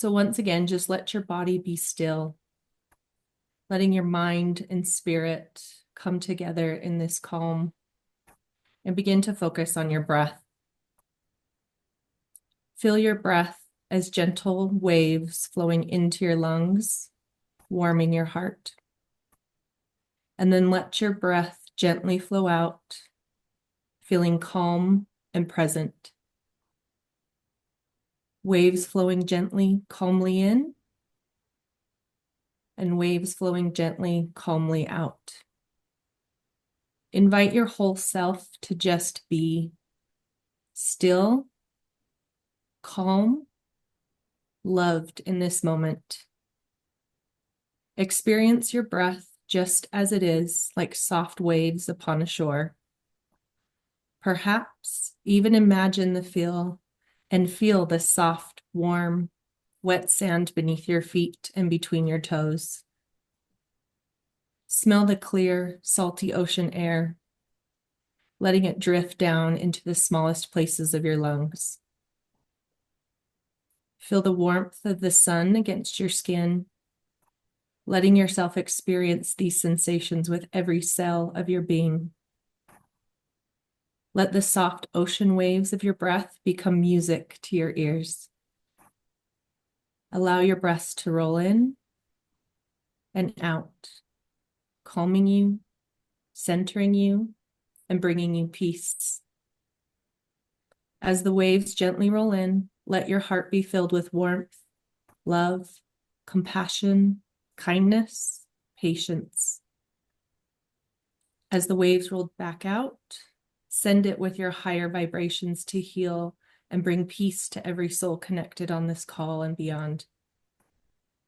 So once again, just let your body be still, letting your mind and spirit come together in this calm, and begin to focus on your breath. Feel your breath as gentle waves flowing into your lungs, warming your heart. And then let your breath gently flow out, feeling calm and present. Waves flowing gently, calmly in, and waves flowing gently, calmly out. Invite your whole self to just be still, calm, loved in this moment. Experience your breath just as it is, like soft waves upon a shore. Perhaps even imagine the feel the soft, warm, wet sand beneath your feet and between your toes. Smell the clear, salty ocean air, letting it drift down into the smallest places of your lungs. Feel the warmth of the sun against your skin, letting yourself experience these sensations with every cell of your being. Let the soft ocean waves of your breath become music to your ears. Allow your breaths to roll in and out, calming you, centering you, and bringing you peace. As the waves gently roll in, let your heart be filled with warmth, love, compassion, kindness, patience. As the waves roll back out, send it with your higher vibrations to heal and bring peace to every soul connected on this call and beyond.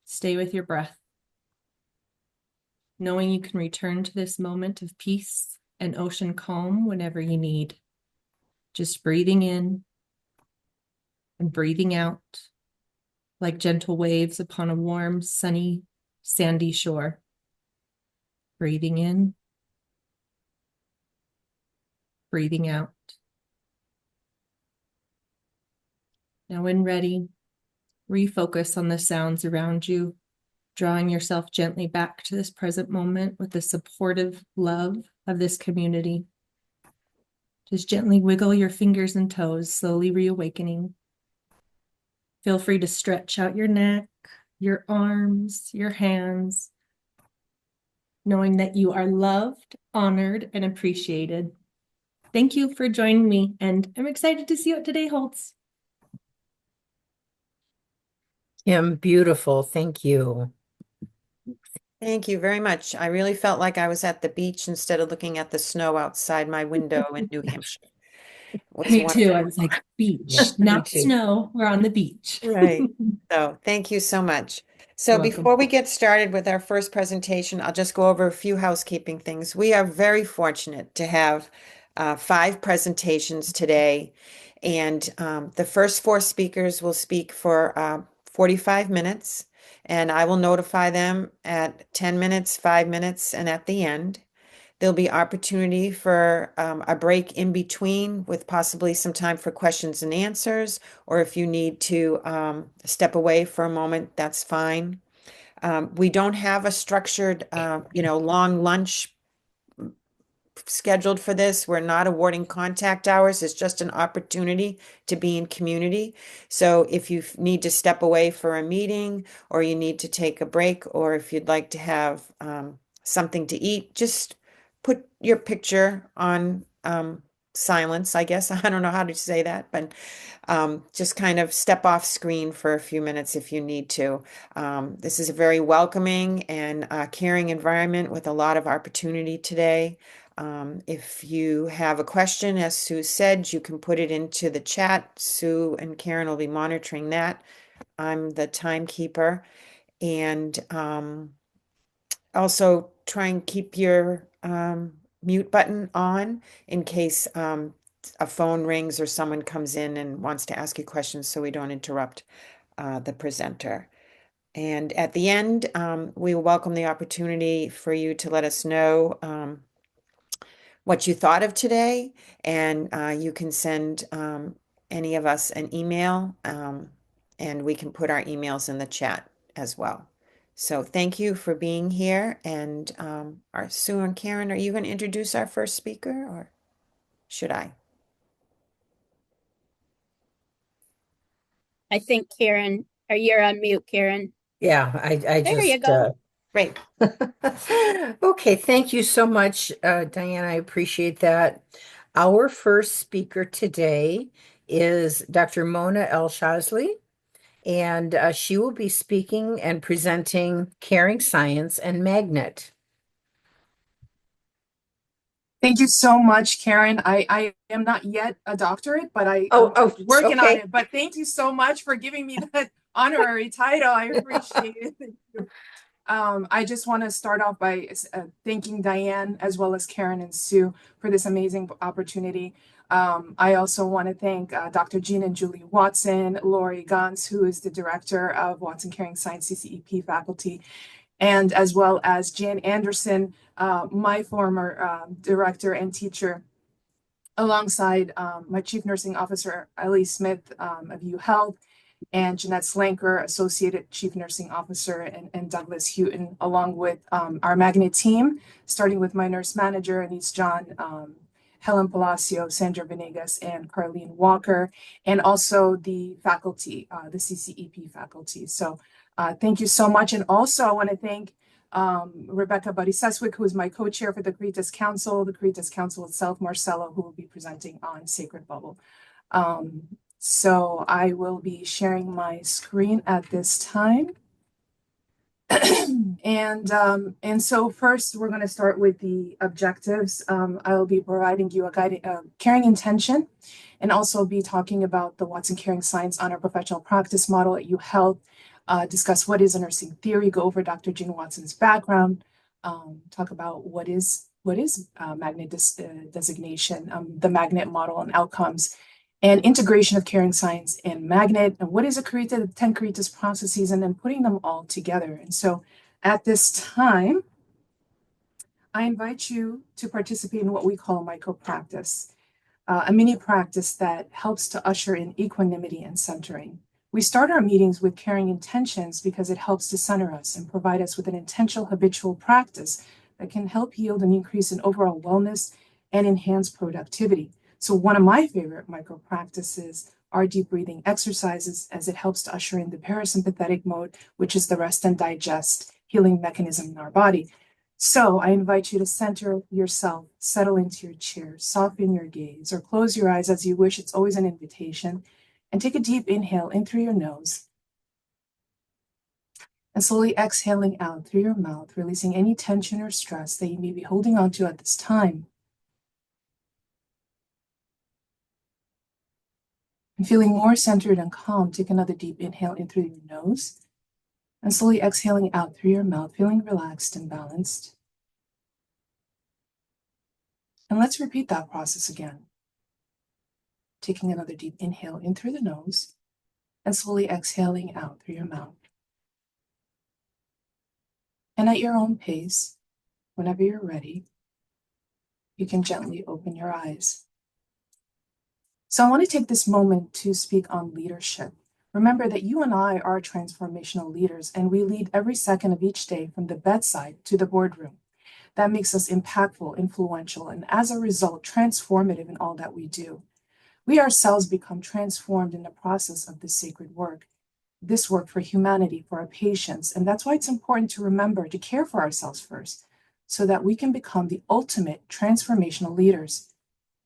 Stay with your breath, knowing you can return to this moment of peace and ocean calm whenever you need. Just breathing in and breathing out like gentle waves upon a warm, sunny, sandy shore. Breathing in, breathing out. Now, when ready, refocus on the sounds around you, drawing yourself gently back to this present moment with the supportive love of this community. Just gently wiggle your fingers and toes, slowly reawakening. Feel free to stretch out your neck, your arms, your hands, knowing that you are loved, honored, and appreciated. Thank you for joining me, and I'm excited to see what today holds. Kim, beautiful. Thank you. Thank you very much. I really felt like I was at the beach instead of looking at the snow outside my window in New Hampshire. It was Me too. wonderful. I was like, beach, Me not too. snow. We're on the beach. Right. So thank you so much. So You're welcome. before we get started with our first presentation, I'll just go over a few housekeeping things. We are very fortunate to have 5 presentations today. And the first 4 speakers will speak for 45 minutes. And I will notify them at 10 minutes, 5 minutes, and at the end. There'll be opportunity for a break in between with possibly some time for questions and answers, or if you need to step away for a moment, that's fine. We don't have a structured, long lunch scheduled for this. We're not awarding contact hours. It's just an opportunity to be in community. So if you need to step away for a meeting, or you need to take a break, or if you'd like to have something to eat, just put your picture on silence, I guess. I don't know how to say that, but just kind of step off screen for a few minutes if you need to. This is a very welcoming and caring environment with a lot of opportunity today. If you have a question, as Sue said, you can put it into the chat. Sue and Karen will be monitoring that. I'm the timekeeper. And also try and keep your mute button on in case a phone rings or someone comes in and wants to ask you questions, so we don't interrupt the presenter. And at the end, we welcome the opportunity for you to let us know what you thought of today, and you can send any of us an email and we can put our emails in the chat as well. So thank you for being here. And our Sue and Karen, are you going to introduce our first speaker, or should I? I think Karen, or you're on mute, Karen. Yeah, I There you just go. Great. okay, thank you so much, Diane. I appreciate that. Our first speaker today is Dr. Mona El-Shazly, and she will be speaking and presenting Caring Science and Magnet. Thank you so much, Karen. I am not yet a doctorate, but I'm working on okay. it. But thank you so much for giving me that honorary title. I appreciate it. Thank you. I just want to start off by thanking Diane as well as Karen and Sue for this amazing opportunity. I also want to thank Dr. Jean and Julie Watson, Lori Gons, who is the director of Watson Caring Science CCEP faculty, and as well as Jan Anderson, my former director and teacher, alongside my chief nursing officer, Ellie Smith of UHealth, and Jeanette Slanker, Associate Chief Nursing Officer, and Douglas Heune, along with our Magnet team, starting with my nurse manager, Anise John, Helen Palacio, Sandra Venegas, and Carlene Walker, and also the faculty, the CCEP faculty. So thank you so much. And also I want to thank Rebecca Budyszewick, who is my co-chair for the Caritas Council itself, Marcelo, who will be presenting on Sacred Bubble. So I will be sharing my screen at this time. And so first we're going to start with the objectives. I'll be providing you a guiding caring intention, and also be talking about the Watson Caring Science on our professional practice model at UHealth, discuss what is a nursing theory, go over Dr. Jean Watson's background, talk about what is magnet designation, the magnet model and outcomes, and integration of caring science and magnet, and what is a Caritas, the 10 Caritas processes, and then putting them all together. And so at this time, I invite you to participate in what we call micro practice, a mini practice that helps to usher in equanimity and centering. We start our meetings with caring intentions because it helps to center us and provide us with an intentional habitual practice that can help yield an increase in overall wellness and enhance productivity. So one of my favorite micro practices are deep breathing exercises, as it helps to usher in the parasympathetic mode, which is the rest and digest healing mechanism in our body. So I invite you to center yourself, settle into your chair, soften your gaze, or close your eyes as you wish. It's always an invitation. And take a deep inhale in through your nose. And slowly exhaling out through your mouth, releasing any tension or stress that you may be holding on to at this time. And feeling more centered and calm, take another deep inhale in through your nose. And slowly exhaling out through your mouth, feeling relaxed and balanced. And let's repeat that process again. Taking another deep inhale in through the nose and slowly exhaling out through your mouth. And at your own pace, whenever you're ready, you can gently open your eyes. So I want to take this moment to speak on leadership. Remember that you and I are transformational leaders, and we lead every second of each day from the bedside to the boardroom. That makes us impactful, influential, and as a result, transformative in all that we do. We ourselves become transformed in the process of this sacred work. This work for humanity, for our patients, and that's why it's important to remember to care for ourselves first, so that we can become the ultimate transformational leaders.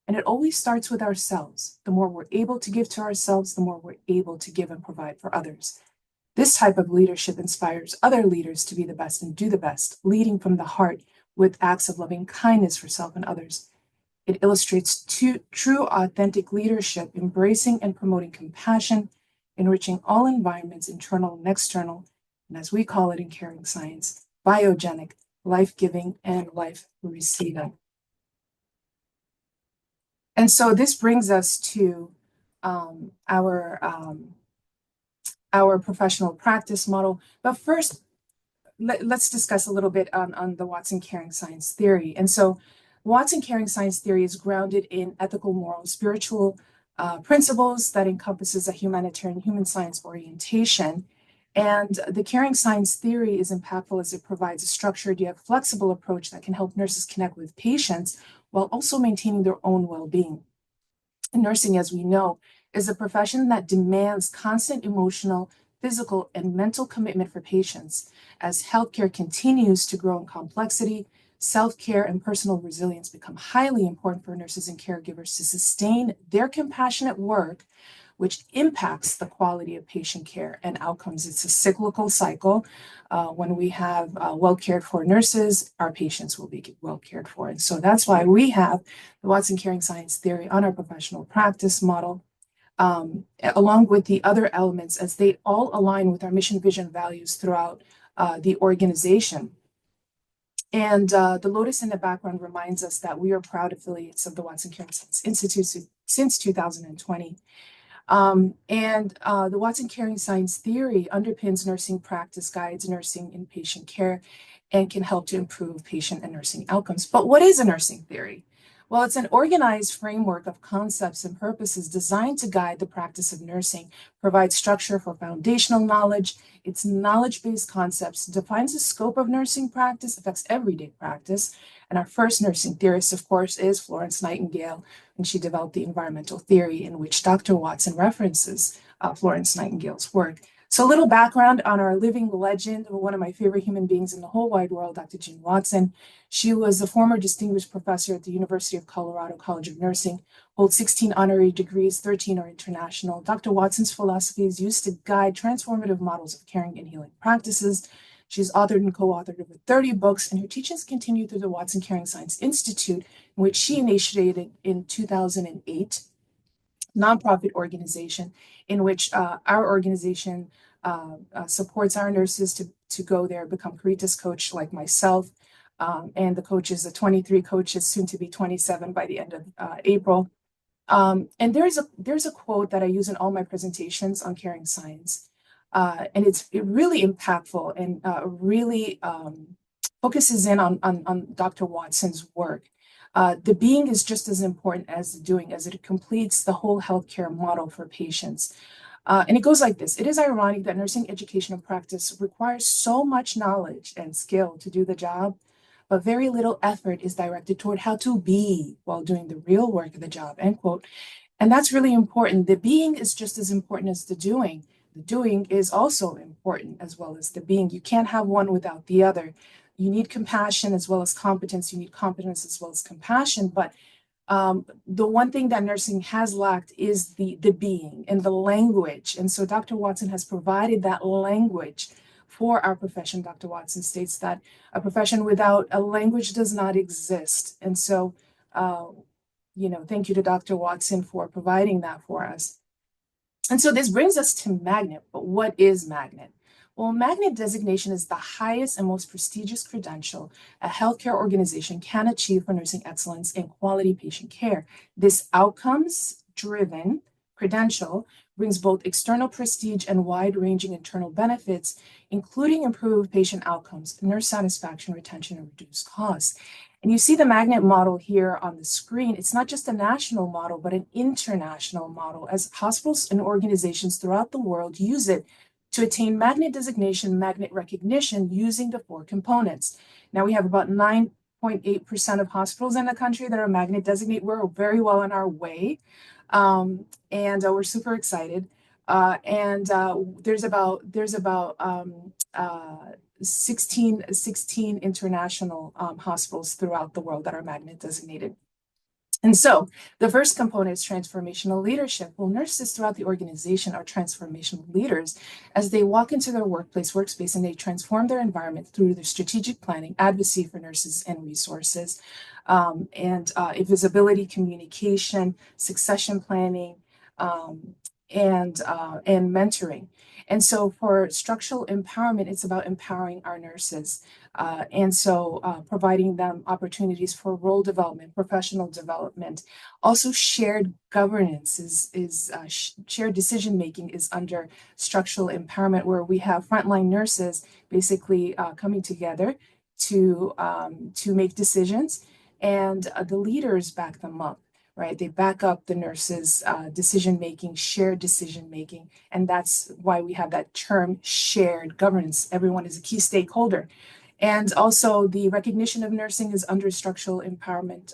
And it always starts with ourselves. The more we're able to give to ourselves, the more we're able to give and provide for others. This type of leadership inspires other leaders to be the best and do the best, leading from the heart with acts of loving kindness for self and others. It illustrates true authentic leadership, embracing and promoting compassion, enriching all environments, internal and external, and as we call it in caring science, biogenic, life-giving, and life-receiving. And so this brings us to our professional practice model. But first, let's discuss a little bit on the Watson Caring Science theory. And so Watson Caring Science theory is grounded in ethical, moral, spiritual principles that encompasses a humanitarian human science orientation. And the caring science theory is impactful as it provides a structured yet flexible approach that can help nurses connect with patients while also maintaining their own well-being. Nursing, as we know, is a profession that demands constant emotional, physical, and mental commitment for patients. As healthcare continues to grow in complexity, self-care and personal resilience become highly important for nurses and caregivers to sustain their compassionate work, which impacts the quality of patient care and outcomes. It's a cyclical cycle. When we have well cared for nurses, our patients will be well cared for. And so that's why we have the Watson Caring Science Theory on our professional practice model, along with the other elements, as they all align with our mission, vision, values throughout the organization. And the lotus in the background reminds us that we are proud affiliates of the Watson Caring Science Institute since 2020. The Watson Caring Science Theory underpins nursing practice, guides nursing in patient care, and can help to improve patient and nursing outcomes. But what is a nursing theory? Well, it's an organized framework of concepts and purposes designed to guide the practice of nursing, provides structure for foundational knowledge. Its knowledge-based concepts defines the scope of nursing practice, affects everyday practice. And our first nursing theorist, of course, is Florence Nightingale, and she developed the environmental theory in which Dr. Watson references Florence Nightingale's work. So a little background on our living legend, one of my favorite human beings in the whole wide world, Dr. Jean Watson. She was a former distinguished professor at the University of Colorado College of Nursing, holds 16 honorary degrees, 13 are international. Dr. Watson's philosophy is used to guide transformative models of caring and healing practices. She's authored and co-authored over 30 books, and her teachings continue through the Watson Caring Science Institute, in which she initiated in 2008, nonprofit organization in which our organization supports our nurses to go there, become Caritas coach like myself. And the coaches, the 23 coaches, soon to be 27 by the end of April. And there's a quote that I use in all my presentations on caring science. And it's really impactful and really focuses in on Dr. Watson's work. The being is just as important as the doing, as it completes the whole healthcare model for patients. And it goes like this. It is ironic that nursing education and practice requires so much knowledge and skill to do the job, but very little effort is directed toward how to be while doing the real work of the job, end quote. And that's really important. The being is just as important as the doing. The doing is also important as well as the being. You can't have one without the other. You need compassion as well as competence. You need competence as well as compassion. But the one thing that nursing has lacked is the being and the language. And so Dr. Watson has provided that language for our profession. Dr. Watson states that a profession without a language does not exist. And so, thank you to Dr. Watson for providing that for us. And so this brings us to magnet. But what is magnet? Well, magnet designation is the highest and most prestigious credential a healthcare organization can achieve for nursing excellence and quality patient care. This outcomes-driven credential brings both external prestige and wide-ranging internal benefits, including improved patient outcomes, nurse satisfaction, retention, and reduced costs. And you see the magnet model here on the screen. It's not just a national model, but an international model, as hospitals and organizations throughout the world use it to attain magnet designation, magnet recognition using the 4 components. Now we have about 9.8% of hospitals in the country that are magnet designated. We're very well on our way, and we're super excited. There's about 16 international hospitals throughout the world that are magnet designated. And so the first component is transformational leadership. Well, nurses throughout the organization are transformational leaders as they walk into their workplace, workspace, and they transform their environment through their strategic planning, advocacy for nurses and resources, visibility, communication, succession planning, and mentoring. And so for structural empowerment, it's about empowering our nurses. Providing them opportunities for role development, professional development. Also shared governance shared decision-making is under structural empowerment, where we have frontline nurses basically coming together to make decisions, and the leaders back them up. right? They back up the nurses' decision-making, shared decision-making, and that's why we have that term shared governance. Everyone is a key stakeholder. And also the recognition of nursing is under structural empowerment.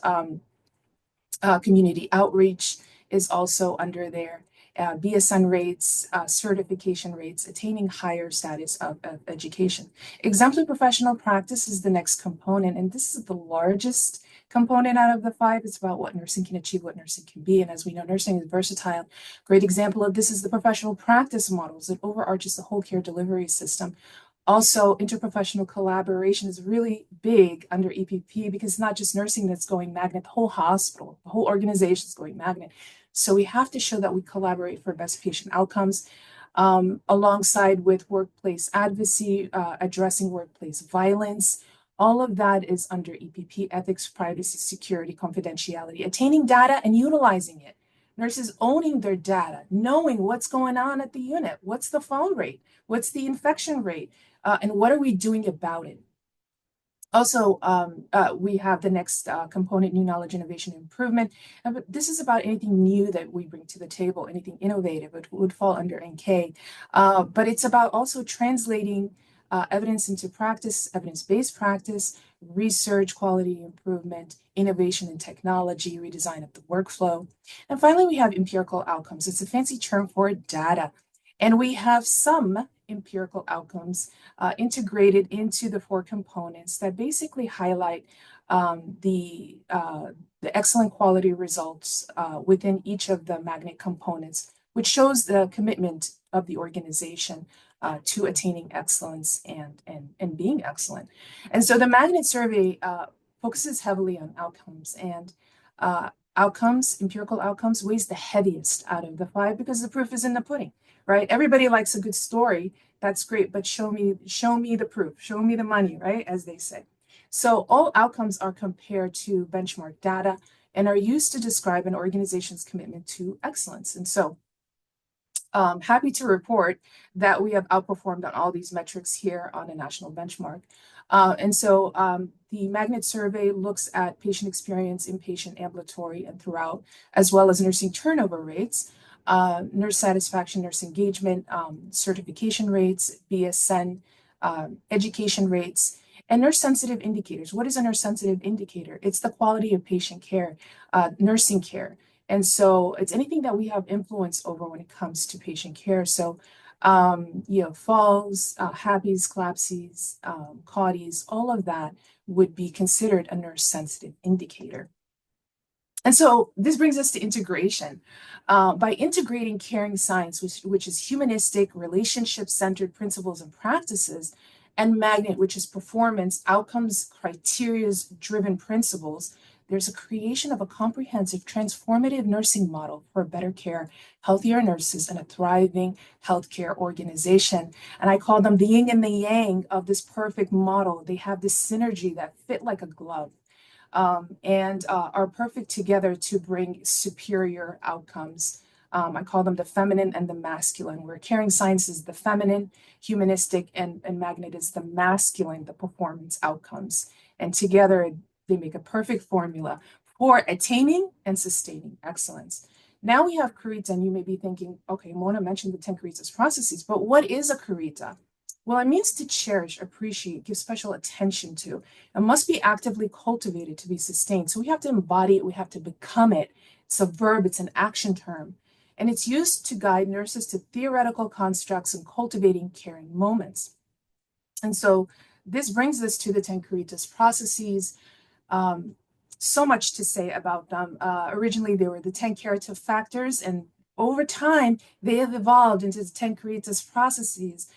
Community outreach is also under there. BSN rates, certification rates, attaining higher status of education. Exemplary professional practice is the next component, and this is the largest component out of the 5. It's about what nursing can achieve, what nursing can be, and as we know, nursing is versatile. Great example of this is the professional practice models that overarches the whole care delivery system. Also, interprofessional collaboration is really big under EPP because it's not just nursing that's going magnet, the whole hospital, the whole organization is going magnet. So we have to show that we collaborate for best patient outcomes, alongside with workplace advocacy, addressing workplace violence. All of that is under EPP, ethics, privacy, security, confidentiality, attaining data and utilizing it. Nurses owning their data, knowing what's going on at the unit, what's the fall rate, what's the infection rate, and what are we doing about it? Also, we have the next component, new knowledge, innovation, improvement. But this is about anything new that we bring to the table, anything innovative. It would fall under NK. But it's about also translating evidence into practice, evidence-based practice, research, quality improvement, innovation in technology, redesign of the workflow. And finally, we have empirical outcomes. It's a fancy term for data. And we have some empirical outcomes integrated into the 4 components that basically highlight the excellent quality results within each of the magnet components, which shows the commitment of the organization to attaining excellence and being excellent. And so the magnet survey focuses heavily on outcomes, and empirical outcomes weighs the heaviest out of the 5 because the proof is in the pudding, right? Everybody likes a good story. That's great, but show me the proof, show me the money, right? As they say. So all outcomes are compared to benchmark data and are used to describe an organization's commitment to excellence. And so happy to report that we have outperformed on all these metrics here on a national benchmark. And so the magnet survey looks at patient experience, inpatient, ambulatory, and throughout, as well as nursing turnover rates, nurse satisfaction, nurse engagement, certification rates, BSN, education rates, and nurse-sensitive indicators. What is a nurse-sensitive indicator? It's the quality of patient care, nursing care. And so it's anything that we have influence over when it comes to patient care. So, falls, happies, collapses, CAUTIs, all of that would be considered a nurse-sensitive indicator. And so this brings us to integration. By integrating caring science, which is humanistic, relationship-centered principles and practices, and magnet, which is performance, outcomes, criteria-driven principles, there's a creation of a comprehensive, transformative nursing model for better care, healthier nurses, and a thriving healthcare organization. And I call them the yin and the yang of this perfect model. They have this synergy that fit like a glove. And are perfect together to bring superior outcomes. I call them the feminine and the masculine, where caring science is the feminine, humanistic, and magnet is the masculine, the performance outcomes. And together, they make a perfect formula for attaining and sustaining excellence. Now we have Caritas, and you may be thinking, okay, Mona mentioned the 10 Caritas processes, but what is a Caritas? Well, it means to cherish, appreciate, give special attention to, and must be actively cultivated to be sustained. So we have to embody it, we have to become it. It's a verb, it's an action term. And it's used to guide nurses to theoretical constructs and cultivating caring moments. And so this brings us to the 10 Caritas processes. So much to say about them. Originally, they were the 10 curative factors, and over time, they have evolved into the 10 Caritas processes.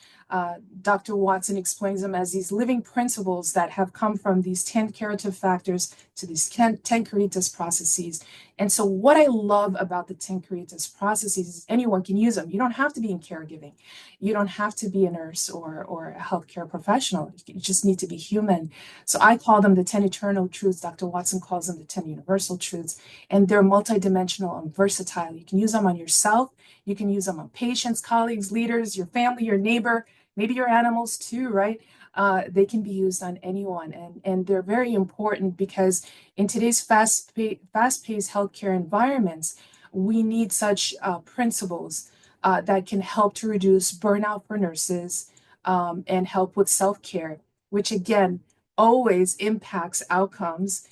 Dr. Watson explains them as these living principles that have come from these 10 curative factors to these 10 Caritas processes. And so what I love about the 10 Caritas processes is anyone can use them. You don't have to be in caregiving. You don't have to be a nurse or a healthcare professional. You just need to be human. So I call them the 10 eternal truths. Dr. Watson calls them the 10 universal truths. And they're multidimensional and versatile. You can use them on yourself. You can use them on patients, colleagues, leaders, your family, your neighbor, maybe your animals too, right? They can be used on anyone, and they're very important because in today's fast-paced healthcare environments, we need such principles that can help to reduce burnout for nurses and help with self-care, which again always impacts outcomes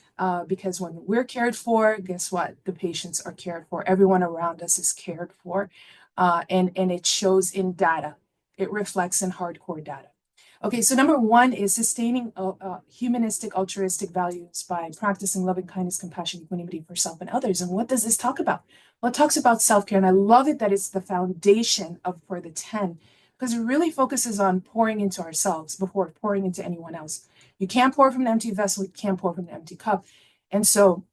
because when we're cared for, guess what? The patients are cared for. Everyone around us is cared for, and it shows in data. It reflects in hardcore data. Okay, so number one is sustaining humanistic, altruistic values by practicing loving kindness, compassion, equanimity for self and others. And what does this talk about? Well, it talks about self-care, and I love it that it's the foundation for the 10, because it really focuses on pouring into ourselves before pouring into anyone else. You can't pour from an empty vessel, you can't pour from an empty cup. And so,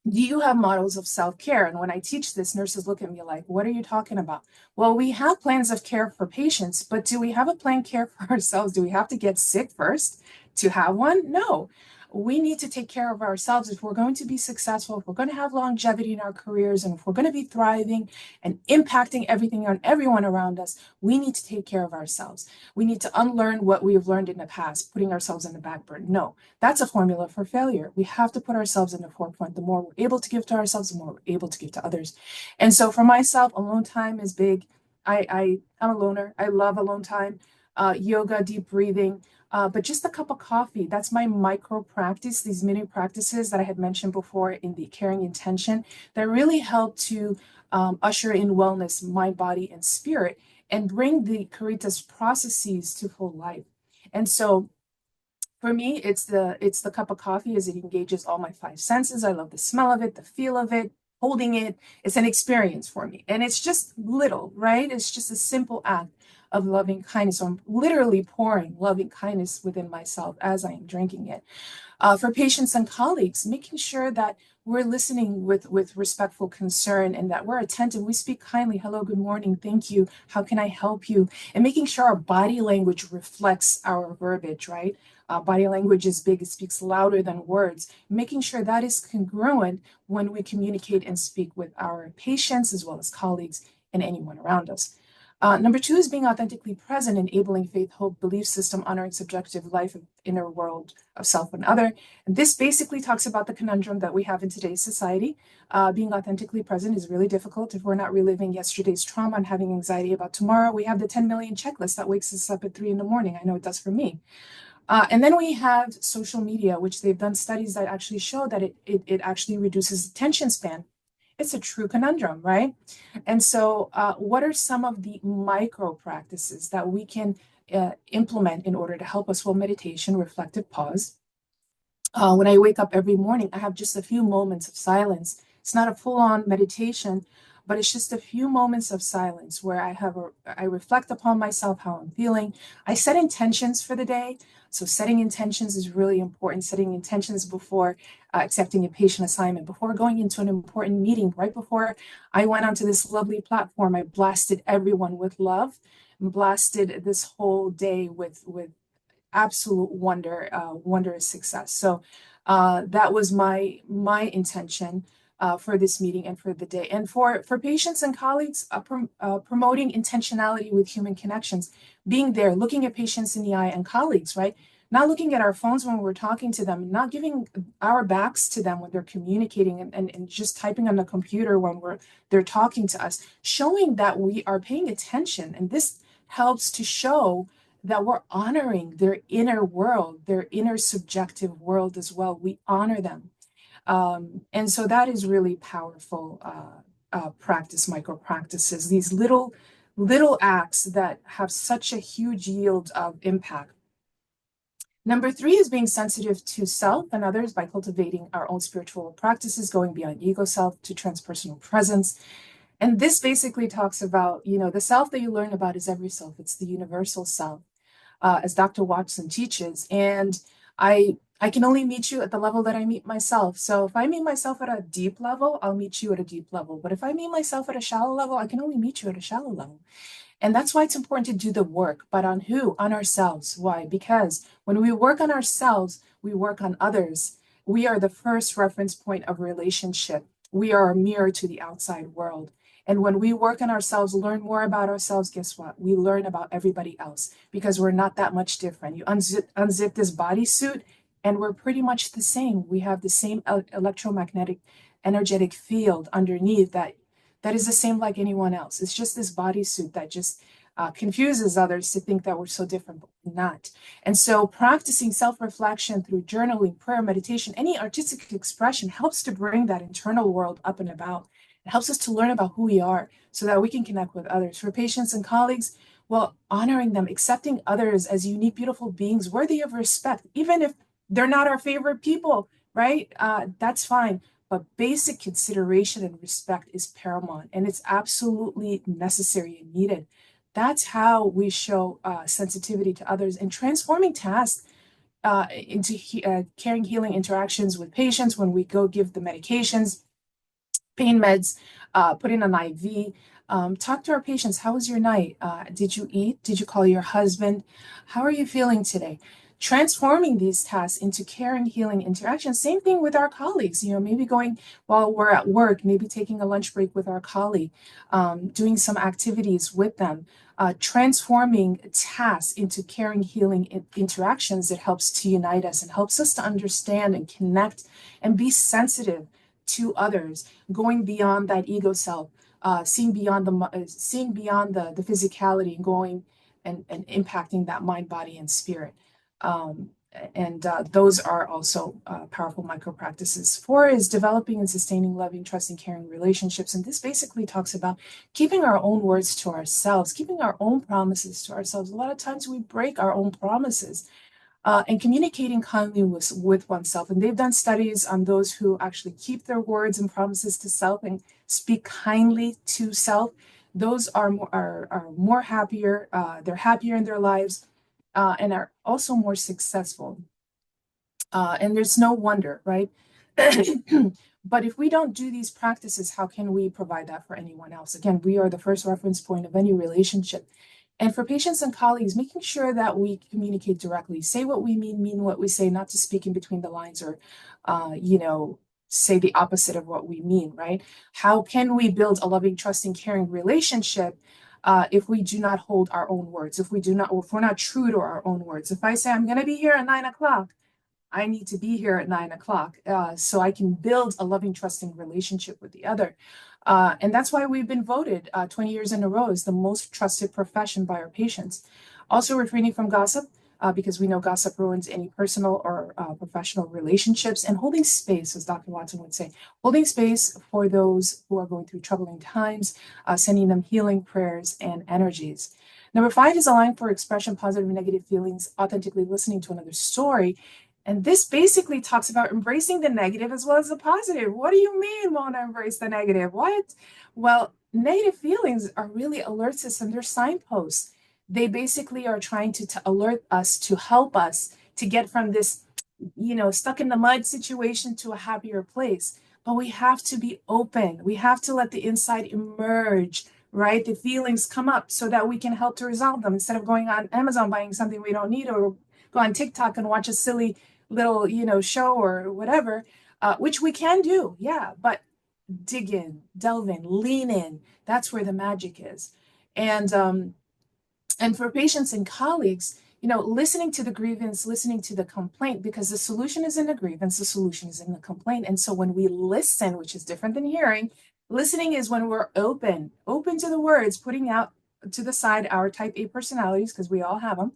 do you have models of self-care? And when I teach this, nurses look at me like, what are you talking about? Well, we have plans of care for patients, but do we have a plan care for ourselves? Do we have to get sick first to have one? No. We need to take care of ourselves if we're going to be successful, if we're going to have longevity in our careers, and if we're going to be thriving and impacting everything on everyone around us. We need to take care of ourselves. We need to unlearn what we have learned in the past, putting ourselves in the back burner. No, that's a formula for failure. We have to put ourselves in the forefront. The more we're able to give to ourselves, the more we're able to give to others. And so for myself, alone time is big. I'm a loner. I love alone time, yoga, deep breathing. But just a cup of coffee, that's my micro practice, these mini practices that I had mentioned before in the caring intention that really help to usher in wellness, mind, body, and spirit, and bring the Caritas processes to full life. And so for me, it's the cup of coffee as it engages all my 5 senses. I love the smell of it, the feel of it, holding it. It's an experience for me. And it's just little, right? It's just a simple act of loving kindness. So I'm literally pouring loving kindness within myself as I am drinking it. For patients and colleagues, making sure that we're listening with respectful concern and that we're attentive. We speak kindly. Hello, good morning. Thank you. How can I help you? And making sure our body language reflects our verbiage, right? Body language is big. It speaks louder than words. Making sure that is congruent when we communicate and speak with our patients as well as colleagues and anyone around us. Number 2 is being authentically present, enabling faith, hope, belief system, honoring subjective life, inner world of self and other. And this basically talks about the conundrum that we have in today's society. Being authentically present is really difficult if we're not reliving yesterday's trauma and having anxiety about tomorrow. We have the 10 million checklist that wakes us up at 3 a.m. I know it does for me. And then we have social media, which they've done studies that actually show that it actually reduces attention span. It's a true conundrum, right? And so what are some of the micro practices that we can implement in order to help us? Well, meditation, reflective pause. When I wake up every morning, I have just a few moments of silence. It's not a full-on meditation, but it's just a few moments of silence where I reflect upon myself, how I'm feeling. I set intentions for the day. So setting intentions is really important. Setting intentions before accepting a patient assignment, before going into an important meeting. Right before I went onto this lovely platform, I blasted everyone with love, and blasted this whole day with absolute wondrous success. So that was my intention for this meeting and for the day. And for patients and colleagues, promoting intentionality with human connections, being there, looking at patients in the eye, and colleagues, right? Not looking at our phones when we're talking to them, not giving our backs to them when they're communicating, and just typing on the computer when they're talking to us, showing that we are paying attention. And this helps to show that we're honoring their inner world, their inner subjective world as well. We honor them. And so that is really powerful practice, micro practices, these little acts that have such a huge yield of impact. Number 3 is being sensitive to self and others by cultivating our own spiritual practices, going beyond ego self to transpersonal presence. And this basically talks about, the self that you learn about is every self. It's the universal self, as Dr. Watson teaches. And I can only meet you at the level that I meet myself. So if I meet myself at a deep level, I'll meet you at a deep level. But if I meet myself at a shallow level, I can only meet you at a shallow level. And that's why it's important to do the work. But on who? On ourselves. Why? Because when we work on ourselves, we work on others. We are the first reference point of relationship. We are a mirror to the outside world. And when we work on ourselves, learn more about ourselves, guess what? We learn about everybody else because we're not that much different. You unzip this bodysuit and we're pretty much the same. We have the same electromagnetic energetic field underneath that is the same like anyone else. It's just this bodysuit that just confuses others to think that we're so different, but we're not. And so practicing self-reflection through journaling, prayer, meditation, any artistic expression helps to bring that internal world up and about. It helps us to learn about who we are so that we can connect with others. For patients and colleagues, well, honoring them, accepting others as unique, beautiful beings worthy of respect, even if they're not our favorite people, right? That's fine. But basic consideration and respect is paramount, and it's absolutely necessary and needed. That's how we show sensitivity to others and transforming tasks into caring, healing interactions with patients when we go give the medications, pain meds, put in an IV. Talk to our patients. How was your night? Did you eat? Did you call your husband? How are you feeling today? Transforming these tasks into caring, healing interactions. Same thing with our colleagues, maybe going while we're at work, maybe taking a lunch break with our colleague, doing some activities with them, transforming tasks into caring, healing interactions that helps to unite us and helps us to understand and connect and be sensitive to others, going beyond that ego self, seeing beyond the physicality and going and impacting that mind, body, and spirit. Those are also powerful micro practices. 4 is developing and sustaining loving, trusting, caring relationships. And this basically talks about keeping our own words to ourselves, keeping our own promises to ourselves. A lot of times we break our own promises. And communicating kindly with oneself. And they've done studies on those who actually keep their words and promises to self and speak kindly to self. Those are more happier. They're happier in their lives and are also more successful. And there's no wonder, right? But if we don't do these practices, how can we provide that for anyone else? Again, we are the first reference point of any relationship. And for patients and colleagues, making sure that we communicate directly, say what we mean what we say, not to speak in between the lines or, say the opposite of what we mean, right? How can we build a loving, trusting, caring relationship if we do not hold our own words, if we're not true to our own words? If I say I'm going to be here at 9 o'clock, I need to be here at 9 o'clock so I can build a loving, trusting relationship with the other. And that's why we've been voted 20 years in a row as the most trusted profession by our patients. Also refraining from gossip because we know gossip ruins any personal or professional relationships, and holding space, as Dr. Watson would say, holding space for those who are going through troubling times, sending them healing prayers and energies. Number 5 is allowing for expression, positive and negative feelings, authentically listening to another's story. And this basically talks about embracing the negative as well as the positive. What do you mean, won't I embrace the negative? What? Well, negative feelings are really alert systems. They're signposts. They basically are trying to alert us, to help us to get from this, stuck in the mud situation to a happier place. But we have to be open. We have to let the inside emerge, right? The feelings come up so that we can help to resolve them instead of going on Amazon buying something we don't need, or go on TikTok and watch a silly little, show or whatever, which we can do. Yeah. But dig in, delve in, lean in. That's where the magic is. And for patients and colleagues, listening to the grievance, listening to the complaint, because the solution is in the grievance, the solution is in the complaint. And so when we listen, which is different than hearing, listening is when we're open to the words, putting out to the side our type A personalities, because we all have them,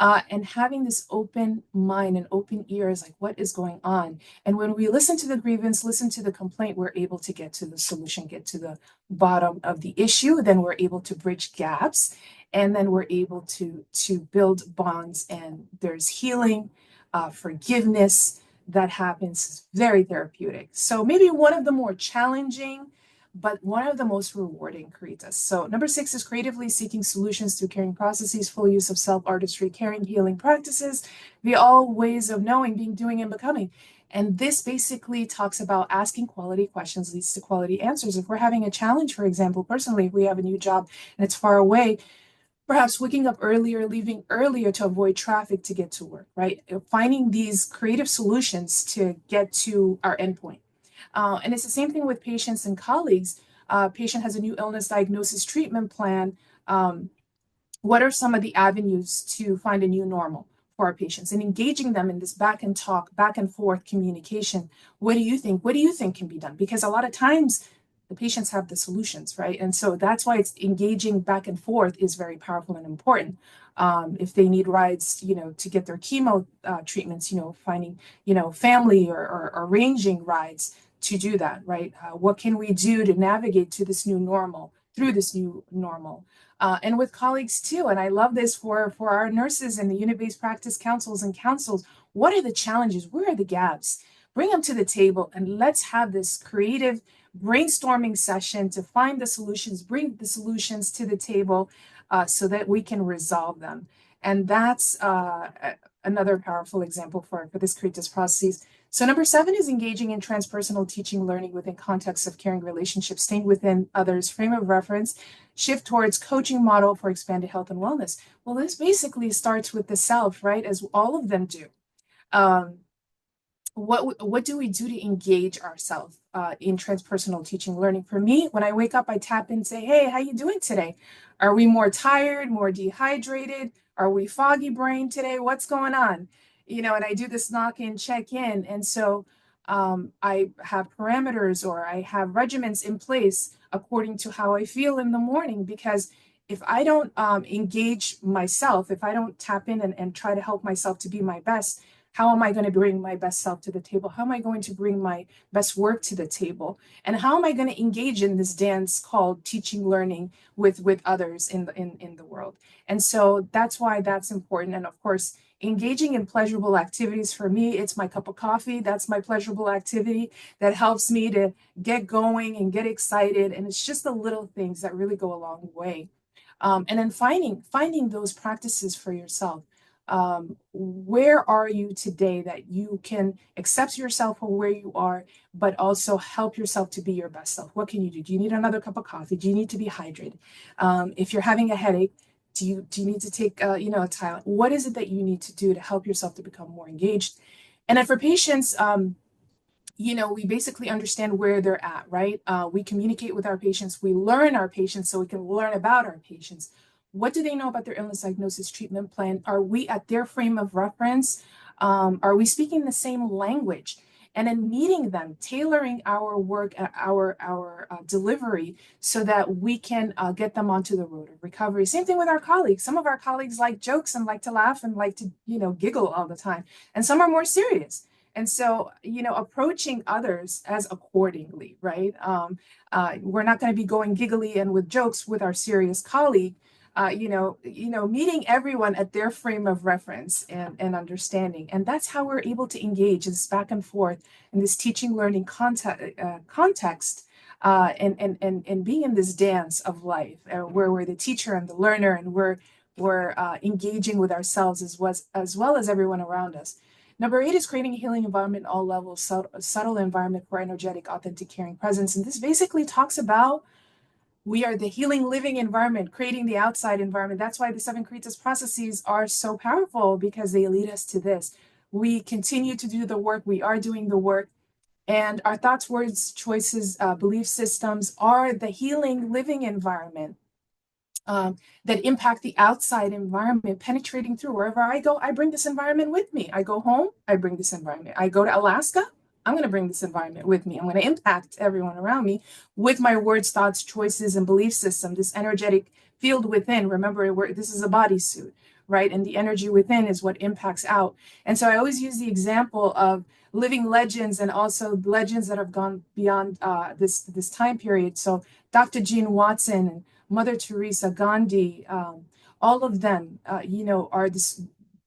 and having this open mind and open ears, like what is going on. And when we listen to the grievance, listen to the complaint, we're able to get to the solution, get to the bottom of the issue. Then we're able to bridge gaps, and then we're able to build bonds, and there's healing, forgiveness that happens. It's very therapeutic. So maybe one of the more challenging, but one of the most rewarding Caritas. So number 6 is creatively seeking solutions through caring processes, full use of self-artistry, caring, healing practices, via all ways of knowing, being, doing, and becoming. And this basically talks about asking quality questions leads to quality answers. If we're having a challenge, for example, personally, if we have a new job and it's far away, perhaps waking up earlier, leaving earlier to avoid traffic to get to work, right? Finding these creative solutions to get to our endpoint. And it's the same thing with patients and colleagues. Patient has a new illness diagnosis treatment plan. What are some of the avenues to find a new normal for our patients, and engaging them in this back and forth communication? What do you think? What do you think can be done? Because a lot of times the patients have the solutions, right? And so that's why it's engaging back and forth is very powerful and important. If they need rides, to get their chemo treatments, finding, family or arranging rides to do that, right? What can we do to navigate to this new normal, through this new normal? And with colleagues too. And I love this for our nurses and the unit-based practice councils and councils. What are the challenges? Where are the gaps? Bring them to the table and let's have this creative brainstorming session to find the solutions, bring the solutions to the table so that we can resolve them. And that's another powerful example for this Caritas processes. So number 7 is engaging in transpersonal teaching learning within context of caring relationships, staying within others' frame of reference, shift towards coaching model for expanded health and wellness. Well, this basically starts with the self, right? As all of them do. What do we do to engage ourselves in transpersonal teaching learning? For me, when I wake up, I tap in and say, hey, how you doing today? Are we more tired, more dehydrated? Are we foggy brain today? What's going on? And I do this knock-in, check-in. And so I have parameters or I have regimens in place according to how I feel in the morning, because if I don't engage myself, if I don't tap in and try to help myself to be my best, how am I going to bring my best self to the table? How am I going to bring my best work to the table? And how am I going to engage in this dance called teaching learning with others in the world? And so that's why that's important. And of course, engaging in pleasurable activities, for me, it's my cup of coffee. That's my pleasurable activity that helps me to get going and get excited. And it's just the little things that really go a long way. And then finding those practices for yourself. Where are you today that you can accept yourself for where you are, but also help yourself to be your best self? What can you do? Do you need another cup of coffee? Do you need to be hydrated? If you're having a headache, do you need to take a Tylenol? What is it that you need to do to help yourself to become more engaged? And then for patients, we basically understand where they're at, right? We communicate with our patients, we learn our patients so we can learn about our patients. What do they know about their illness diagnosis treatment plan? Are we at their frame of reference? Are we speaking the same language? And then meeting them, tailoring our work, our delivery, so that we can get them onto the road of recovery. Same thing with our colleagues. Some of our colleagues like jokes and like to laugh and like to, giggle all the time. And some are more serious. And so, approaching others as accordingly, right? We're not going to be going giggly and with jokes with our serious colleague. Meeting everyone at their frame of reference and understanding. And that's how we're able to engage in this back and forth in this teaching learning context and being in this dance of life where we're the teacher and the learner, and we're engaging with ourselves as well as everyone around us. Number 8 is creating a healing environment at all levels, subtle environment for energetic, authentic, caring presence. And this basically talks about we are the healing living environment, creating the outside environment. That's why the 7 Caritas processes are so powerful, because they lead us to this. We continue to do the work. We are doing the work. And our thoughts, words, choices, belief systems are the healing living environment that impact the outside environment, penetrating through. Wherever I go, I bring this environment with me. I go home, I bring this environment. I go to Alaska, I'm going to bring this environment with me. I'm going to impact everyone around me with my words, thoughts, choices, and belief system, this energetic field within. Remember, this is a bodysuit, right? And the energy within is what impacts out. And so I always use the example of living legends and also legends that have gone beyond this time period. So Dr. Jean Watson and Mother Teresa, Gandhi, all of them, are this.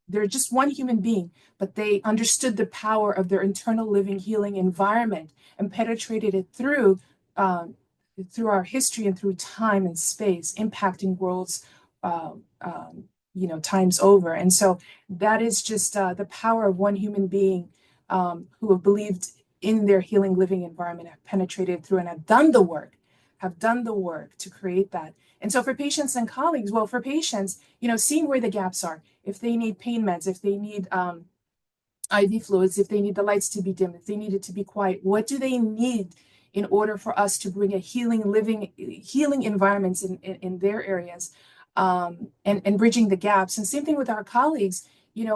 They're just one human being, but they understood the power of their internal living healing environment and penetrated it through our history and through time and space, impacting worlds, times over. And so that is just the power of one human being who have believed in their healing living environment, have penetrated through and have done the work to create that. And so for patients and colleagues, well, for patients, seeing where the gaps are, if they need pain meds, if they need IV fluids, if they need the lights to be dim, if they need it to be quiet, what do they need in order for us to bring a healing environments in their areas, and bridging the gaps. And same thing with our colleagues,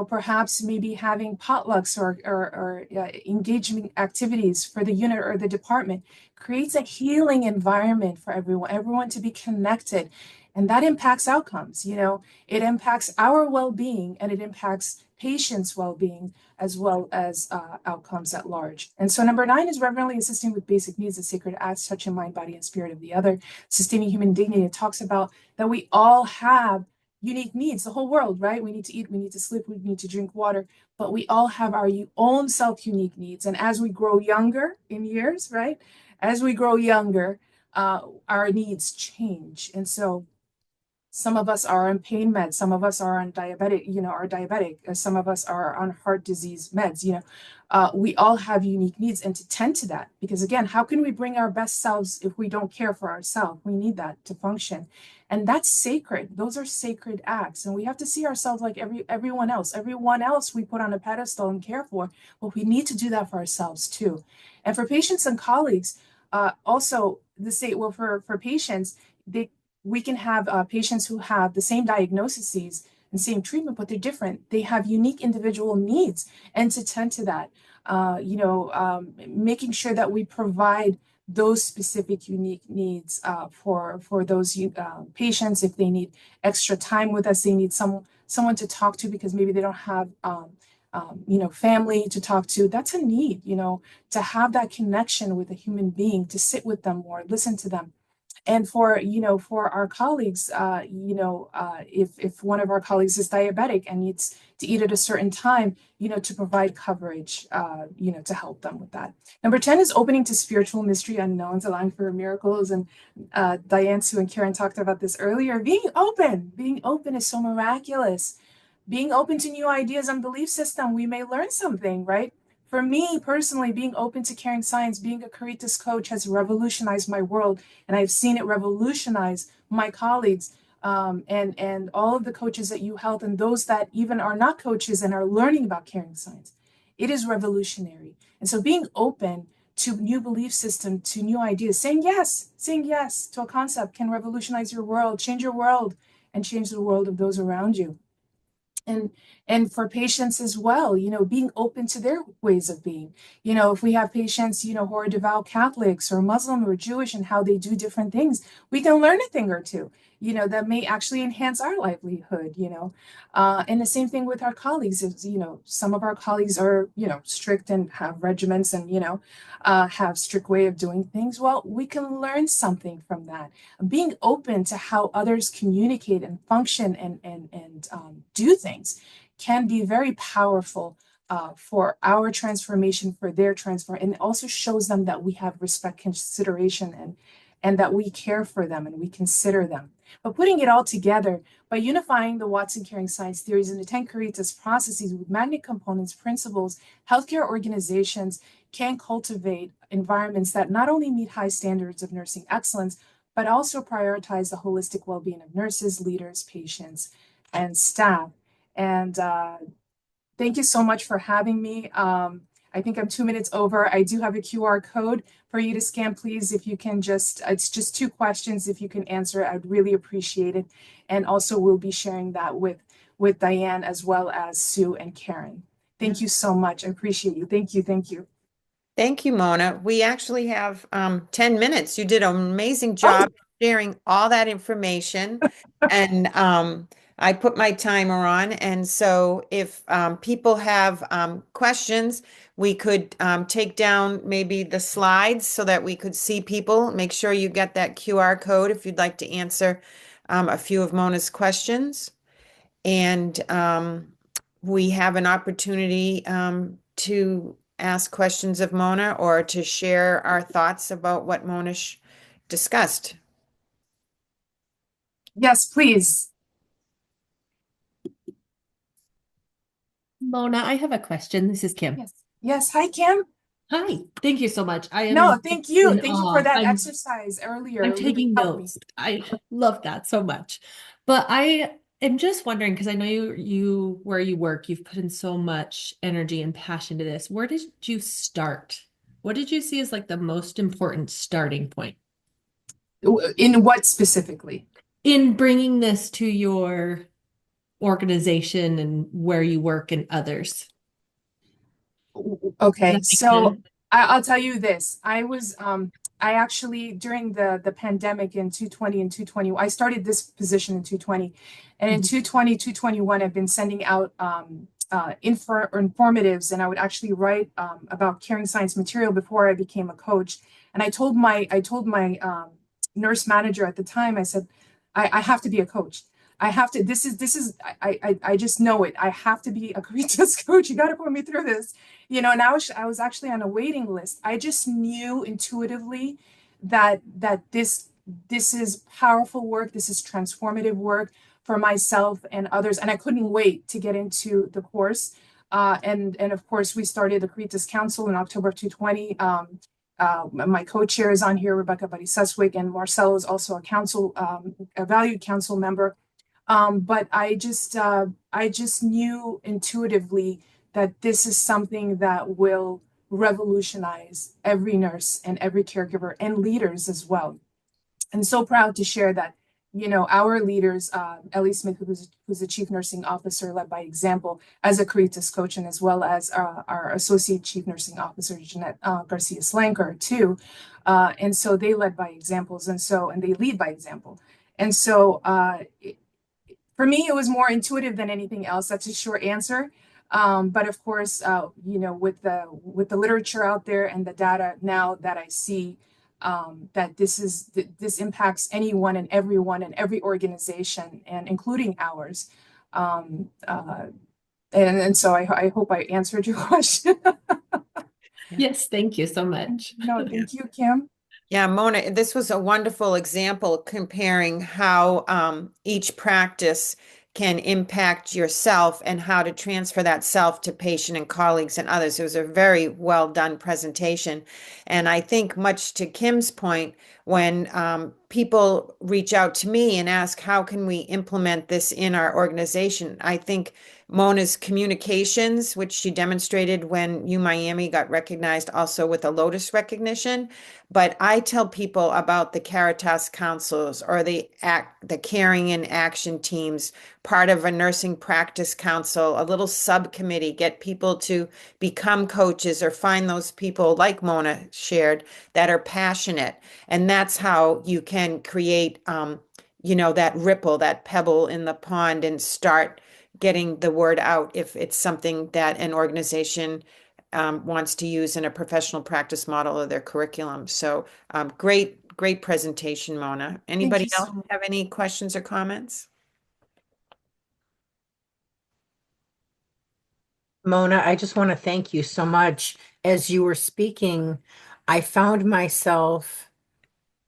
perhaps maybe having potlucks or engagement activities for the unit or the department creates a healing environment for everyone to be connected. And that impacts outcomes, it impacts our well-being, and it impacts patients' well-being as well as outcomes at large. And so number 9 is reverently assisting with basic needs, the sacred acts touching mind, body, and spirit of the other, sustaining human dignity. It talks about that we all have unique needs, the whole world, right? We need to eat, we need to sleep, we need to drink water, but we all have our own self-unique needs. And as we grow younger in years, right? As we grow younger, our needs change. And so some of us are on pain meds, some of us are on diabetic, some of us are on heart disease meds, we all have unique needs, and to tend to that, because again, how can we bring our best selves if we don't care for ourselves? We need that to function. And that's sacred. Those are sacred acts. And we have to see ourselves like everyone else. Everyone else we put on a pedestal and care for, but we need to do that for ourselves too. And for patients and colleagues, also for patients, we can have patients who have the same diagnoses and same treatment, but they're different. They have unique individual needs, and to tend to that, making sure that we provide those specific unique needs for those patients. If they need extra time with us, they need someone to talk to because maybe they don't have family to talk to. That's a need, to have that connection with a human being, to sit with them more, listen to them. And for our colleagues, if one of our colleagues is diabetic and needs to eat at a certain time, to provide coverage, to help them with that. Number 10 is opening to spiritual mystery unknowns, allowing for miracles. And Diane, Sue, and Karen talked about this earlier. Being open is so miraculous. Being open to new ideas and belief system, we may learn something, right? For me personally, being open to caring science, being a Caritas coach has revolutionized my world, and I've seen it revolutionize my colleagues, and all of the coaches at UHealth and those that even are not coaches and are learning about caring science. It is revolutionary. And so being open to new belief system, to new ideas, saying yes to a concept can revolutionize your world, change your world, and change the world of those around you. And for patients as well, being open to their ways of being. If we have patients, who are devout Catholics or Muslim or Jewish and how they do different things, we can learn a thing or two, that may actually enhance our livelihood, and the same thing with our colleagues is, some of our colleagues are, strict and have regiments and, have strict way of doing things. Well, we can learn something from that. Being open to how others communicate and function and do things can be very powerful for our transformation, for their transform, and it also shows them that we have respect, consideration, and that we care for them and we consider them. But putting it all together by unifying the Watson Caring Science theories into 10 Caritas processes with magnet components, principles, healthcare organizations can cultivate environments that not only meet high standards of nursing excellence, but also prioritize the holistic well-being of nurses, leaders, patients, and staff. And thank you so much for having me. I think I'm 2 minutes over. I do have a QR code for you to scan, please. If you can it's just 2 questions. If you can answer, I'd really appreciate it. And also we'll be sharing that with Diane as well as Sue and Karen. Thank you so much. I appreciate you. Thank you. Thank you. Thank you, Mona. We actually have 10 minutes. You did an amazing job sharing all that information. And I put my timer on. And so if people have questions, we could take down maybe the slides so that we could see people. Make sure you get that QR code if you'd like to answer a few of Mona's questions. And we have an opportunity to ask questions of Mona or to share our thoughts about what Mona discussed. Yes, please. Mona, I have a question. This is Kim. Yes. Yes. Hi, Kim. Hi. Thank you so much. I am No, thank you. in Thank you awe. for that I'm exercise earlier. I'm It really taking helped me. notes. I love that so much. But I am just wondering, because I know you where you work, you've put in so much energy and passion to this. Where did you start what did you see as like the most important starting point In what specifically? in bringing this to your organization and where you work and others? Okay, Does that make so sense? I'll tell you this. I actually during the pandemic in 220 and 220, I started this position in 220, and in Mhm. 220, 221, I've been sending out informatives, and I would actually write about caring science material before I became a coach. And I told my nurse manager at the time, I said, I have to be a coach. I have to, I just know it. I have to be a Caritas coach. You got to put me through this. And I was actually on a waiting list. I just knew intuitively that this is powerful work. This is transformative work for myself and others. And I couldn't wait to get into the course. And of course, we started the Caritas Council in October of 2020. My co-chair is on here, Rebecca Budyszewick, and Marcelo is also a valued council member. But I just knew intuitively that this is something that will revolutionize every nurse and every caregiver and leaders as well. And so proud to share that, our leaders, Ellie Smith, who's the chief nursing officer, led by example as a Caritas coach, and as well as our associate chief nursing officer, Jeanette Garcia Slanker, too. And so they led by examples, and they lead by example. And so for me, it was more intuitive than anything else. That's a short answer. But of course, with the literature out there and the data now that I see, that this impacts anyone and everyone and every organization, and including ours. And so I hope I answered your question. Yes, thank you so much. No, thank you, Kim. Yeah, Mona, this was a wonderful example comparing how each practice can impact yourself and how to transfer that self to patient and colleagues and others. It was a very well done presentation. And I think, much to Kim's point, when people reach out to me and ask, how can we implement this in our organization? I think Mona's communications, which she demonstrated when Miami got recognized also with a Lotus recognition. But I tell people about the Caritas councils or the caring and action teams, part of a nursing practice council, a little subcommittee, get people to become coaches or find those people like Mona shared that are passionate. And that's how you can create, that ripple, that pebble in the pond, and start getting the word out if it's something that an organization wants to use in a professional practice model of their curriculum. So great presentation, Mona. Anybody else have any questions or comments? Mona, I just want to thank you so much. As you were speaking, I found myself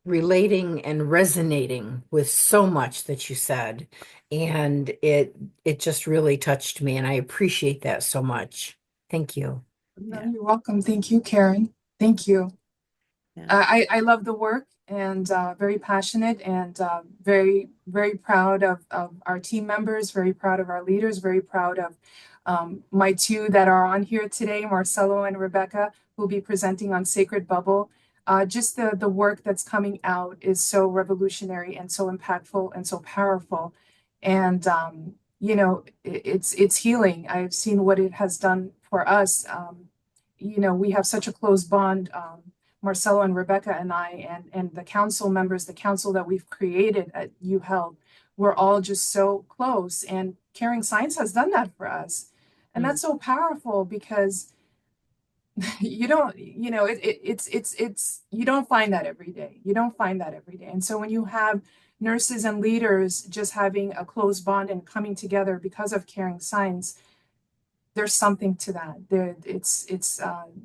relating and resonating with so much that you said, and it just really touched me, and I appreciate that so much. Thank you. No, you're welcome. Thank you, Karen. Thank you. Yeah. I love the work, and very passionate, and very, very proud of our team members, very proud of our leaders, very proud of my two that are on here today, Marcelo and Rebecca, who will be presenting on Sacred Bubble. Just the work that's coming out is so revolutionary and so impactful and so powerful. And it's healing. I've seen what it has done for us. We have such a close bond, Marcelo and Rebecca and I, and the council members, the council that we've created at UHealth, we're all just so close. And Caring Science has done that for us. And that's so powerful, because you don't, you don't find that every day. You don't find that every day. And so when you have nurses and leaders just having a close bond and coming together because of Caring Science, there's something to that. It's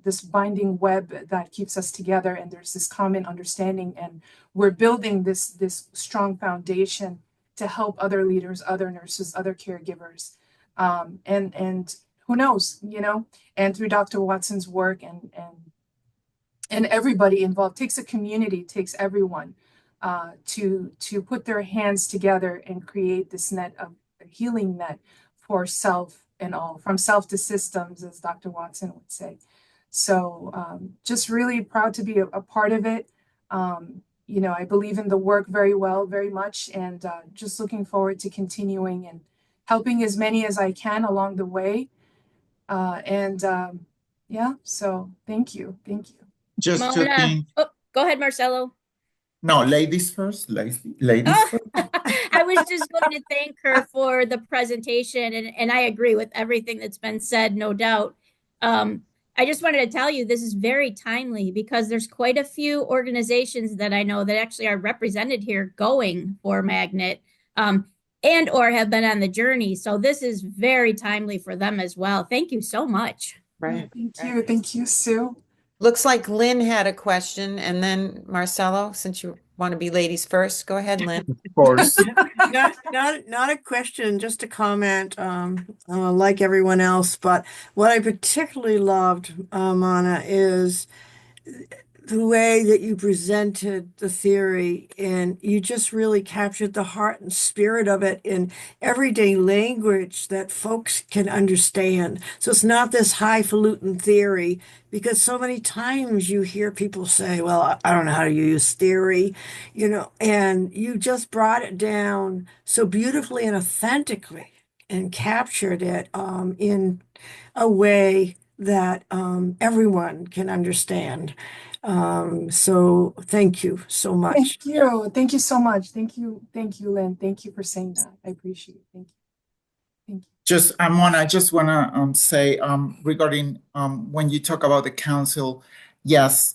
this binding web that keeps us together, and there's this common understanding, and we're building this strong foundation to help other leaders, other nurses, other caregivers, and who knows, and through Dr. Watson's work and everybody involved, takes a community, takes everyone to put their hands together and create this net of a healing net for self and all, from self to systems, as Dr. Watson would say. So just really proud to be a part of it. You know, I believe in the work very much, and just looking forward to continuing and helping as many as I can along the way. Yeah, so thank you. Just two Mona, things. oh, go ahead, Marcelo. No, ladies first. Ladies Oh, first. I was just going to thank her for the presentation, and I agree with everything that's been said, no doubt. I just wanted to tell you this is very timely because there's quite a few organizations that I know that actually are represented here going for Magnet, and or have been on the journey. So this is very timely for them as well. Thank you so much. Right. Thank you, Sue. Looks like Lynn had a question, and then Marcelo, since you want to be ladies first, go ahead, Lynn. Of course. Not a question, just a comment, like everyone else. But what I particularly loved, Mana, is the way that you presented the theory, and you just really captured the heart and spirit of it in everyday language that folks can understand. So it's not this highfalutin theory, because so many times you hear people say, well, I don't know how to use theory, you know, and you just brought it down so beautifully and authentically and captured it in a way that everyone can understand. So thank you so much. Thank you so much. Thank you, Lynn. Thank you for saying that. I appreciate it. Thank you. Just, I just wanna say regarding when you talk about the council, yes,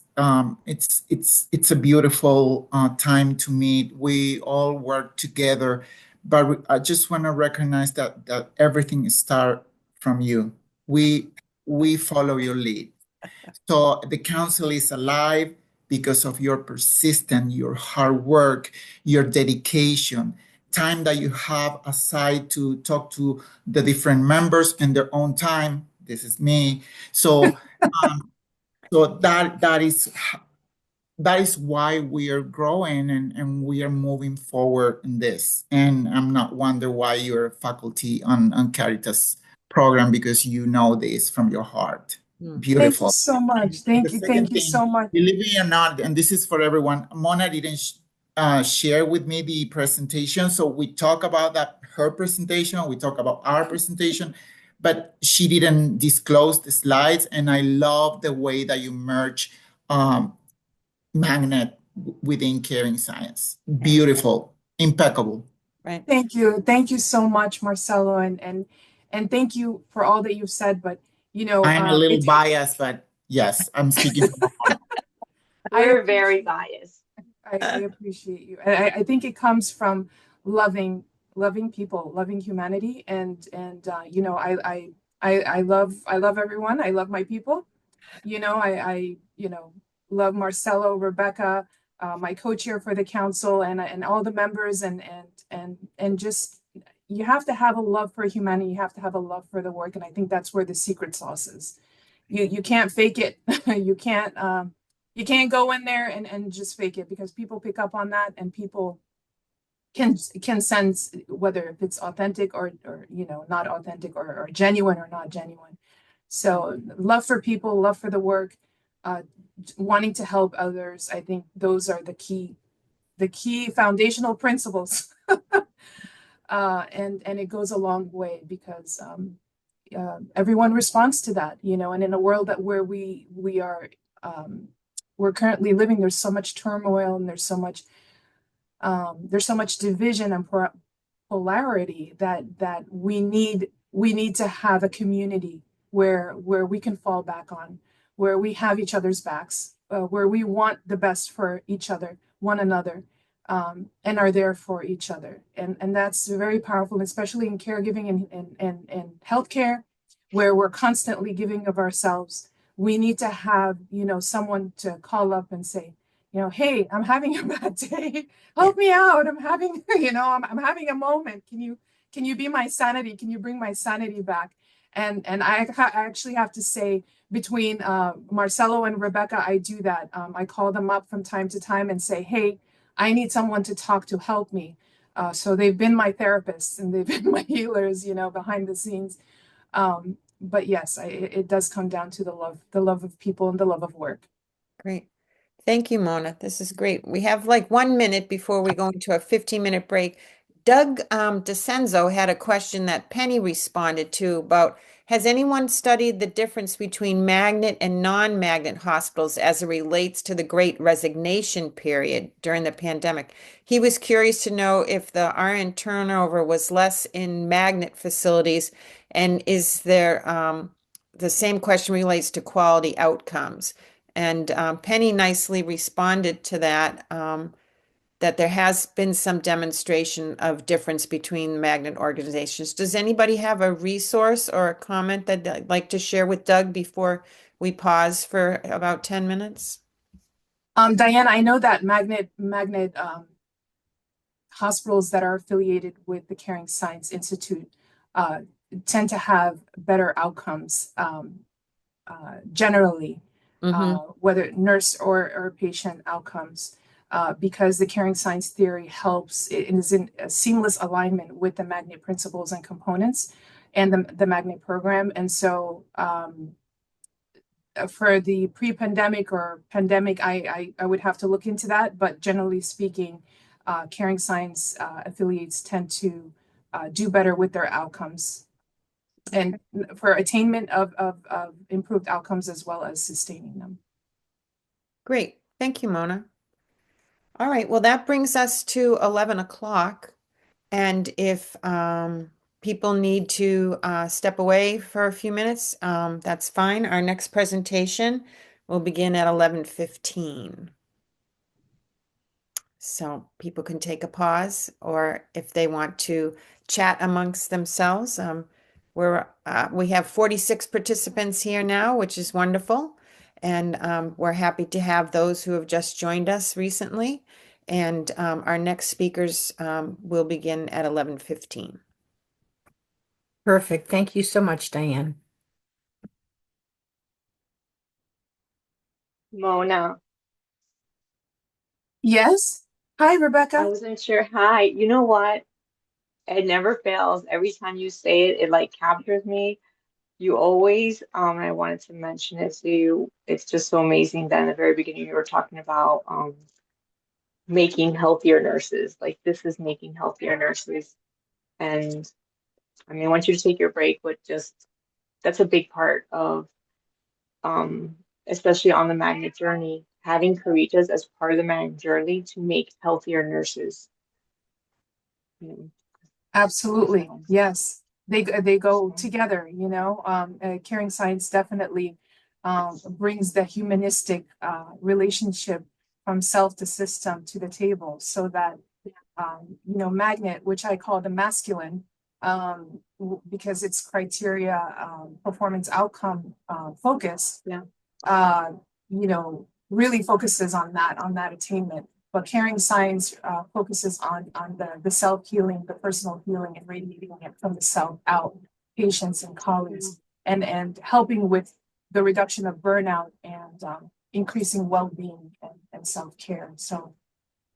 it's a beautiful time to meet. We all work together, but I just want to recognize that everything starts from you. We follow your lead. So the council is alive because of your persistence, your hard work, your dedication, time that you have aside to talk to the different members in their own time. This is me. So, so that is why we are growing and we are moving forward in this. And I'm not wonder why you're faculty on Caritas program, because you know this from your heart. Beautiful. Thank you so much. Thank you so much. Believe me or not, and this is for everyone, Mona didn't share with me the presentation. So we talk about her presentation, we talk about our presentation, but she didn't disclose the slides. And I love the way that you merge Magnet within caring science. Beautiful, impeccable. Right. Thank you so much, Marcelo, and thank you for all that you've said. But you know, I'm a little biased, but yes, I'm speaking from my heart. We're very biased. I appreciate you, and I think it comes from loving people, loving humanity, and you know, I love everyone. I love my people. You know, I you know, love Marcelo, Rebecca, my co-chair for the council, and all the members, and just, you have to have a love for humanity. You have to have a love for the work, and I think that's where the secret sauce is. You can't fake it. You can't go in there and just fake it, because people pick up on that, and people can sense whether if it's authentic or you know, not authentic, or genuine or not genuine. So love for people, love for the work, wanting to help others. I think those are the key foundational principles. And it goes a long way, because everyone responds to that, you know, and in a world that where we are we're currently living, there's so much turmoil, and there's so much division and polarity that we need to have a community where we can fall back on, where we have each other's backs, where we want the best for each other, one another, and are there for each other. And that's very powerful, especially in caregiving and healthcare, where we're constantly giving of ourselves. We need to have, you know, someone to call up and say, you know, hey, I'm having a bad day. Help me out. I'm having, you know, I'm having a moment. Can you be my sanity? Can you bring my sanity back? And I actually have to say, between Marcelo and Rebecca, I do that. I call them up from time to time and say, hey, I need someone to talk to, help me. So they've been my therapists, and they've been my healers, you know, behind the scenes. but yes, it does come down to the love of people and the love of work. Great. Thank you, Mona. This is great. We have like 1 minute before we go into a 15-minute break. Doug DeCenzo had a question that Penny responded to about, has anyone studied the difference between magnet and non-magnet hospitals as it relates to the Great Resignation period during the pandemic? He was curious to know if the RN turnover was less in magnet facilities, and is there the same question relates to quality outcomes. And Penny nicely responded to that, that there has been some demonstration of difference between magnet organizations. Does anybody have a resource or a comment that they'd like to share with Doug before we pause for about 10 minutes? Diane, I know that magnet hospitals that are affiliated with the Caring Science Institute tend to have better outcomes generally. Whether nurse or patient outcomes, because the caring science theory helps, it is in a seamless alignment with the magnet principles and components and the magnet program. And so for the pre-pandemic or pandemic, I would have to look into that, but generally speaking, caring science affiliates tend to do better with their outcomes and for attainment of improved outcomes as well as sustaining them. Great. Thank you, Mona. All right. Well, that brings us to 11 o'clock. And if people need to step away for a few minutes, that's fine. Our next presentation will begin at 11:15. So people can take a pause, or if they want to chat amongst themselves. We have 46 participants here now, which is wonderful. And we're happy to have those who have just joined us recently. And our next speakers will begin at 11:15. Perfect. Thank you so much, Diane. Mona, Yes. Hi, I Rebecca. wasn't sure. Hi, you know what? It never fails. Every time you say it, it like captures me. You always, I wanted to mention it to you. It's just so amazing that in the very beginning you were talking about making healthier nurses. Like this is making healthier nurses. And I mean, I want you to take your break, but just that's a big part of especially on the magnet journey, having Caritas as part of the magnet journey to make healthier nurses. Absolutely. So, Yes. They go together, you know. Caring science definitely brings the humanistic relationship from self to system to the table, so that you know, magnet, which I call the masculine, because it's criteria performance outcome focused. yeah. You know, really focuses on that attainment. But caring science focuses on the self-healing, the personal healing, and radiating it from the self out, patients and colleagues, and helping with the reduction of burnout and increasing well-being and self-care. So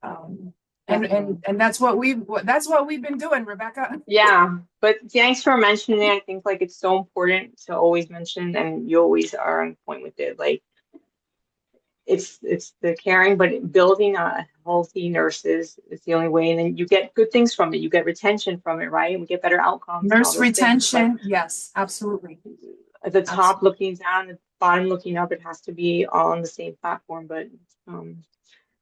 and that's what we've been doing, Rebecca. Yeah, but thanks for mentioning it. I think like it's so important to always mention, and you always are on point with it. Like it's the caring, but building a healthy nurses is the only way, and then you get good things from it. You get retention from it, right? And we get better outcomes. Nurse retention, yes, absolutely. At the top looking down, the bottom looking up, it has to be all on the same platform. But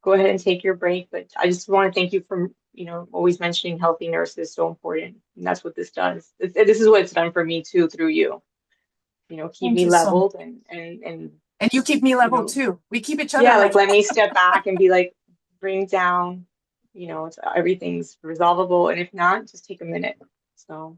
go ahead and take your break. But I just want to thank you for, you know, always mentioning healthy nurses, so important. And that's what this does. This is what it's done for me too, through you. You know, keep me leveled and you keep me leveled too. We keep each other. Yeah, like let me step back and be like, bring down, you know, it's, everything's resolvable. And if not, just take a minute. So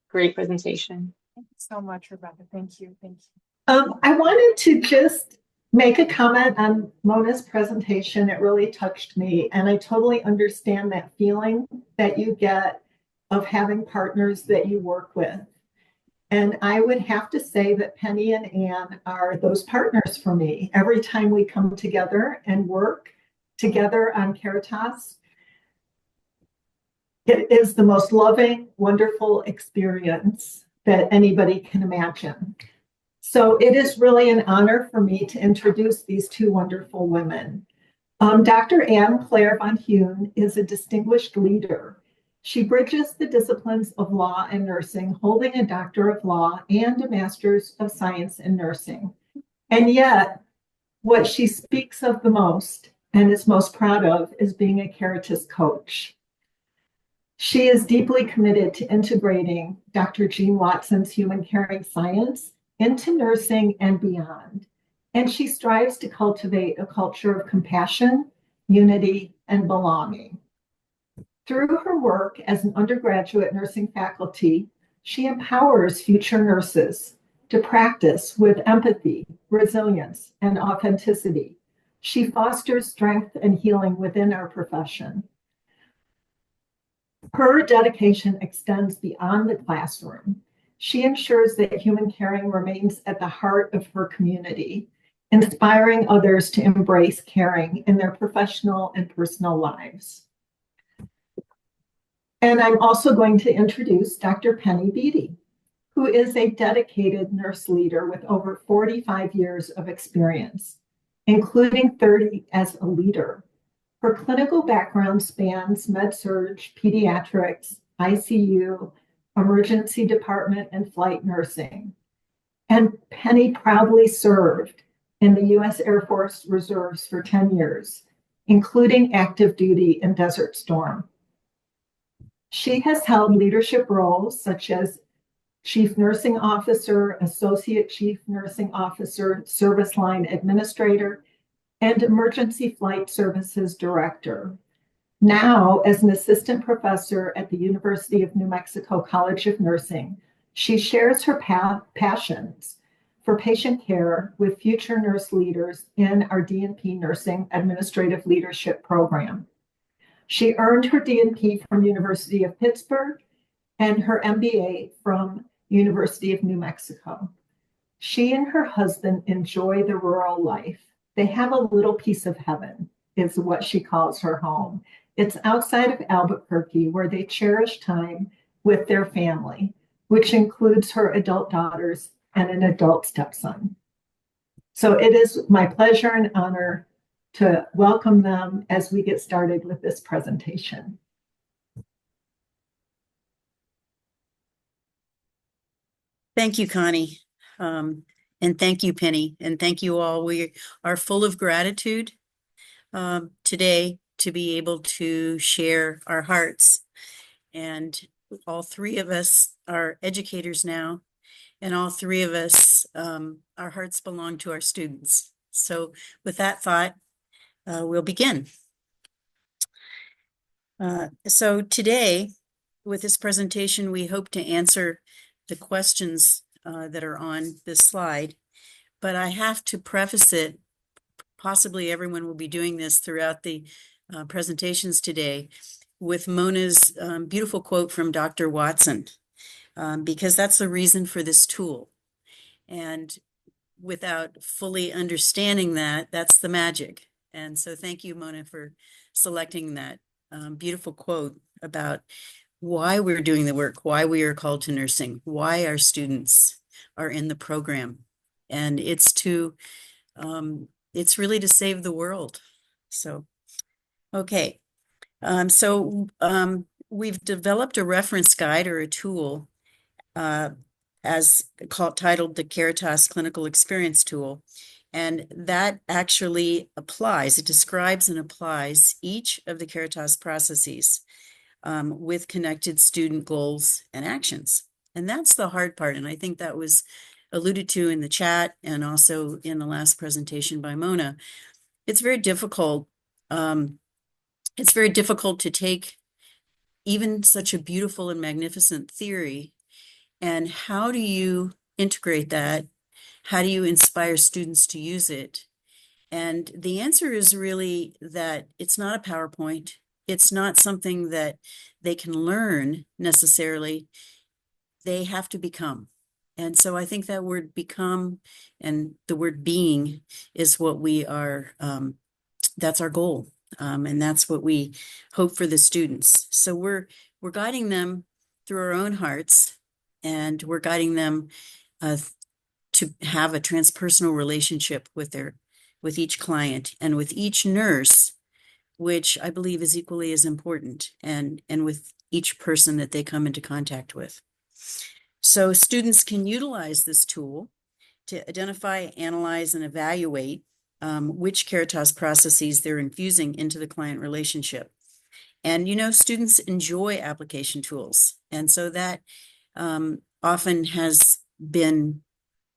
great presentation. Thank you so much, Rebecca. Thank you. Thank you. I wanted to just make a comment on Mona's presentation. It really touched me, and I totally understand that feeling that you get of having partners that you work with. And I would have to say that Penny and Anne are those partners for me. Every time we come together and work together on Caritas, it is the most loving, wonderful experience that anybody can imagine. So it is really an honor for me to introduce these two wonderful women. Dr. Anne Claire von Heune is a distinguished leader. She bridges the disciplines of law and nursing, holding a Doctor of Law and a Master's of Science in Nursing. And yet, what she speaks of the most and is most proud of is being a Caritas coach. She is deeply committed to integrating Dr. Jean Watson's human caring science into nursing and beyond. And she strives to cultivate a culture of compassion, unity, and belonging. Through her work as an undergraduate nursing faculty, she empowers future nurses to practice with empathy, resilience, and authenticity. She fosters strength and healing within our profession. Her dedication extends beyond the classroom. She ensures that human caring remains at the heart of her community, inspiring others to embrace caring in their professional and personal lives. And I'm also going to introduce Dr. Penny Beattie, who is a dedicated nurse leader with over 45 years of experience, including 30 as a leader. Her clinical background spans med-surg, pediatrics, ICU, emergency department, and flight nursing. And Penny proudly served in the U.S. Air Force Reserves for 10 years, including active duty in Desert Storm. She has held leadership roles such as Chief Nursing Officer, Associate Chief Nursing Officer, Service Line Administrator, and Emergency Flight Services Director. Now, as an assistant professor at the University of New Mexico College of Nursing, she shares her passions for patient care with future nurse leaders in our D&P Nursing Administrative Leadership Program. She earned her D&P from University of Pittsburgh and her MBA from University of New Mexico. She and her husband enjoy the rural life. They have a little piece of heaven, is what she calls her home. It's outside of Albuquerque, where they cherish time with their family, which includes her adult daughters and an adult stepson. So it is my pleasure and honor to welcome them as we get started with this presentation. Thank you, Connie. And thank you, Penny. And thank you all. We are full of gratitude today to be able to share our hearts. And all three of us are educators now. And all three of us, our hearts belong to our students. So with that thought, we'll begin. So today, with this presentation, we hope to answer the questions that are on this slide, but I have to preface it, possibly everyone will be doing this throughout the presentations today, with Mona's beautiful quote from Dr. Watson, because that's the reason for this tool. And without fully understanding that, that's the magic. And so thank you, Mona, for selecting that beautiful quote about why we're doing the work, why we are called to nursing, why our students are in the program. And it's really to save the world. So, okay. We've developed a reference guide or a tool titled the Caritas Clinical Experience Tool. And that actually it describes and applies each of the Caritas processes with connected student goals and actions. And that's the hard part. And I think that was alluded to in the chat and also in the last presentation by Mona. It's very difficult. It's very difficult to take even such a beautiful and magnificent theory, and how do you integrate that? How do you inspire students to use it? And the answer is really that it's not a PowerPoint. It's not something that they can learn necessarily. They have to become. And so I think that word become and the word being is what we are, that's our goal. And that's what we hope for the students. So we're guiding them through our own hearts and we're guiding them to have a transpersonal relationship with each client and with each nurse, which I believe is equally as important, and with each person that they come into contact with. So students can utilize this tool to identify, analyze, and evaluate which Caritas processes they're infusing into the client relationship. And, you know, students enjoy application tools. And so that often has been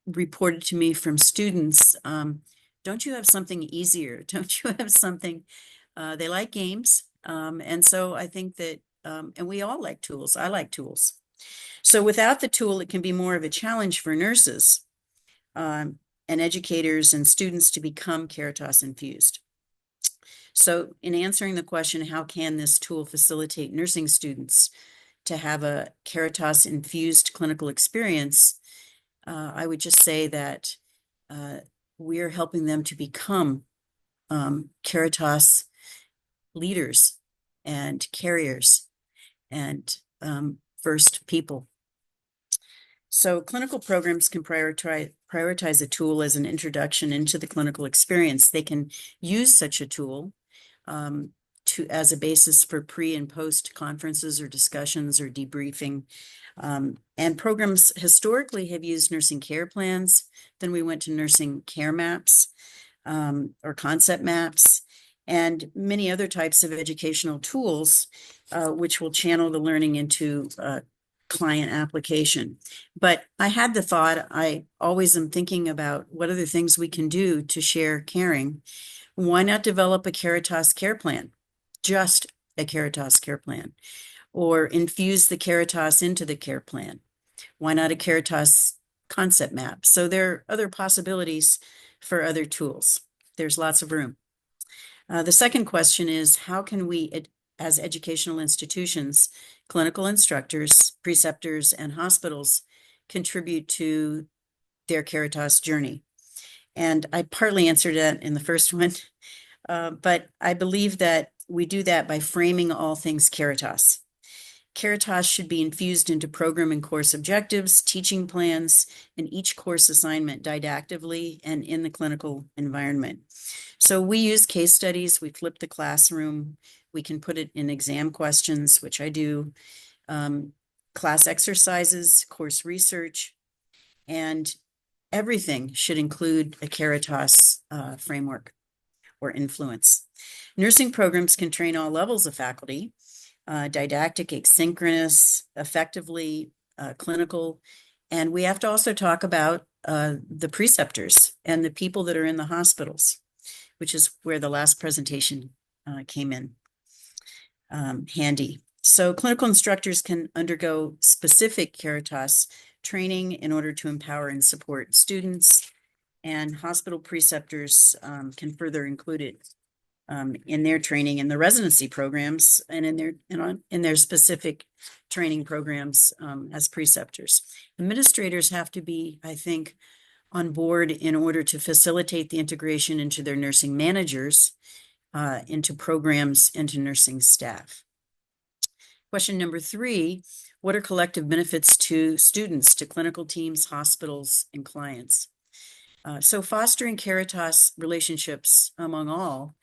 reported to me from students. Don't you have something easier? Don't you have something? They like games. And so I think that, and we all like tools. I like tools. So without the tool, it can be more of a challenge for nurses and educators and students to become Caritas infused. So in answering the question, how can this tool facilitate nursing students to have a Caritas infused clinical experience? I would just say that we're helping them to become Caritas leaders and carriers and first people. So clinical programs can prioritize a tool as an introduction into the clinical experience. They can use such a tool as a basis for pre and post conferences or discussions or debriefing. And programs historically have used nursing care plans. Then we went to nursing care maps or concept maps and many other types of educational tools, which will channel the learning into client application. But I had the thought, I always am thinking about what other things we can do to share caring. Why not develop a Caritas care plan? Just a Caritas care plan, or infuse the Caritas into the care plan. Why not a Caritas concept map? So there are other possibilities for other tools. There's lots of room. The second question is, how can we, as educational institutions, clinical instructors, preceptors, and hospitals contribute to their Caritas journey? And I partly answered that in the first one, but I believe that we do that by framing all things Caritas. Caritas should be infused into program and course objectives, teaching plans, and each course assignment didactically and in the clinical environment. So we use case studies, we flip the classroom, we can put it in exam questions, which I do, class exercises, course research, and everything should include a Caritas framework or influence. Nursing programs can train all levels of faculty, didactic, asynchronous, effectively, clinical. And we have to also talk about the preceptors and the people that are in the hospitals, which is where the last presentation came in handy. So clinical instructors can undergo specific Caritas training in order to empower and support students, and hospital preceptors can further include it in their training in the residency programs and in their specific training programs as preceptors. Administrators have to be, I think, on board in order to facilitate the integration into their nursing managers, into programs, and to nursing staff. Question number 3, what are collective benefits to students, to clinical teams, hospitals, and clients? So fostering Caritas relationships among all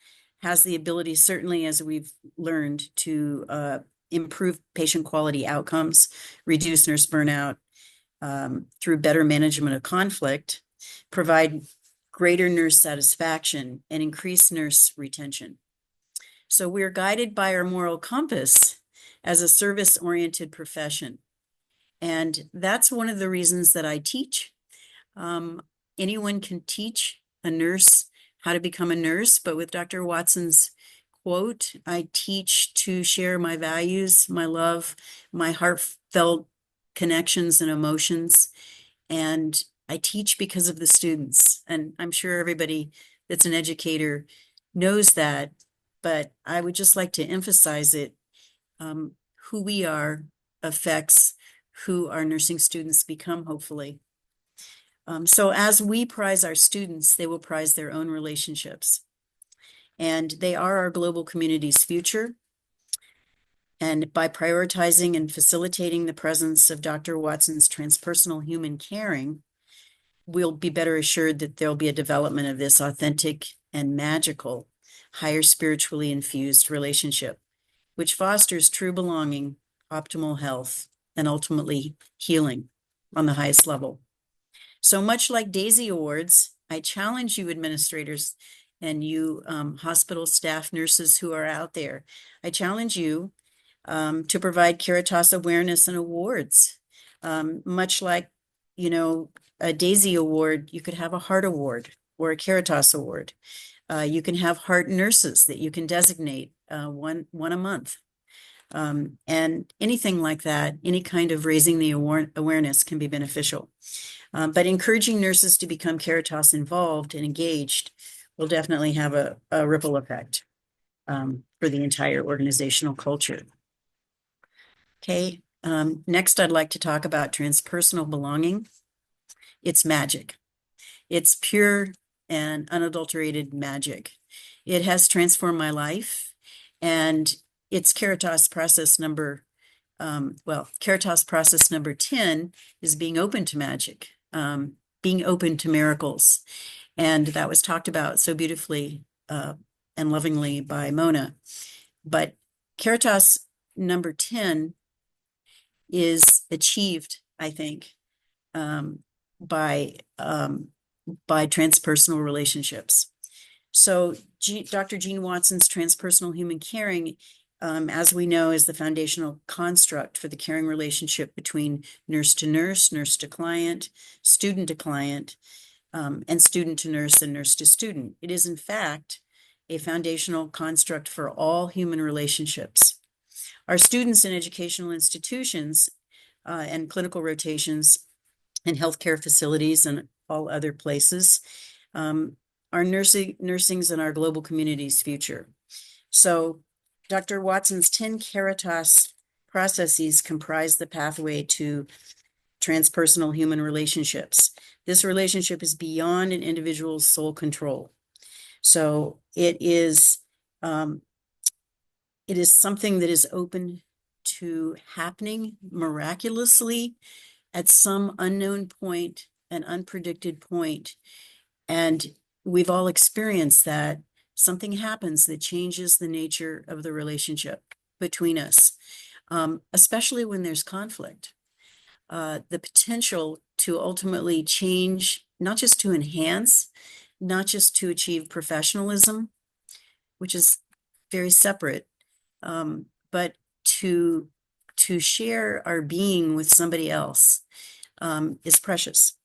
has the ability, certainly as we've learned, to improve patient quality outcomes, reduce nurse burnout through better management of conflict, provide greater nurse satisfaction, and increase nurse retention. So we're guided by our moral compass as a service-oriented profession. And that's one of the reasons that I teach. Anyone can teach a nurse how to become a nurse, but with Dr. Watson's quote, I teach to share my values, my love, my heartfelt connections and emotions. And I teach because of the students. And I'm sure everybody that's an educator knows that, but I would just like to emphasize it. Who we are affects who our nursing students become, hopefully. So as we prize our students, they will prize their own relationships. And they are our global community's future. And by prioritizing and facilitating the presence of Dr. Watson's transpersonal human caring, we'll be better assured that there'll be a development of this authentic and magical, higher spiritually infused relationship, which fosters true belonging, optimal health, and ultimately healing on the highest level. So much like Daisy Awards, I challenge you administrators and you hospital staff nurses who are out there, I challenge you to provide Caritas awareness and awards. Much like, a Daisy Award, you could have a Heart Award or a Caritas Award. You can have heart nurses that you can designate one a month. And anything like that, any kind of raising the awareness can be beneficial. But encouraging nurses to become Caritas involved and engaged will definitely have a ripple effect for the entire organizational culture. Okay, next I'd like to talk about transpersonal belonging. It's magic. It's pure and unadulterated magic. It has transformed my life, and it's Caritas process number, Caritas process number 10 is being open to magic, being open to miracles. And that was talked about so beautifully and lovingly by Mona. But Caritas number 10 is achieved, I think, by transpersonal relationships. So Dr. Jean Watson's transpersonal human caring, as we know, is the foundational construct for the caring relationship between nurse to client, student to client, and student to nurse and nurse to student. It is, in fact, a foundational construct for all human relationships. Our students in educational institutions and clinical rotations and healthcare facilities and all other places are nursing's and our global community's future. So Dr. Watson's 10 Caritas processes comprise the pathway to transpersonal human relationships. This relationship is beyond an individual's sole control. So it is something that is open to happening miraculously at some unknown point, an unpredicted point. And we've all experienced that. Something happens that changes the nature of the relationship between us, especially when there's conflict. The potential to ultimately change, not just to enhance, not just to achieve professionalism, which is very separate, but to share our being with somebody else is precious.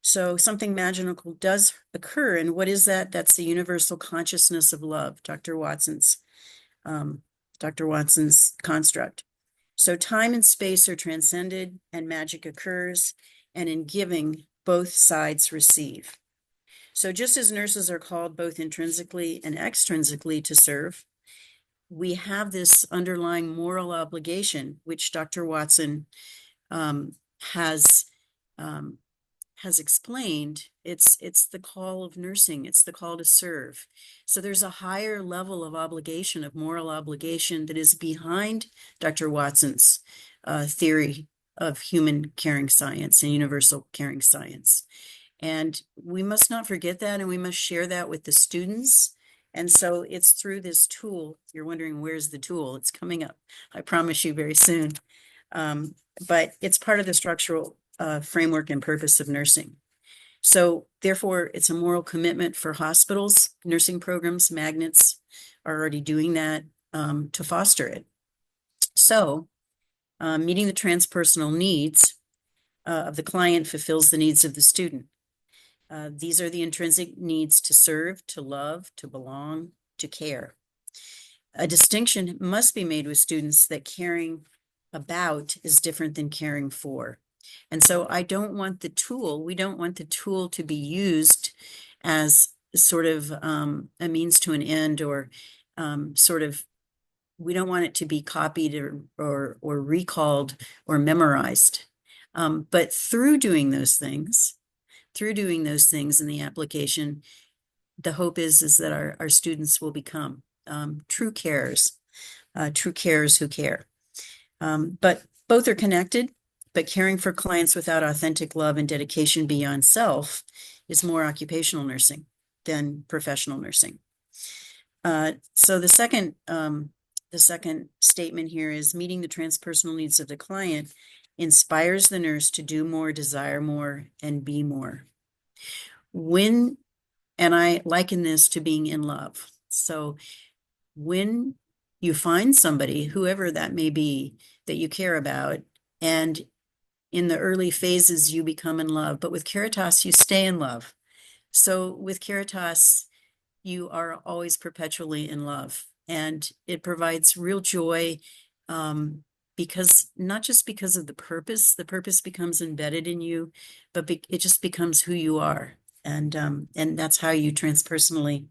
So something magical does occur. And what is that? That's the universal consciousness of love, Dr. Watson's construct. So time and space are transcended and magic occurs, and in giving, both sides receive. So just as nurses are called both intrinsically and extrinsically to serve, we have this underlying moral obligation, which Dr. Watson has explained. It's the call of nursing. It's the call to serve. So there's a higher level of obligation, of moral obligation, that is behind Dr. Watson's theory of human caring science and universal caring science. And we must not forget that, and we must share that with the students. And so it's through this tool. You're wondering, where's the tool? It's coming up, I promise you, very soon. But it's part of the structural framework and purpose of nursing. So therefore, it's a moral commitment for hospitals, nursing programs, magnets are already doing that to foster it. So meeting the transpersonal needs of the client fulfills the needs of the student. These are the intrinsic needs to serve, to love, to belong, to care. A distinction must be made with students that caring about is different than caring for. And so we don't want the tool to be used as sort of a means to an end, or we don't want it to be copied or recalled or memorized. But through doing those things in the application, the hope is that our students will become true carers true carers who care. But both are connected, but caring for clients without authentic love and dedication beyond self is more occupational nursing than professional nursing. So the second statement here is meeting the transpersonal needs of the client inspires the nurse to do more, desire more, and be more. And I liken this to being in love. So when you find somebody, whoever that may be, that you care about, and in the early phases you become in love, but with Caritas you stay in love. So with Caritas, you are always perpetually in love, and it provides real joy, because not just because of the purpose becomes embedded in you, but it just becomes who you are. And that's how you transpersonally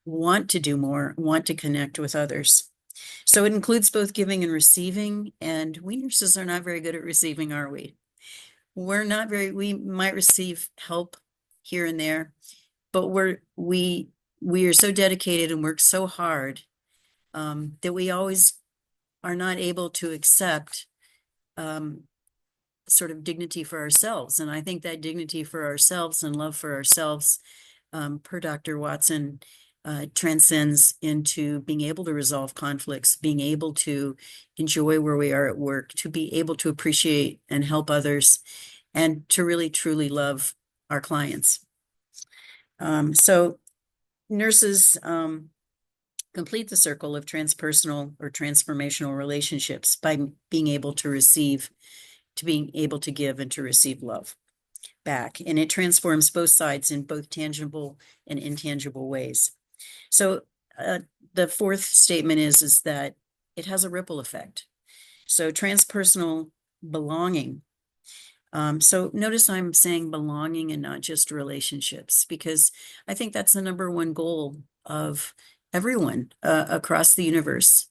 want to do more, want to connect with others. So it includes both giving and receiving, and we nurses are not very good at receiving, are we? We might receive help here and there, but we are so dedicated and work so hard that we always are not able to accept sort of dignity for ourselves. And I think that dignity for ourselves and love for ourselves, per Dr. Watson, transcends into being able to resolve conflicts, being able to enjoy where we are at work, to be able to appreciate and help others, and to really truly love our clients. So nurses complete the circle of transpersonal or transformational relationships by being able to receive, to being able to give, and to receive love back. And it transforms both sides in both tangible and intangible ways. So the fourth statement is that it has a ripple effect. So transpersonal belonging. So notice I'm saying belonging and not just relationships, because I think that's the number one goal of everyone across the universe,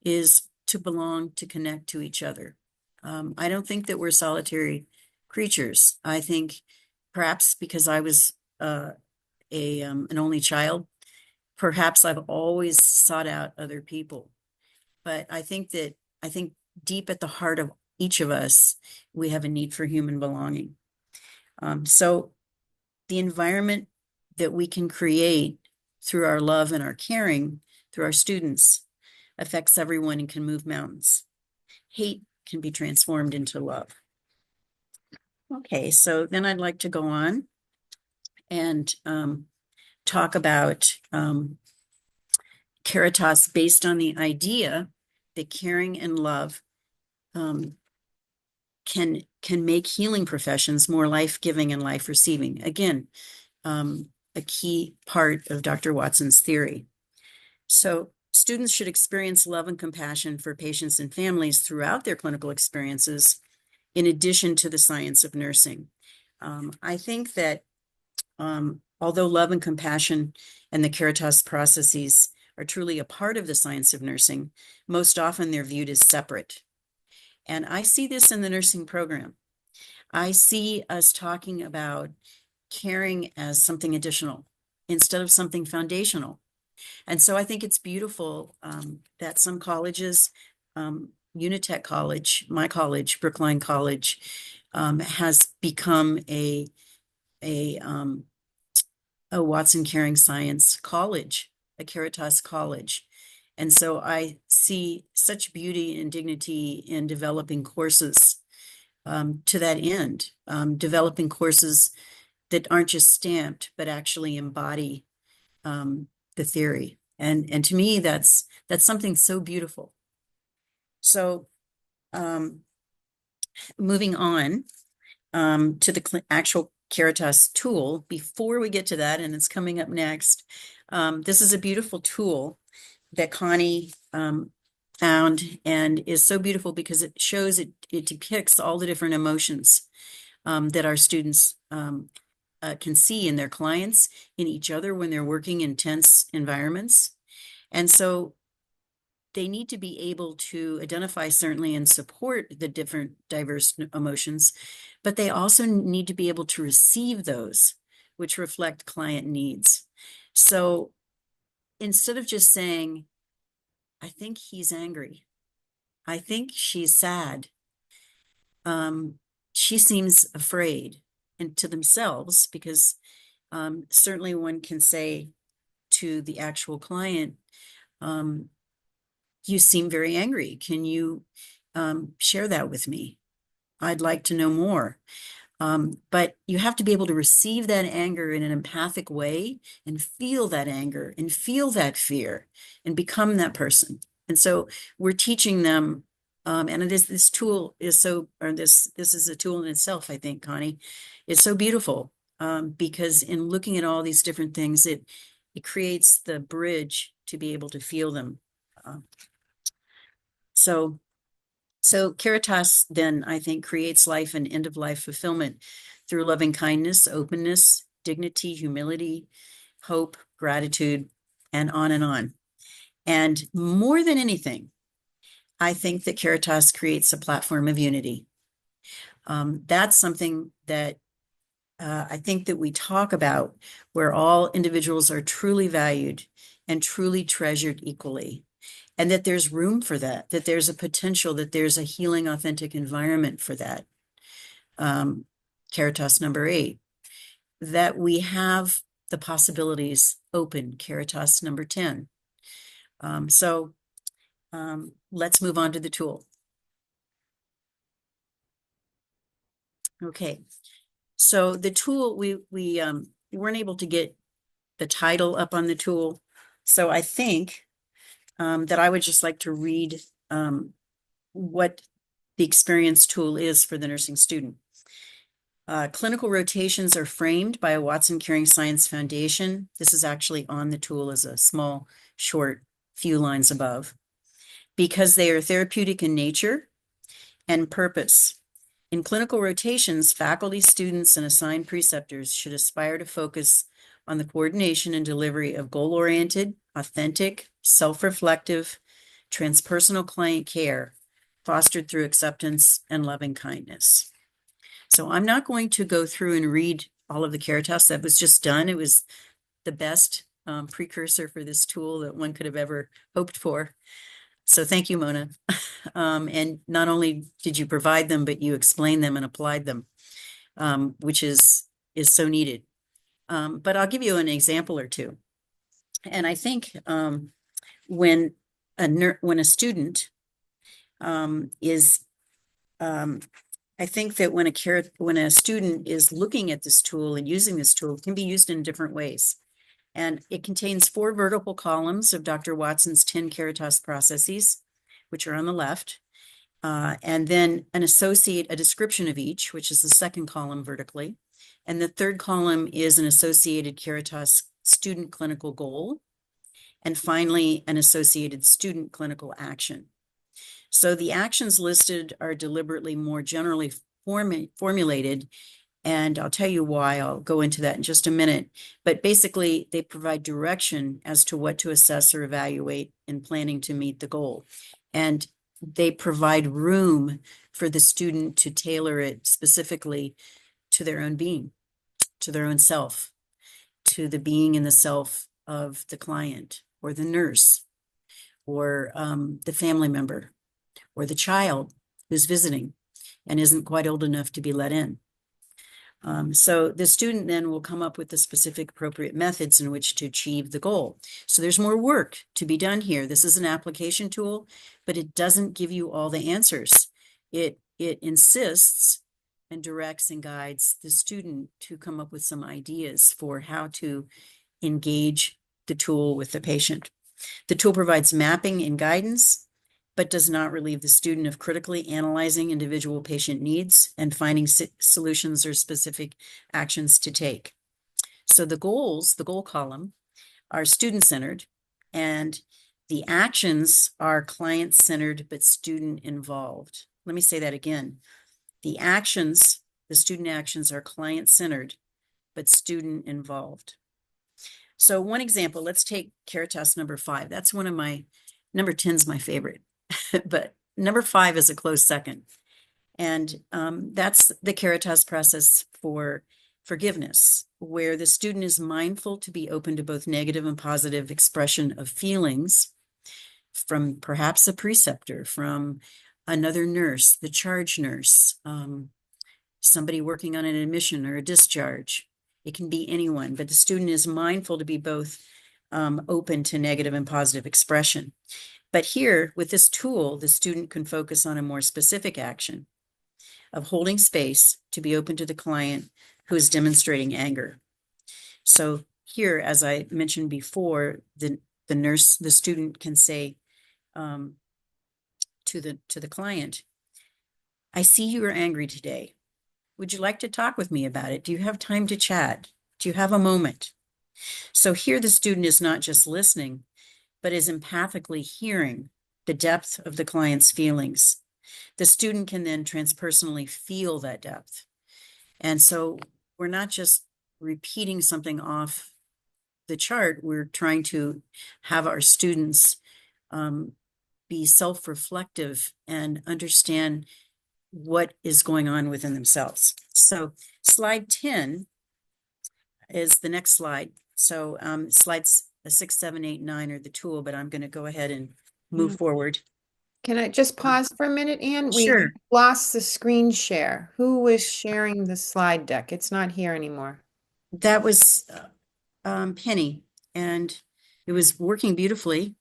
is to belong, to connect to each other. I don't think that we're solitary creatures. I think perhaps because I was an only child, perhaps I've always sought out other people. But I think deep at the heart of each of us, we have a need for human belonging. So the environment that we can create through our love and our caring, through our students, affects everyone and can move mountains. Hate can be transformed into love. Okay, so then I'd like to go on and talk about Caritas based on the idea that caring and love can make healing professions more life-giving and life-receiving. Again, a key part of Dr. Watson's theory. So students should experience love and compassion for patients and families throughout their clinical experiences, in addition to the science of nursing. I think that although love and compassion and the Caritas processes are truly a part of the science of nursing, most often they're viewed as separate. And I see this in the nursing program. I see us talking about caring as something additional instead of something foundational. And so I think it's beautiful that some colleges, Unitek College, my college, Brookline College, has become a Watson Caring Science college, a Caritas college. And so I see such beauty and dignity in developing courses to that end, developing courses that aren't just stamped, but actually embody the theory. And to me, that's something so beautiful. So moving on to the actual Caritas tool, before we get to that, and it's coming up next, this is a beautiful tool that Connie found, and is so beautiful because it shows, it depicts all the different emotions that our students can see in their clients, in each other when they're working in tense environments. And so they need to be able to identify certainly and support the different diverse emotions, but they also need to be able to receive those which reflect client needs. So instead of just saying, I think he's angry. I think she's sad. She seems afraid, and to themselves, because certainly one can say to the actual client, you seem very angry. Can you share that with me? I'd like to know more. But you have to be able to receive that anger in an empathic way and feel that anger and feel that fear and become that person. And so we're teaching them, and this tool is so, or this is a tool in itself, I think, Connie. It's so beautiful because in looking at all these different things, it creates the bridge to be able to feel them. So Caritas then, I think, creates life and end-of-life fulfillment through loving kindness, openness, dignity, humility, hope, gratitude, and on and on. And more than anything, I think that Caritas creates a platform of unity. That's something that I think that we talk about, where all individuals are truly valued and truly treasured equally. And that there's room for that, that there's a potential, that there's a healing, authentic environment for that. Caritas number 8, that we have the possibilities open, Caritas number 10. Let's move on to the tool. Okay, so the tool, we weren't able to get the title up on the tool. So I think that I would just like to read what the experience tool is for the nursing student. Clinical rotations are framed by a Watson Caring Science Foundation. This is actually on the tool as a small, short, few lines above, because they are therapeutic in nature and purpose. In clinical rotations, faculty, students, and assigned preceptors should aspire to focus on the coordination and delivery of goal-oriented, authentic, self-reflective, transpersonal client care fostered through acceptance and loving kindness. So I'm not going to go through and read all of the Caritas that was just done. It was the best precursor for this tool that one could have ever hoped for. So thank you, Mona. And not only did you provide them, but you explained them and applied them, which is so needed. But I'll give you an example or two. And I think when a student is, I think that when a student is looking at this tool and using this tool, it can be used in different ways. And it contains 4 vertical columns of Dr. Watson's 10 Caritas processes, which are on the left, and then a description of each, which is the second column vertically. And the third column is an associated Caritas student clinical goal. And finally, an associated student clinical action. So the actions listed are deliberately more generally formulated, and I'll tell you why. I'll go into that in just a minute. But basically, they provide direction as to what to assess or evaluate in planning to meet the goal. And they provide room for the student to tailor it specifically to their own being, to their own self, to the being and the self of the client or the nurse or the family member or the child who's visiting and isn't quite old enough to be let in. So the student then will come up with the specific appropriate methods in which to achieve the goal. So there's more work to be done here. This is an application tool, but it doesn't give you all the answers. It insists and directs and guides the student to come up with some ideas for how to engage the tool with the patient. The tool provides mapping and guidance, but does not relieve the student of critically analyzing individual patient needs and finding solutions or specific actions to take. So the goals, the goal column, are student-centered, and the actions are client-centered but student-involved. Let me say that again. The actions, the student actions, are client-centered but student-involved. So one example, let's take Caritas number 5. That's one of my, number 10 is my favorite. But number 5 is a close second. And that's the Caritas process for forgiveness, where the student is mindful to be open to both negative and positive expression of feelings from perhaps a preceptor, from another nurse, the charge nurse, somebody working on an admission or a discharge. It can be anyone, but the student is mindful to be both open to negative and positive expression. But here, with this tool, the student can focus on a more specific action of holding space to be open to the client who is demonstrating anger. So here, as I mentioned before, the student can say to the client, "I see you are angry today. Would you like to talk with me about it? Do you have time to chat? Do you have a moment?" So here the student is not just listening, but is empathically hearing the depth of the client's feelings. The student can then transpersonally feel that depth. And so we're not just repeating something off the chart, we're trying to have our students be self-reflective and understand what is going on within themselves. So slide 10 is the next slide. So slides 6, 7, 8, 9 are the tool, but I'm going to go ahead and move forward. Can I just pause for a minute, Anne? We Sure. lost the screen share. Who was sharing the slide deck? It's not here anymore. That was Penny, and it was working beautifully.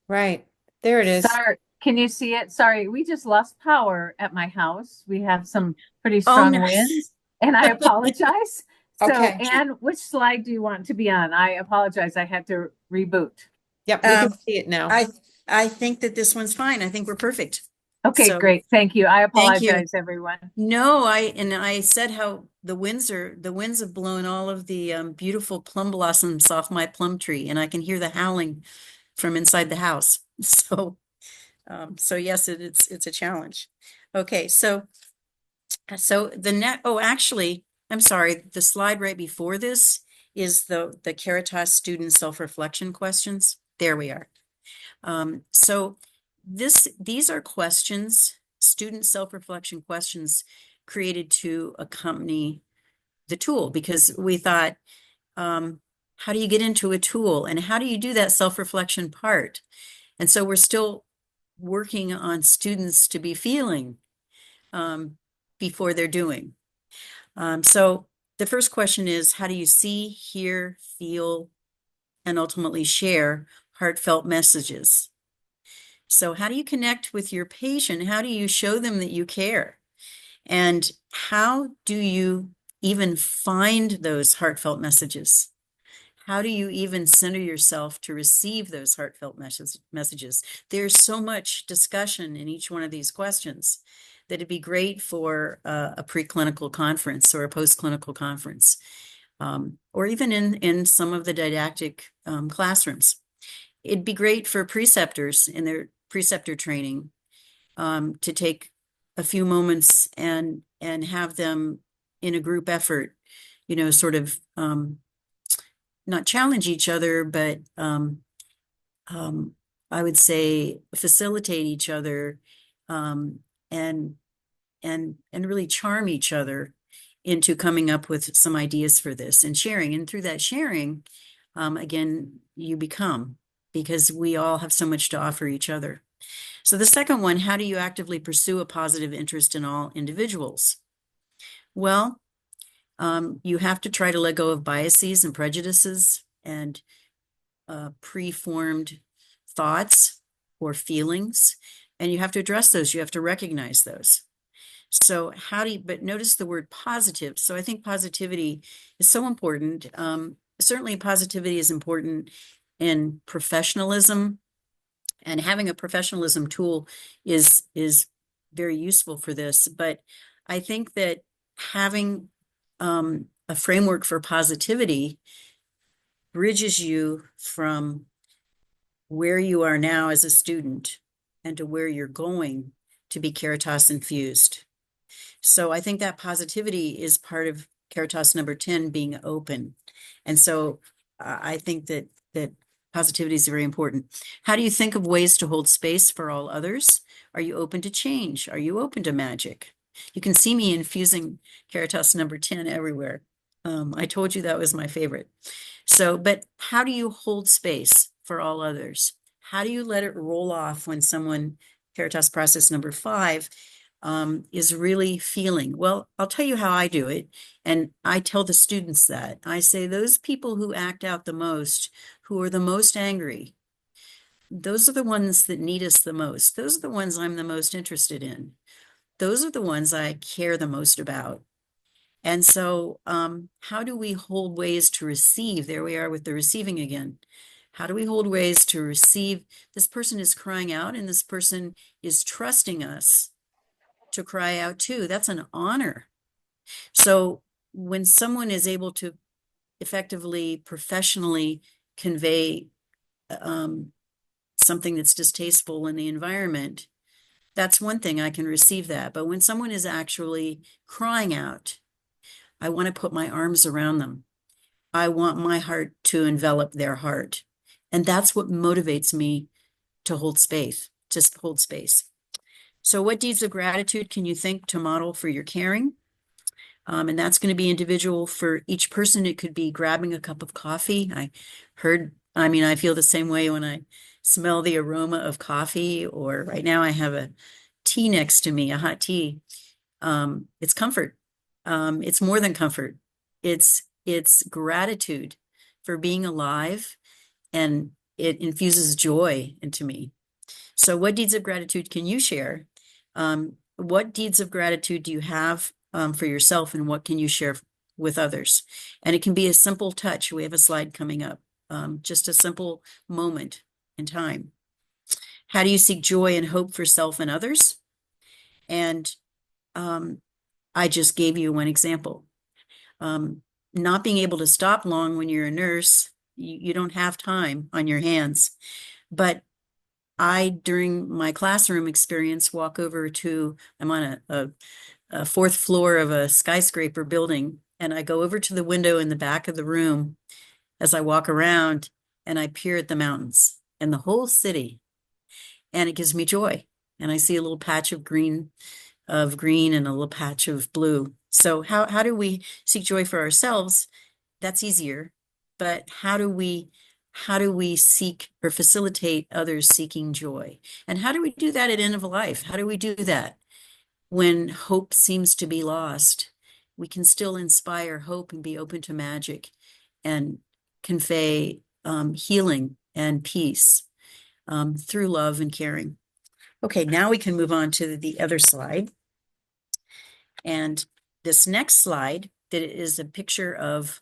Right. There it is. Sorry, can you see it? Sorry, we just lost power at my house. We have some pretty strong winds, and I apologize. So, Okay. Anne, which slide do you want to be on? I apologize. I had to reboot. Yep, we can see it now. I think that this one's fine. I think we're perfect. Okay, So, great. Thank you. I thank you. apologize, everyone. No, I said how the winds have blown all of the beautiful plum blossoms off my plum tree, and I can hear the howling from inside the house. So, yes, it's a challenge. Okay, so actually, I'm sorry, the slide right before this is the Caritas student self-reflection questions. There we are. So these are questions, student self-reflection questions created to accompany the tool, because we thought, how do you get into a tool and how do you do that self-reflection part? And so we're still working on students to be feeling before they're doing. So the first question is, how do you see, hear, feel, and ultimately share heartfelt messages? So how do you connect with your patient? How do you show them that you care? And how do you even find those heartfelt messages? How do you even center yourself to receive those heartfelt messages? There's so much discussion in each one of these questions that it'd be great for a preclinical conference or a post-clinical conference, or even in some of the didactic classrooms. It'd be great for preceptors in their preceptor training to take a few moments and have them in a group effort, sort of not challenge each other, but I would say facilitate each other and really charm each other into coming up with some ideas for this and sharing. And through that sharing, again, you become, because we all have so much to offer each other. So the second one, how do you actively pursue a positive interest in all individuals? Well, you have to try to let go of biases and prejudices and preformed thoughts or feelings, and you have to address those. You have to recognize those. So but notice the word positive. So I think positivity is so important. Certainly positivity is important in professionalism, and having a professionalism tool is very useful for this. But I think that having a framework for positivity bridges you from where you are now as a student and to where you're going to be Caritas infused. So I think that positivity is part of Caritas number 10, being open. And so I think that positivity is very important. How do you think of ways to hold space for all others? Are you open to change? Are you open to magic? You can see me infusing Caritas number 10 everywhere. I told you that was my favorite. So, but how do you hold space for all others? how do you let it roll off when someone, Caritas process number 5, is really feeling? Well, I'll tell you how I do it. And I tell the students that. I say those people who act out the most, who are the most angry, those are the ones that need us the most. Those are the ones I'm the most interested in. Those are the ones I care the most about. And so how do we hold ways to receive? There we are with the receiving again. How do we hold ways to receive? This person is crying out and this person is trusting us to cry out too. That's an honor. So when someone is able to effectively, professionally convey something that's distasteful in the environment, that's one thing, I can receive that. But when someone is actually crying out, I want to put my arms around them. I want my heart to envelop their heart. And that's what motivates me to hold space, just hold space. So what deeds of gratitude can you think to model for your caring? And that's going to be individual for each person. It could be grabbing a cup of coffee. I feel the same way when I smell the aroma of coffee, or right now I have a tea next to me, a hot tea. It's comfort. It's more than comfort. It's gratitude for being alive, and it infuses joy into me. So what deeds of gratitude can you share? What deeds of gratitude do you have for yourself, and what can you share with others? And it can be a simple touch. We have a slide coming up, just a simple moment in time. How do you seek joy and hope for self and others? And I just gave you one example. Not being able to stop long when you're a nurse, you don't have time on your hands. But I, during my classroom experience, walk over to, I'm on a fourth floor of a skyscraper building, and I go over to the window in the back of the room as I walk around, and I peer at the mountains and the whole city, and it gives me joy. And I see a little patch of green and a little patch of blue. So how do we seek joy for ourselves? That's easier. But how do we seek or facilitate others seeking joy? And how do we do that at end of life? How do we do that when hope seems to be lost? We can still inspire hope and be open to magic and convey healing and peace through love and caring. Okay, now we can move on to the other slide. And this next slide, that is a picture of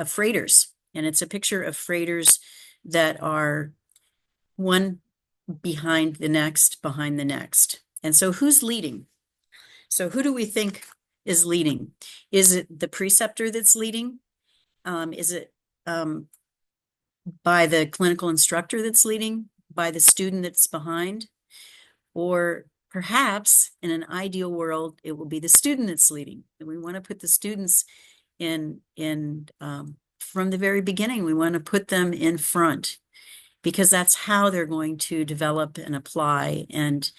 freighters. And it's a picture of freighters that are one behind the next. And so who's leading? So who do we think is leading? Is it the preceptor that's leading? Is it by the clinical instructor that's leading? By the student that's behind? Or perhaps in an ideal world, it will be the student that's leading. And we want to put the students in from the very beginning. We want to put them in front, because that's how they're going to develop and apply and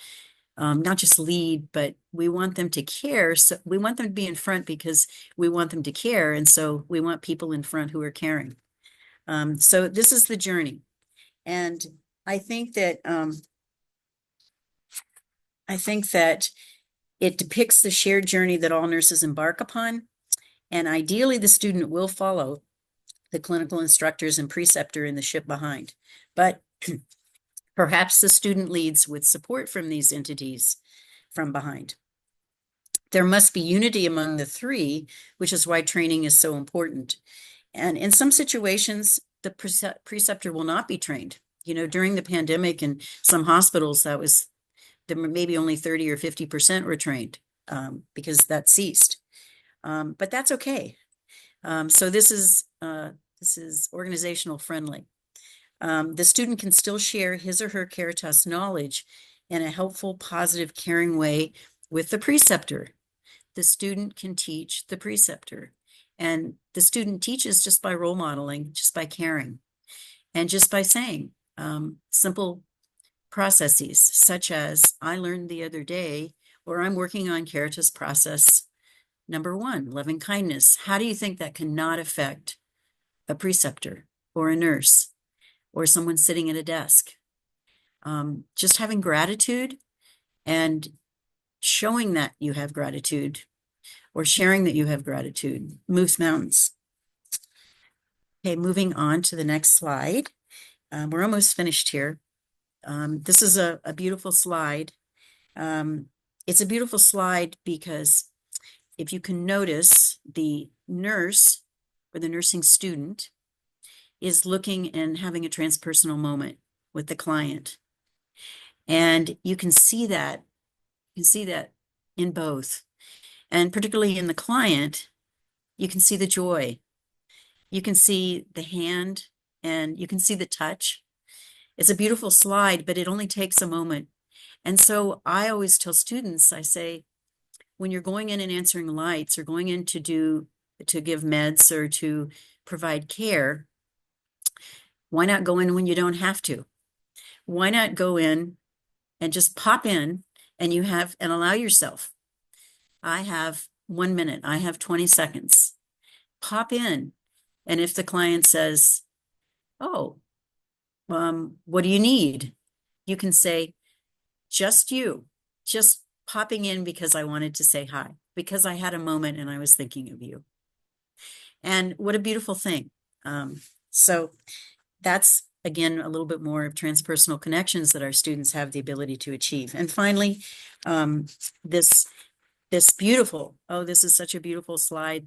not just lead, but we want them to care. So we want them to be in front because we want them to care. And so we want people in front who are caring. So this is the journey. And I think that it depicts the shared journey that all nurses embark upon. And ideally, the student will follow the clinical instructors and preceptor in the ship behind. But perhaps the student leads with support from these entities from behind. There must be unity among the three, which is why training is so important. And in some situations, the preceptor will not be trained. You know, during the pandemic in some hospitals, there were maybe only 30 or 50% were trained because that ceased. But that's okay. So this is organizational friendly. The student can still share his or her Caritas knowledge in a helpful, positive, caring way with the preceptor. The student can teach the preceptor. And the student teaches just by role modeling, just by caring, and just by saying simple processes, such as I learned the other day, or I'm working on Caritas process number 1, loving kindness. How do you think that cannot affect a preceptor or a nurse? or someone sitting at a desk. Just having gratitude and showing that you have gratitude or sharing that you have gratitude moves mountains. Okay, moving on to the next slide. We're almost finished here. This is a beautiful slide. It's a beautiful slide because if you can notice, the nurse or the nursing student is looking and having a transpersonal moment with the client. And you can see that in both. And particularly in the client, you can see the joy. You can see the hand and you can see the touch. It's a beautiful slide, but it only takes a moment. And so I always tell students, I say, when you're going in and answering lights or going in to give meds or to provide care, why not go in when you don't have to? Why not go in and just pop in and allow yourself. I have 1 minute, I have 20 seconds. Pop in. And if the client says, oh, what do you need? You can say, just popping in because I wanted to say hi, because I had a moment and I was thinking of you. And what a beautiful thing. So that's, again, a little bit more of transpersonal connections that our students have the ability to achieve. And finally, this beautiful, this is such a beautiful slide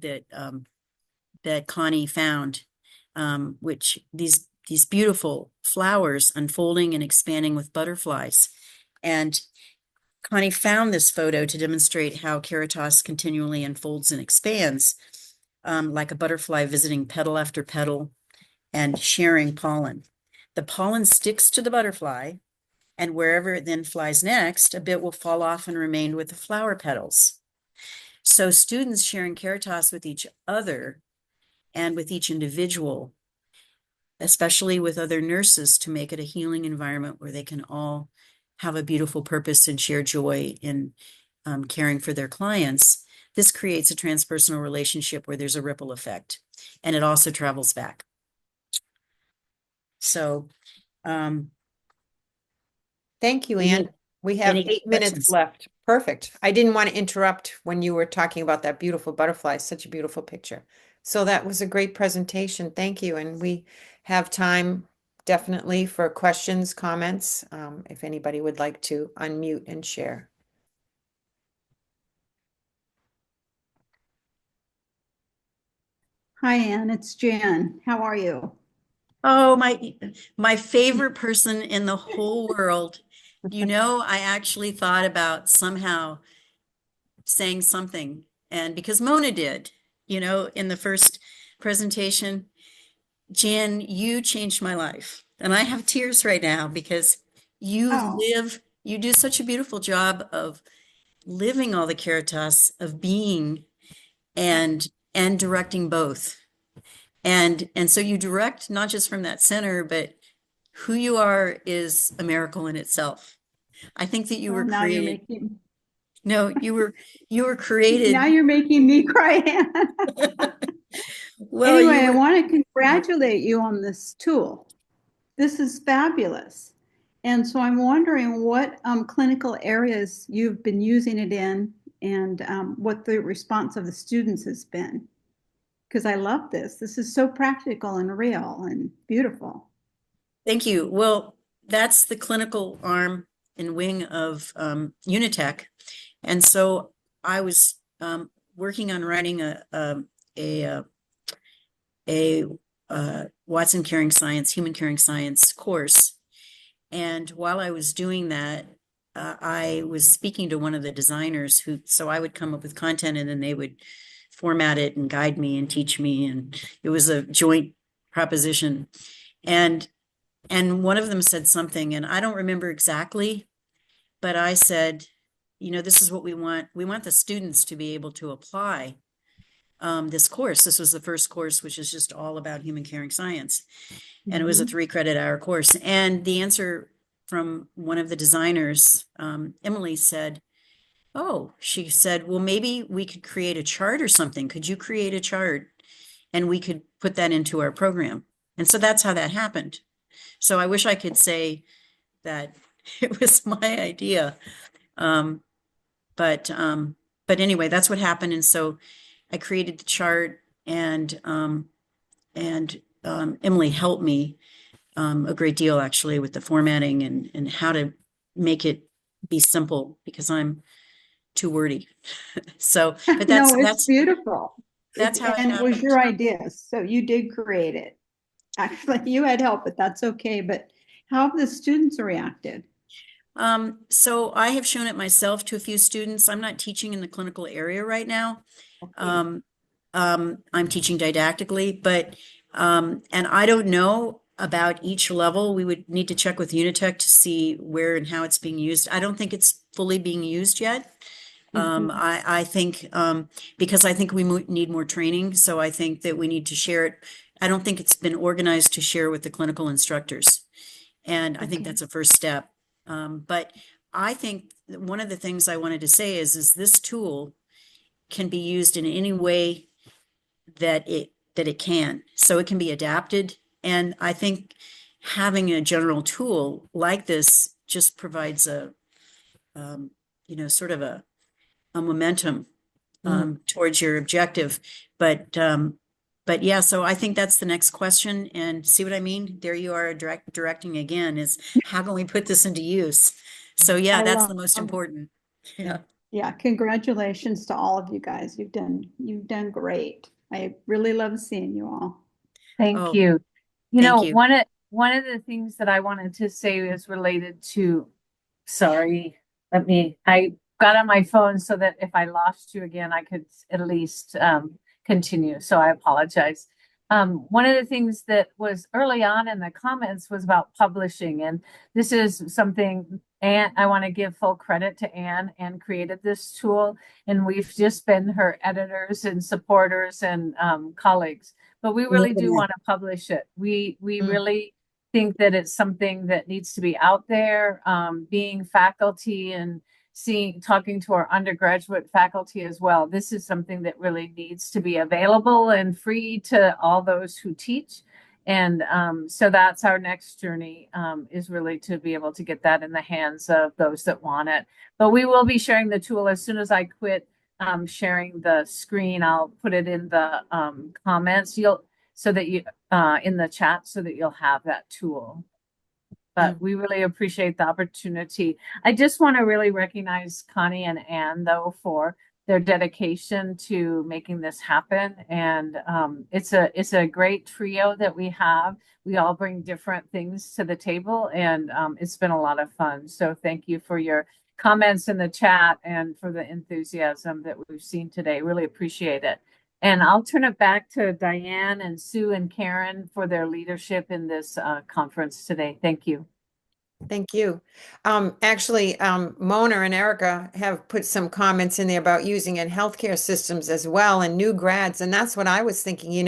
that Connie found, which these beautiful flowers unfolding and expanding with butterflies. And Connie found this photo to demonstrate how Caritas continually unfolds and expands, like a butterfly visiting petal after petal and sharing pollen. The pollen sticks to the butterfly, and wherever it then flies next, a bit will fall off and remain with the flower petals. So students sharing Caritas with each other and with each individual, especially with other nurses, to make it a healing environment where they can all have a beautiful purpose and share joy in caring for their clients. This creates a transpersonal relationship where there's a ripple effect, and it also travels back. So, thank you, Anne. We have any 8 minutes questions? left. Perfect. I didn't want to interrupt when you were talking about that beautiful butterfly, such a beautiful picture. So that was a great presentation. Thank you. And we have time definitely for questions, comments, if anybody would like to unmute and share. Hi, Anne. It's Jan. How are you? Oh, my favorite person in the whole world. You know, I actually thought about somehow saying something, and because Mona did, you know, in the first presentation, Jan, you changed my life. And I have tears right now because you do such a beautiful job of living all the Caritas, of being and directing both. And so you direct not just from that center, but who you are is a miracle in itself. I think that you were now created. you're making No, you were created. now you're making me cry, Anne. Well, anyway, I want to congratulate you on this tool. This is fabulous. And so I'm wondering what clinical areas you've been using it in, and what the response of the students has been. Because I love this. This is so practical and real and beautiful. Thank you. Well, that's the clinical arm and wing of Unitek. And so I was working on writing a Watson Caring Science, Human Caring Science course. And while I was doing that, I was speaking to one of the designers so I would come up with content and then they would format it and guide me and teach me. And it was a joint proposition. And one of them said something, and I don't remember exactly, but I said, you know, this is what we want. We want the students to be able to apply this course. This was the first course, which is just all about human caring science. And it was a 3-credit-hour course. And the answer from one of the designers, Emily, said, she said, well, maybe we could create a chart or something. Could you create a chart? And we could put that into our program. And so that's how that happened. So I wish I could say that it was my idea. Um, but anyway, that's what happened. And so I created the chart, and Emily helped me a great deal actually with the formatting and how to make it be simple, because I'm too wordy. So, but No, it's beautiful. That's how it And it was happened. your idea, so you did create it. Actually, you had help, but that's okay. But how have the students reacted? So I have shown it myself to a few students. I'm not teaching in the clinical area right now. Okay. I'm teaching didactically, but and I don't know about each level. We would need to check with Unitek to see where and how it's being used. I don't think it's fully being used yet. I think because I think we need more training, so I think that we need to share it. I don't think it's been organized to share with the clinical instructors, and I think that's a first step. But I think one of the things I wanted to say is this tool can be used in any way that it can. So it can be adapted. And I think having a general tool like this just provides a, sort of a momentum towards your objective. But yeah, so I think that's the next question. And see what I mean? There you are directing again, is how can we put this into use? So yeah, that's the most important. Yeah. Yeah, congratulations to all of you guys. You've done great. I really love seeing you all. Thank Oh, you. thank you. One of the things that I wanted to say is related to, sorry, I got on my phone so that if I lost you again, I could at least continue. So I apologize. One of the things that was early on in the comments was about publishing. And this is something, Anne, I want to give full credit to Anne. Anne created this tool, and we've just been her editors and supporters and colleagues. But we really do want to publish it. We really think that it's something that needs to be out there. Being faculty and talking to our undergraduate faculty as well, this is something that really needs to be available and free to all those who teach. And so that's our next journey, is really to be able to get that in the hands of those that want it. But we will be sharing the tool as soon as I quit sharing the screen. I'll put it in the comments in the chat, so that you'll have that tool. But we really appreciate the opportunity. I just want to really recognize Connie and Anne, though, for their dedication to making this happen. And it's a great trio that we have. We all bring different things to the table, and it's been a lot of fun. So thank you for your comments in the chat and for the enthusiasm that we've seen today. Really appreciate it. And I'll turn it back to Diane and Sue and Karen for their leadership in this conference today. Thank you. Thank you. Actually, Mona and Erica have put some comments in there about using in healthcare systems as well, and new grads. And that's what I was thinking,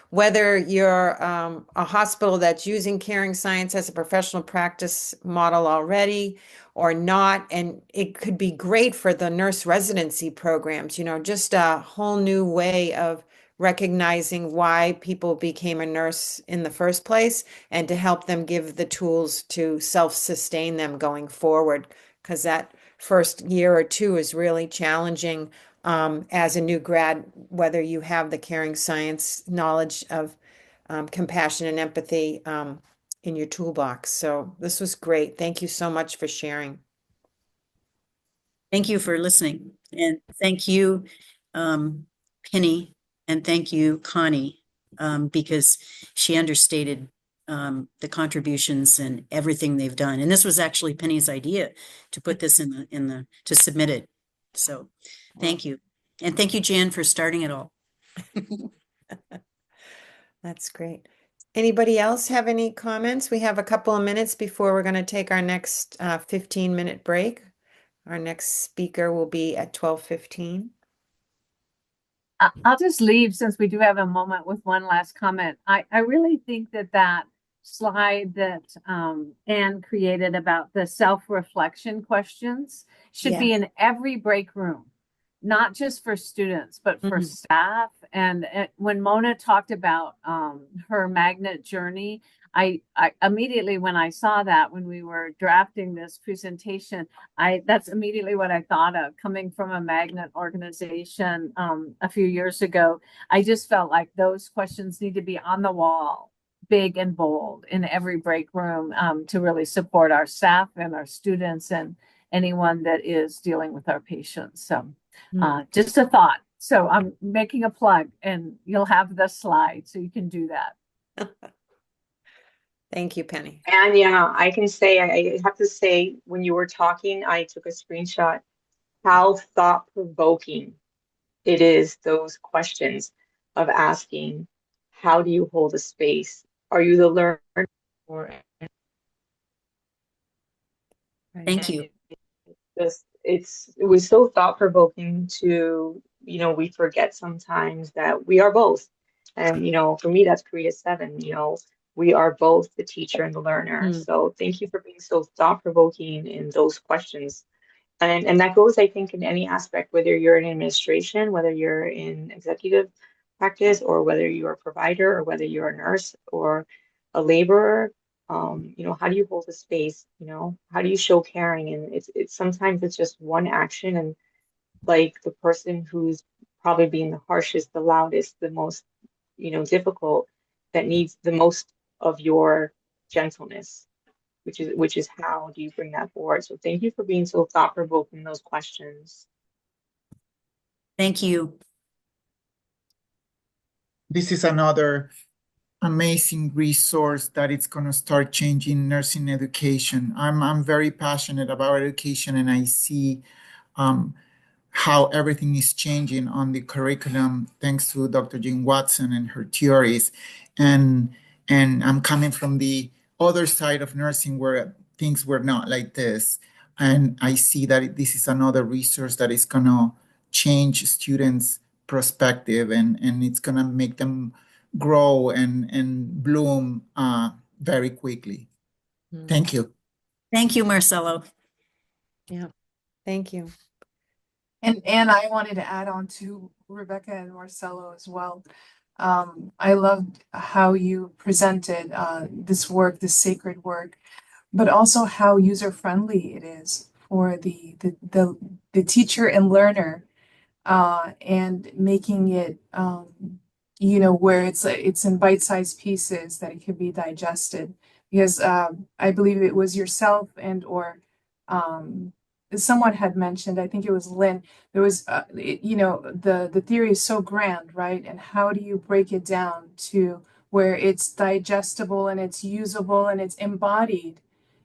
whether you're a hospital that's using caring science as a professional practice model already or not. And it could be great for the nurse residency programs, just a whole new way of recognizing why people became a nurse in the first place, and to help them give the tools to self-sustain them going forward, because that first year or two is really challenging as a new grad, whether you have the caring science knowledge of compassion and empathy in your toolbox. So this was great. Thank you so much for sharing. Thank you for listening, and thank you, Penny. And thank you, Connie, because she understated the contributions and everything they've done. And this was actually Penny's idea to put this to submit it. So thank you. And thank you, Jan, for starting it all. That's great. Anybody else have any comments? We have a couple of minutes before we're going to take our next 15-minute break. Our next speaker will be at 12:15. I'll just leave, since we do have a moment, with one last comment. I really think that slide that Anne created about the self-reflection questions should be in every break room, not just for students, but for staff. And when Mona talked about her magnet journey, I immediately, when I saw that, when we were drafting this presentation, that's immediately what I thought of. Coming from a magnet organization a few years ago, I just felt like those questions need to be on the wall, big and bold, in every break room, to really support our staff and our students and anyone that is dealing with our patients. So just a thought. So I'm making a plug, and you'll have the slide so you can do that. Thank you, Penny. And yeah, I can say, I have to say, when you were talking, I took a screenshot, how thought-provoking it is, those questions of asking, how do you hold a space? Are you the learner? Or Thank you. it was so thought-provoking to, we forget sometimes that we are both. And, for me, that's Caritas 7, we are both the teacher and the learner. So thank you for being so thought-provoking in those questions. And that goes, I think, in any aspect, whether you're in administration, whether you're in executive practice, or whether you're a provider, or whether you're a nurse or a laborer. How do you hold a space? How do you show caring? And it's sometimes it's just one action, and like the person who's probably being the harshest, the loudest, the most, difficult, that needs the most of your gentleness, which is how do you bring that forward? So thank you for being so thought-provoking in those questions. Thank you. This is another amazing resource that it's going to start changing nursing education. I'm very passionate about education, and I see how everything is changing on the curriculum thanks to Dr. Jean Watson and her theories. And I'm coming from the other side of nursing where things were not like this. And I see that this is another resource that is going to change students' perspective, and it's going to make them grow and bloom very quickly. Thank you. Thank you, Marcelo. Yeah, thank you. And I wanted to add on to Rebecca and Marcelo as well. I loved how you presented this work, this sacred work, but also how user-friendly it is for the teacher and learner, and making it where it's in bite-sized pieces that it can be digested. Because I believe it was yourself or someone had mentioned, I think it was Lynn, there was, the theory is so grand, right? And how do you break it down to where it's digestible and it's usable and it's embodied,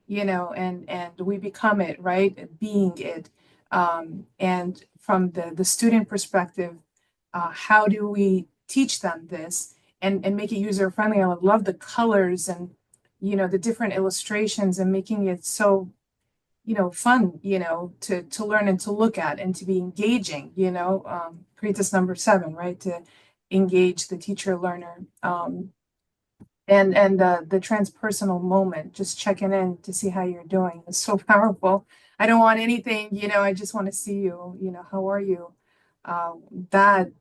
and we become it, right? Being it. And from the student perspective, how do we teach them this and make it user friendly? I love the colors and, the different illustrations, and making it so fun, to learn and to look at and to be engaging, Caritas number 7, right? To engage the teacher learner, and the transpersonal moment, just checking in to see how you're doing is so powerful. I don't want anything, I just want to see you, how are you? That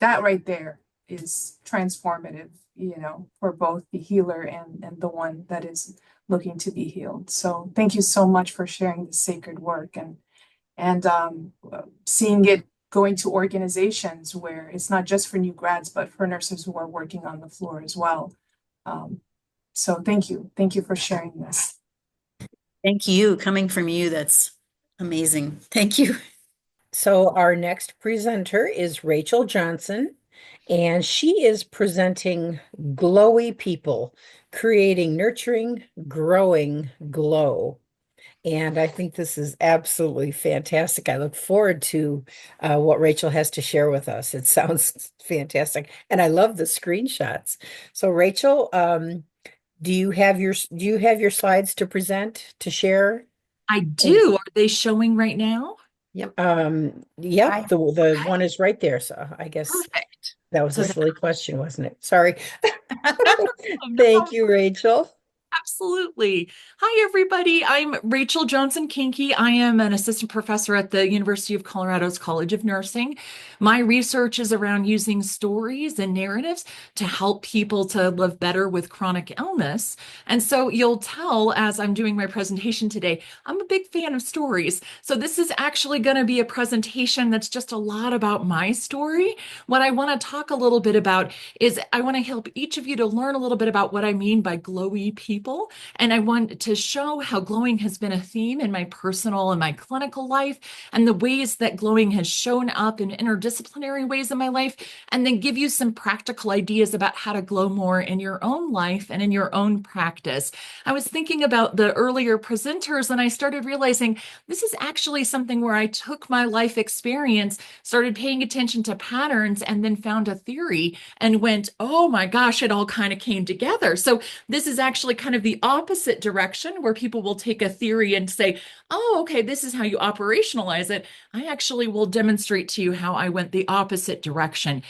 right there is transformative, for both the healer and the one that is looking to be healed. So thank you so much for sharing this sacred work and seeing it going to organizations where it's not just for new grads, but for nurses who are working on the floor as well. So thank you for sharing this. Thank you. Coming from you, that's amazing. Thank you. So our next presenter is Rachel Johnson, and she is presenting Glowy People, Creating Nurturing, Growing Glow. And I think this is absolutely fantastic. I look forward to what Rachel has to share with us. It sounds fantastic. And I love the screenshots. So Rachel, do you have your slides to present, to share? I do. Are they showing right now? Yep. Yep. The one is right there. So I guess Perfect. that was a silly question, wasn't it? Sorry. Thank you, Rachel. Absolutely. Hi, everybody. I'm Rachel Johnson-Kinke. I am an assistant professor at the University of Colorado's College of Nursing. My research is around using stories and narratives to help people to live better with chronic illness. And so you'll tell as I'm doing my presentation today, I'm a big fan of stories. So this is actually going to be a presentation that's just a lot about my story. What I want to talk a little bit about is I want to help each of you to learn a little bit about what I mean by glowy people. And I want to show how glowing has been a theme in my personal and my clinical life, and the ways that glowing has shown up in interdisciplinary ways in my life, and then give you some practical ideas about how to glow more in your own life and in your own practice. I was thinking about the earlier presenters, and I started realizing this is actually something where I took my life experience, started paying attention to patterns, and then found a theory and went, oh my gosh, it all kind of came together. So this is actually kind of the opposite direction, where people will take a theory and say, oh, okay, this is how you operationalize it. I actually will demonstrate to you how I went the opposite direction.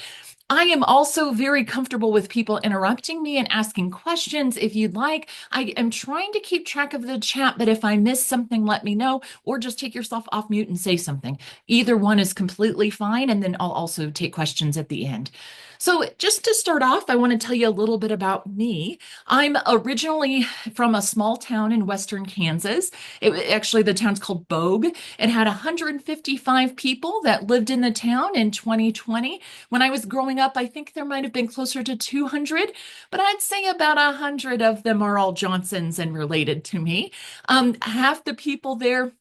I am also very comfortable with people interrupting me and asking questions if you'd like. I am trying to keep track of the chat, but if I miss something, let me know, or just take yourself off mute and say something. Either one is completely fine, and then I'll also take questions at the end. So just to start off, I want to tell you a little bit about me. I'm originally from a small town in western Kansas. Actually, the town's called Bogue. It had 155 people that lived in the town in 2020. When I was growing up, I think there might have been closer to 200, but I'd say about 100 of them are all Johnsons and related to me. Half the people there,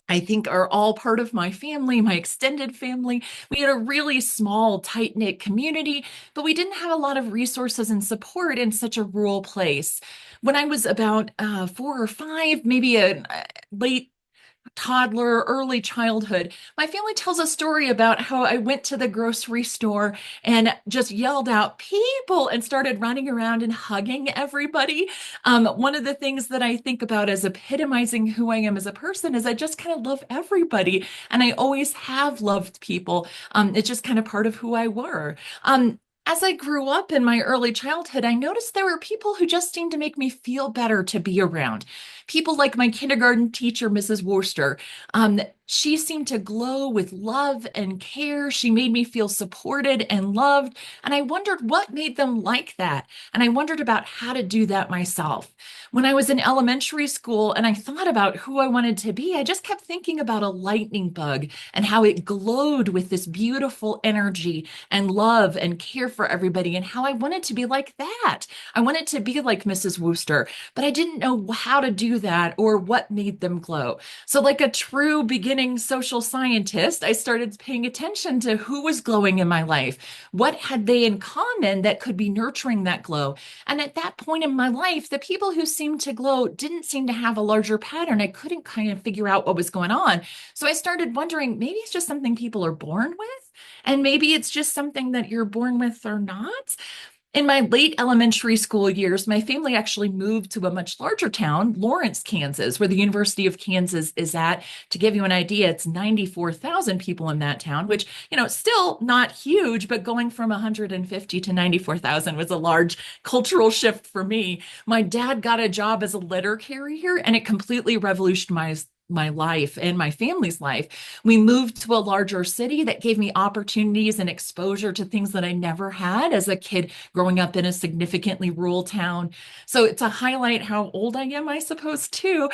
I think, are all part of my family, my extended family. We had a really small, tight-knit community, but we didn't have a lot of resources and support in such a rural place. When I was about 4 or 5, maybe a late toddler, early childhood, my family tells a story about how I went to the grocery store and just yelled out people and started running around and hugging everybody. One of the things that I think about as epitomizing who I am as a person is I just kind of love everybody, and I always have loved people. It's just kind of part of who I were. As I grew up in my early childhood, I noticed there were people who just seemed to make me feel better to be around. People like my kindergarten teacher, Mrs. Worcester. She seemed to glow with love and care. She made me feel supported and loved. And I wondered what made them like that. And I wondered about how to do that myself. When I was in elementary school and I thought about who I wanted to be, I just kept thinking about a lightning bug and how it glowed with this beautiful energy and love and care for everybody, and how I wanted to be like that. I wanted to be like Mrs. Worcester, but I didn't know how to do that or what made them glow. So like a true beginning social scientist, I started paying attention to who was glowing in my life. What had they in common that could be nurturing that glow? And at that point in my life, the people who seemed to glow didn't seem to have a larger pattern. I couldn't kind of figure out what was going on. So I started wondering, maybe it's just something people are born with, and maybe it's just something that you're born with or not. In my late elementary school years, my family actually moved to a much larger town, Lawrence, Kansas, where the University of Kansas is at. To give you an idea, it's 94,000 people in that town, which, still not huge, but going from 150 to 94,000 was a large cultural shift for me. My dad got a job as a letter carrier, and it completely revolutionized my life and my family's life. We moved to a larger city that gave me opportunities and exposure to things that I never had as a kid growing up in a significantly rural town. So to highlight how old I am, I suppose, too,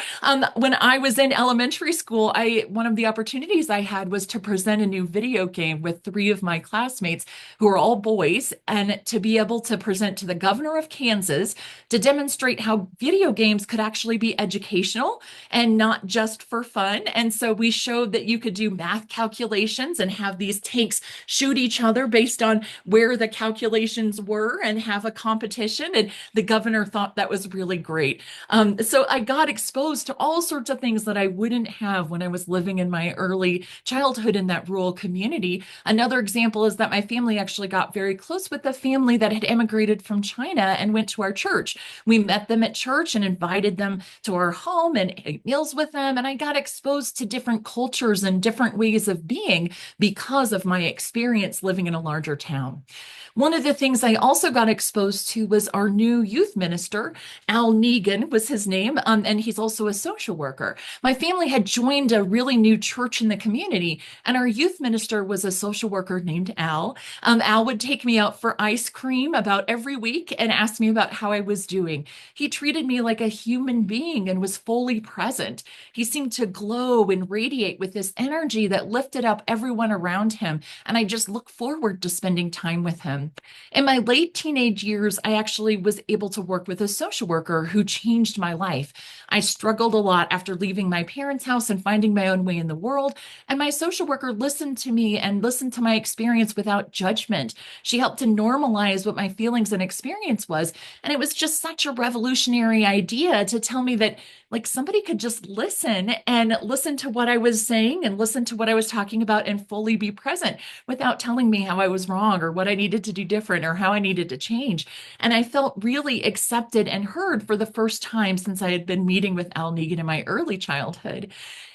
when I was in elementary school, one of the opportunities I had was to present a new video game with 3 of my classmates who are all boys, and to be able to present to the governor of Kansas to demonstrate how video games could actually be educational and not just for fun. And so we showed that you could do math calculations and have these tanks shoot each other based on where the calculations were and have a competition. And the governor thought that was really great. So I got exposed to all sorts of things that I wouldn't have when I was living in my early childhood in that rural community. Another example is that my family actually got very close with the family that had immigrated from China and went to our church. We met them at church and invited them to our home and ate meals with them. And I got exposed to different cultures and different ways of being because of my experience living in a larger town. One of the things I also got exposed to was our new youth minister, Al Negan was his name, and he's also a social worker. My family had joined a really new church in the community, and our youth minister was a social worker named Al. Al would take me out for ice cream about every week and ask me about how I was doing. He treated me like a human being and was fully present. He seemed to glow and radiate with this energy that lifted up everyone around him, and I just look forward to spending time with him. In my late teenage years, I actually was able to work with a social worker who changed my life. I struggled a lot after leaving my parents' house and finding my own way in the world, and my social worker listened to me and listened to my experience without judgment. She helped to normalize what my feelings and experience was, and it was just such a revolutionary idea to tell me that somebody could just listen and listen to what I was saying and listen to what I was talking about and fully be present without telling me how I was wrong or what I needed to do different or how I needed to change. And I felt really accepted and heard for the first time since I had been meeting with Al Negan in my early childhood.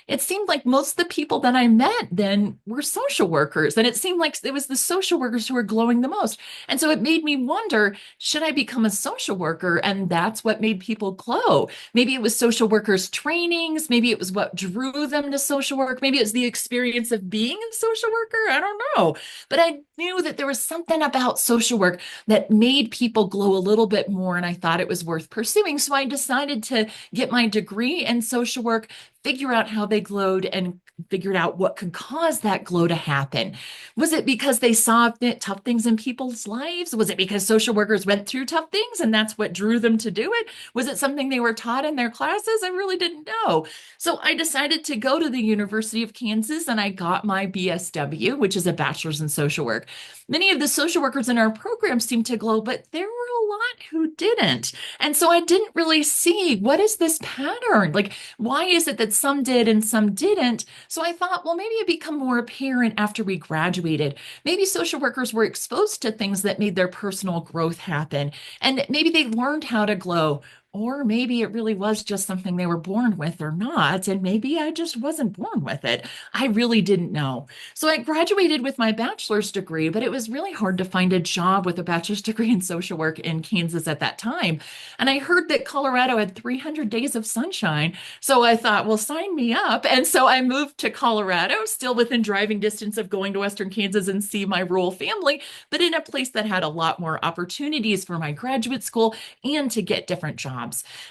It seemed like most of the people that I met then were social workers, and it seemed like it was the social workers who were glowing the most. And so it made me wonder, should I become a social worker? And that's what made people glow. Maybe it was social workers trainings. Maybe it was what drew them to social work. Maybe it was the experience of being a social worker. I don't know. But I knew that there was something about social work that made people glow a little bit more, and I thought it was worth pursuing. So I decided to get my degree in social work, figure out how they glowed, and figured out what could cause that glow to happen. Was it because they saw tough things in people's lives? Was it because social workers went through tough things and that's what drew them to do it? Was it something they were taught in their classes? I really didn't know. So I decided to go to the University of Kansas and I got my BSW, which is a bachelor's in social work. Many of the social workers in our program seemed to glow, but there were a lot who didn't. And so I didn't really see, what is this pattern? Why is it that some did and some didn't? So I thought, well, maybe it became more apparent after we graduated. Maybe social workers were exposed to things that made their personal growth happen. And maybe they learned how to glow. Or maybe it really was just something they were born with or not. And maybe I just wasn't born with it. I really didn't know. So I graduated with my bachelor's degree, but it was really hard to find a job with a bachelor's degree in social work in Kansas at that time. And I heard that Colorado had 300 days of sunshine. So I thought, well, sign me up. And so I moved to Colorado, still within driving distance of going to Western Kansas and see my rural family, but in a place that had a lot more opportunities for my graduate school and to get different jobs.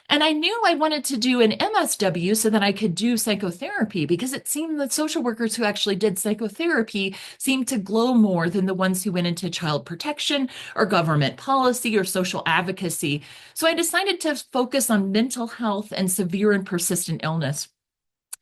And I knew I wanted to do an MSW so that I could do psychotherapy, because it seemed that social workers who actually did psychotherapy seemed to glow more than the ones who went into child protection or government policy or social advocacy. So I decided to focus on mental health and severe and persistent illness.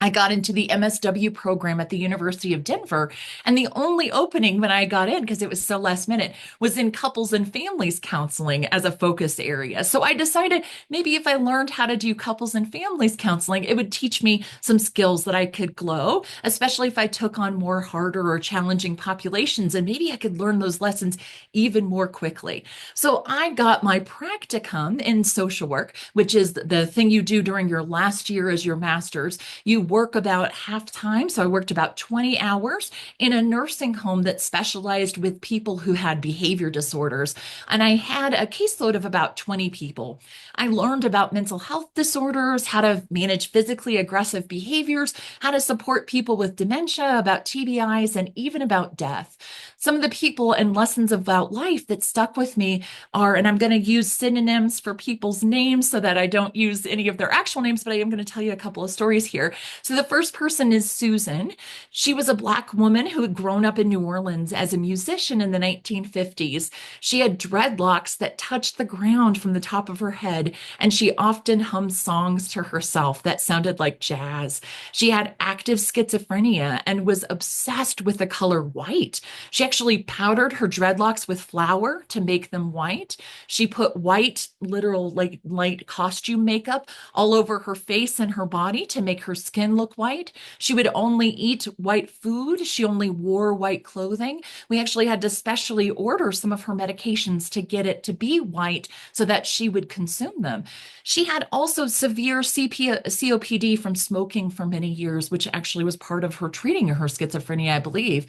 I got into the MSW program at the University of Denver, and the only opening when I got in, because it was so last minute, was in couples and families counseling as a focus area. So I decided maybe if I learned how to do couples and families counseling, it would teach me some skills that I could glow, especially if I took on more harder or challenging populations, and maybe I could learn those lessons even more quickly. So I got my practicum in social work, which is the thing you do during your last year as your master's. You work about half time. So I worked about 20 hours in a nursing home that specialized with people who had behavior disorders. And I had a caseload of about 20 people. I learned about mental health disorders, how to manage physically aggressive behaviors, how to support people with dementia, about TBIs, and even about death. Some of the people and lessons about life that stuck with me are, and I'm going to use synonyms for people's names so that I don't use any of their actual names, but I am going to tell you a couple of stories here. So the first person is Susan. She was a Black woman who had grown up in New Orleans as a musician in the 1950s. She had dreadlocks that touched the ground from the top of her head, and she often hummed songs to herself that sounded like jazz. She had active schizophrenia and was obsessed with the color white. She actually powdered her dreadlocks with flour to make them white. She put white, literal light costume makeup all over her face and her body to make her skin skin look white. She would only eat white food. She only wore white clothing. We actually had to specially order some of her medications to get it to be white so that she would consume them. She had also severe COPD from smoking for many years, which actually was part of her treating her schizophrenia, I believe.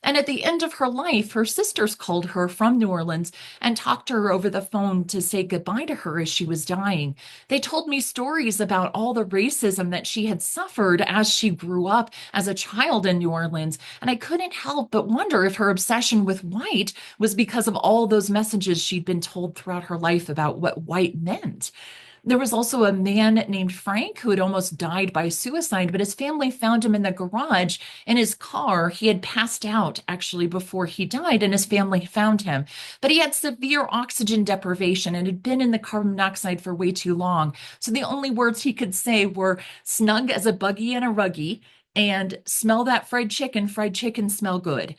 And at the end of her life, her sisters called her from New Orleans and talked to her over the phone to say goodbye to her as she was dying. They told me stories about all the racism that she had suffered as she grew up as a child in New Orleans. And I couldn't help but wonder if her obsession with white was because of all those messages she'd been told throughout her life about what white meant. There was also a man named Frank who had almost died by suicide, but his family found him in the garage in his car. He had passed out actually before he died, and his family found him. But he had severe oxygen deprivation and had been in the carbon monoxide for way too long. So the only words he could say were snug as a buggy and a ruggy and smell that fried chicken smell good.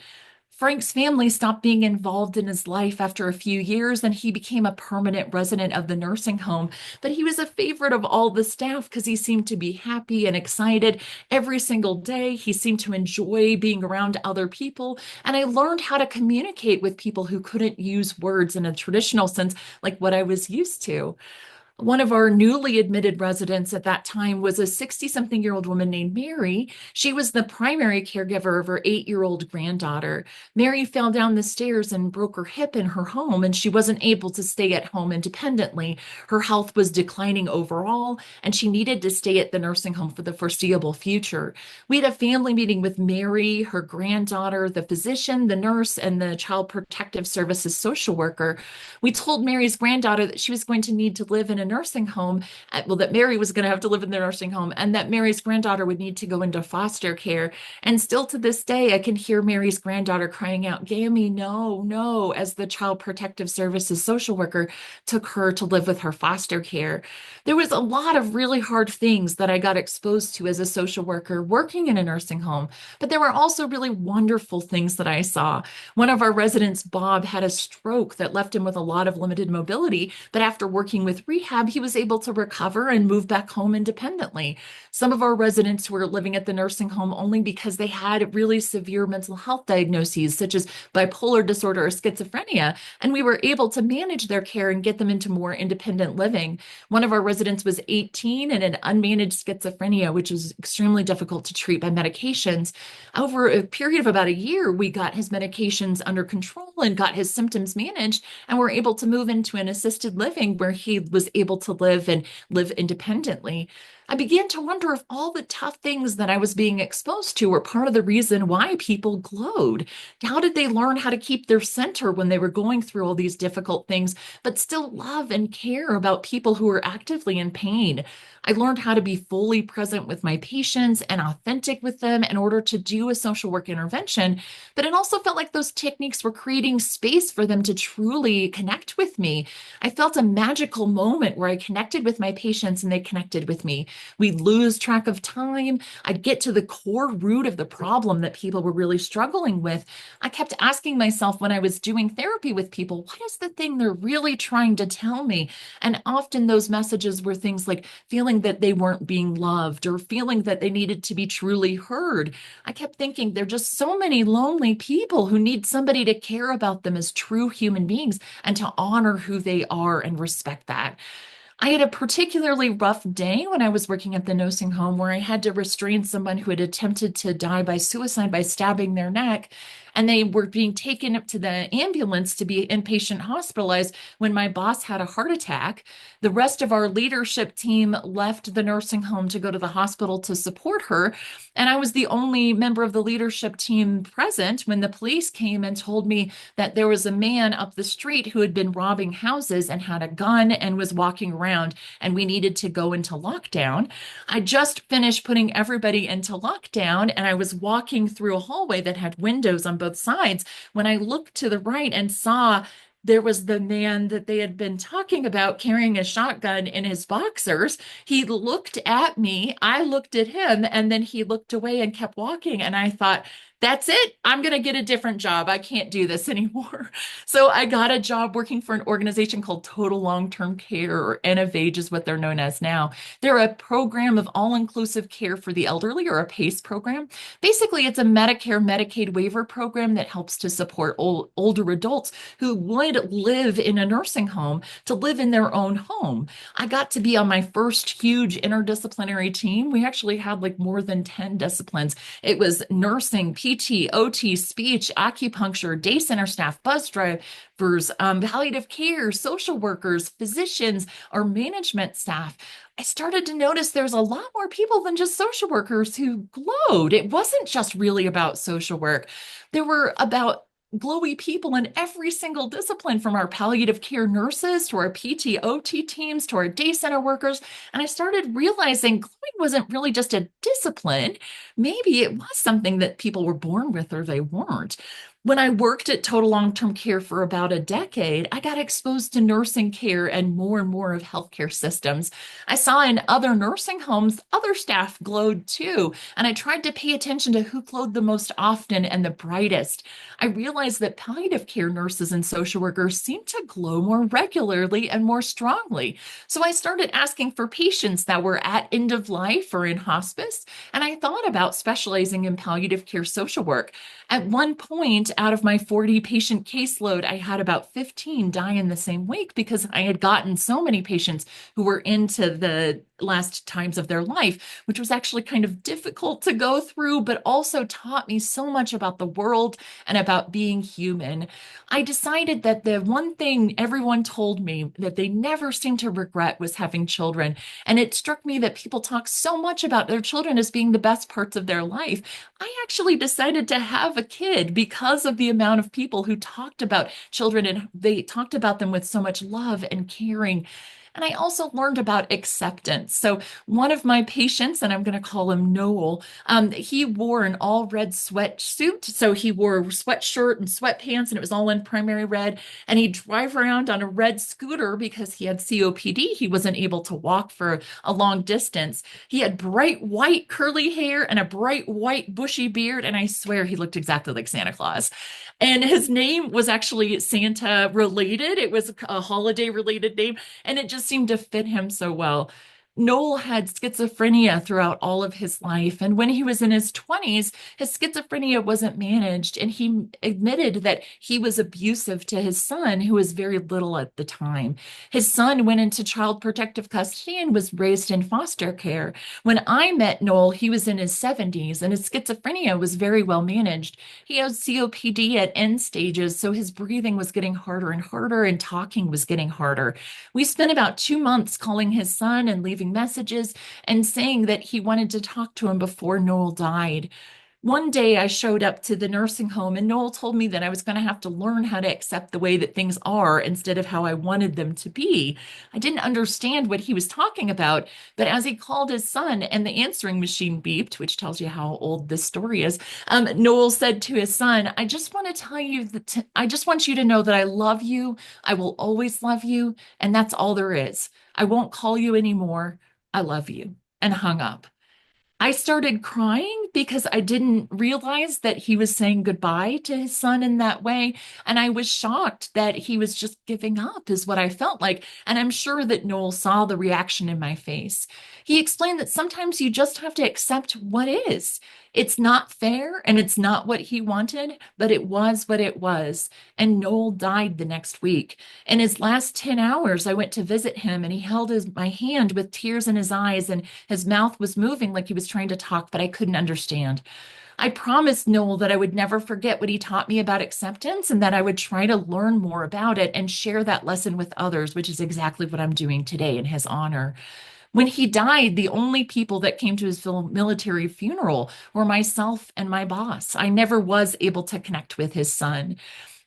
Frank's family stopped being involved in his life after a few years, and he became a permanent resident of the nursing home. But he was a favorite of all the staff because he seemed to be happy and excited every single day. He seemed to enjoy being around other people. And I learned how to communicate with people who couldn't use words in a traditional sense, like what I was used to. One of our newly admitted residents at that time was a 60-something-year-old woman named Mary. She was the primary caregiver of her 8-year-old granddaughter. Mary fell down the stairs and broke her hip in her home, and she wasn't able to stay at home independently. Her health was declining overall, and she needed to stay at the nursing home for the foreseeable future. We had a family meeting with Mary, her granddaughter, the physician, the nurse, and the Child Protective Services social worker. We told Mary's granddaughter that she was going to need to live in a nursing home, well, that Mary was going to have to live in the nursing home, and that Mary's granddaughter would need to go into foster care. And still to this day, I can hear Mary's granddaughter crying out, "Gammy, no, no," as the Child Protective Services social worker took her to live with her foster care. There was a lot of really hard things that I got exposed to as a social worker working in a nursing home, but there were also really wonderful things that I saw. One of our residents, Bob, had a stroke that left him with a lot of limited mobility, but after working with rehab, he was able to recover and move back home independently. Some of our residents were living at the nursing home only because they had really severe mental health diagnoses, such as bipolar disorder or schizophrenia, and we were able to manage their care and get them into more independent living. One of our residents was 18 and had unmanaged schizophrenia, which was extremely difficult to treat by medications. Over a period of about a year, we got his medications under control and got his symptoms managed, and were able to move into an assisted living where he was able to live independently. I began to wonder if all the tough things that I was being exposed to were part of the reason why people glowed. How did they learn how to keep their center when they were going through all these difficult things, but still love and care about people who were actively in pain? I learned how to be fully present with my patients and authentic with them in order to do a social work intervention. But it also felt like those techniques were creating space for them to truly connect with me. I felt a magical moment where I connected with my patients and they connected with me. We'd lose track of time. I'd get to the core root of the problem that people were really struggling with. I kept asking myself when I was doing therapy with people, what is the thing they're really trying to tell me? And often those messages were things like feeling that they weren't being loved or feeling that they needed to be truly heard. I kept thinking there are just so many lonely people who need somebody to care about them as true human beings and to honor who they are and respect that. I had a particularly rough day when I was working at the nursing home where I had to restrain someone who had attempted to die by suicide by stabbing their neck. And they were being taken up to the ambulance to be inpatient hospitalized when my boss had a heart attack. The rest of our leadership team left the nursing home to go to the hospital to support her. And I was the only member of the leadership team present when the police came and told me that there was a man up the street who had been robbing houses and had a gun and was walking around, and we needed to go into lockdown. I just finished putting everybody into lockdown, and I was walking through a hallway that had windows on both sides when I looked to the right and saw there was the man that they had been talking about carrying a shotgun in his boxers. He looked at me, I looked at him, and then he looked away and kept walking. And I thought, that's it. I'm going to get a different job. I can't do this anymore. So I got a job working for an organization called Total Long-Term Care, or NFAGE is what they're known as now. They're a program of all-inclusive care for the elderly, or a PACE program. Basically, it's a Medicare, Medicaid waiver program that helps to support older adults who would live in a nursing home to live in their own home. I got to be on my first huge interdisciplinary team. We actually had like more than 10 disciplines. It was nursing, PT, OT, speech, acupuncture, day center staff, bus drivers, palliative care, social workers, physicians, our management staff. I started to notice there's a lot more people than just social workers who glowed. It wasn't just really about social work. There were about glowy people in every single discipline, from our palliative care nurses to our PT, OT teams to our day center workers. And I started realizing glowing wasn't really just a discipline. Maybe it was something that people were born with or they weren't. When I worked at Total Long-Term Care for about a decade, I got exposed to nursing care and more of healthcare systems. I saw in other nursing homes, other staff glowed too, and I tried to pay attention to who glowed the most often and the brightest. I realized that palliative care nurses and social workers seem to glow more regularly and more strongly. So I started asking for patients that were at end of life or in hospice, and I thought about specializing in palliative care social work. At one point, out of my 40 patient caseload, I had about 15 die in the same week because I had gotten so many patients who were into the last times of their life, which was actually kind of difficult to go through, but also taught me so much about the world and about being human. I decided that the one thing everyone told me that they never seemed to regret was having children. And it struck me that people talk so much about their children as being the best parts of their life. I actually decided to have a kid because of the amount of people who talked about children, and they talked about them with so much love and caring. And I also learned about acceptance. So one of my patients, and I'm going to call him Noel, he wore an all red sweatsuit. So he wore a sweatshirt and sweatpants, and it was all in primary red. And he'd drive around on a red scooter because he had COPD. He wasn't able to walk for a long distance. He had bright white curly hair and a bright white bushy beard. And I swear he looked exactly like Santa Claus. And his name was actually Santa related. It was a holiday related name, and it just seemed to fit him so well. Noel had schizophrenia throughout all of his life. And when he was in his 20s, his schizophrenia wasn't managed. And he admitted that he was abusive to his son, who was very little at the time. His son went into child protective custody and was raised in foster care. When I met Noel, he was in his 70s, and his schizophrenia was very well managed. He had COPD at end stages, so his breathing was getting harder and harder, and talking was getting harder. We spent about 2 months calling his son and leaving messages and saying that he wanted to talk to him before Noel died. One day I showed up to the nursing home, and Noel told me that I was going to have to learn how to accept the way that things are instead of how I wanted them to be. I didn't understand what he was talking about, but as he called his son and the answering machine beeped, which tells you how old this story is, Noel said to his son, I just want to tell you that I just want you to know that I love you. I will always love you. And that's all there is. I won't call you anymore. I love you, and hung up. I started crying because I didn't realize that he was saying goodbye to his son in that way. And I was shocked that he was just giving up, is what I felt like. And I'm sure that Noel saw the reaction in my face. He explained that sometimes you just have to accept what is. It's not fair and it's not what he wanted, but it was what it was. And Noel died the next week. In his last 10 hours, I went to visit him, and he held my hand with tears in his eyes, and his mouth was moving like he was trying to talk, but I couldn't understand. I promised Noel that I would never forget what he taught me about acceptance, and that I would try to learn more about it and share that lesson with others, which is exactly what I'm doing today in his honor. When he died, the only people that came to his military funeral were myself and my boss. I never was able to connect with his son.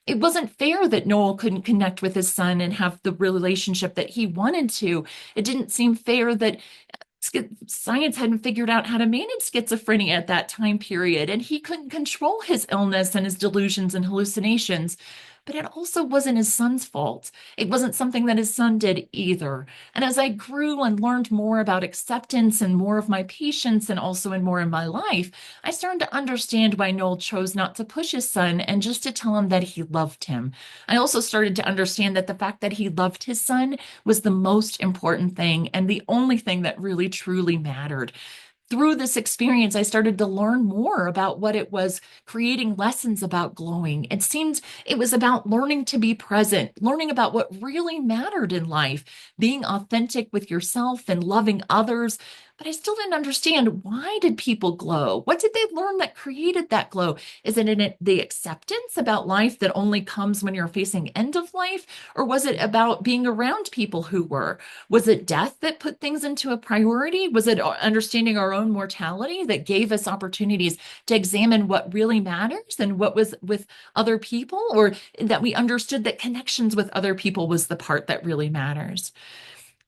It wasn't fair that Noel couldn't connect with his son and have the relationship that he wanted to. It didn't seem fair that science hadn't figured out how to manage schizophrenia at that time period, and he couldn't control his illness and his delusions and hallucinations. but it also wasn't his son's fault. It wasn't something that his son did either. And as I grew and learned more about acceptance and more of my patients and also more in my life, I started to understand why Noel chose not to push his son and just to tell him that he loved him. I also started to understand that the fact that he loved his son was the most important thing and the only thing that really truly mattered. Through this experience, I started to learn more about what it was, creating lessons about glowing. It seemed it was about learning to be present, learning about what really mattered in life, being authentic with yourself and loving others. But I still didn't understand, why did people glow? What did they learn that created that glow? Is it in the acceptance about life that only comes when you're facing end of life? Or was it about being around people who were? Was it death that put things into a priority? Was it understanding our own mortality that gave us opportunities to examine what really matters and what was with other people? Or that we understood that connections with other people was the part that really matters?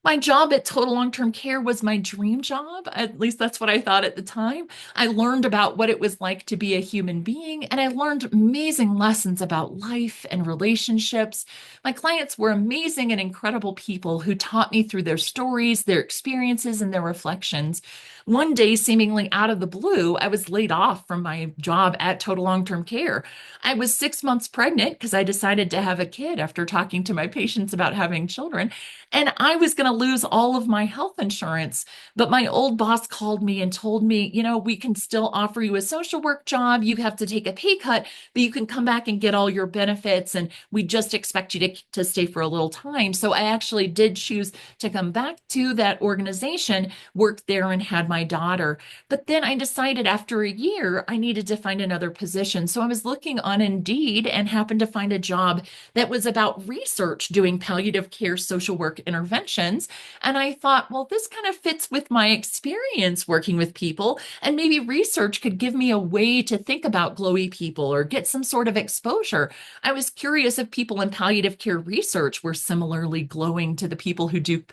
My job at Total Long-Term Care was my dream job. At least that's what I thought at the time. I learned about what it was like to be a human being, and I learned amazing lessons about life and relationships. My clients were amazing and incredible people who taught me through their stories, their experiences, and their reflections. One day, seemingly out of the blue, I was laid off from my job at Total Long-Term Care. I was 6 months pregnant because I decided to have a kid after talking to my patients about having children. And I was going to lose all of my health insurance. But my old boss called me and told me, we can still offer you a social work job. You have to take a pay cut, but you can come back and get all your benefits. And we just expect you to stay for a little time. So I actually did choose to come back to that organization, worked there, and had my daughter. But then I decided after a year, I needed to find another position. So I was looking on Indeed and happened to find a job that was about research doing palliative care social work interventions. And I thought, well, this kind of fits with my experience working with people, and maybe research could give me a way to think about glowy people or get some sort of exposure. I was curious if people in palliative care research were similarly glowing to the people who do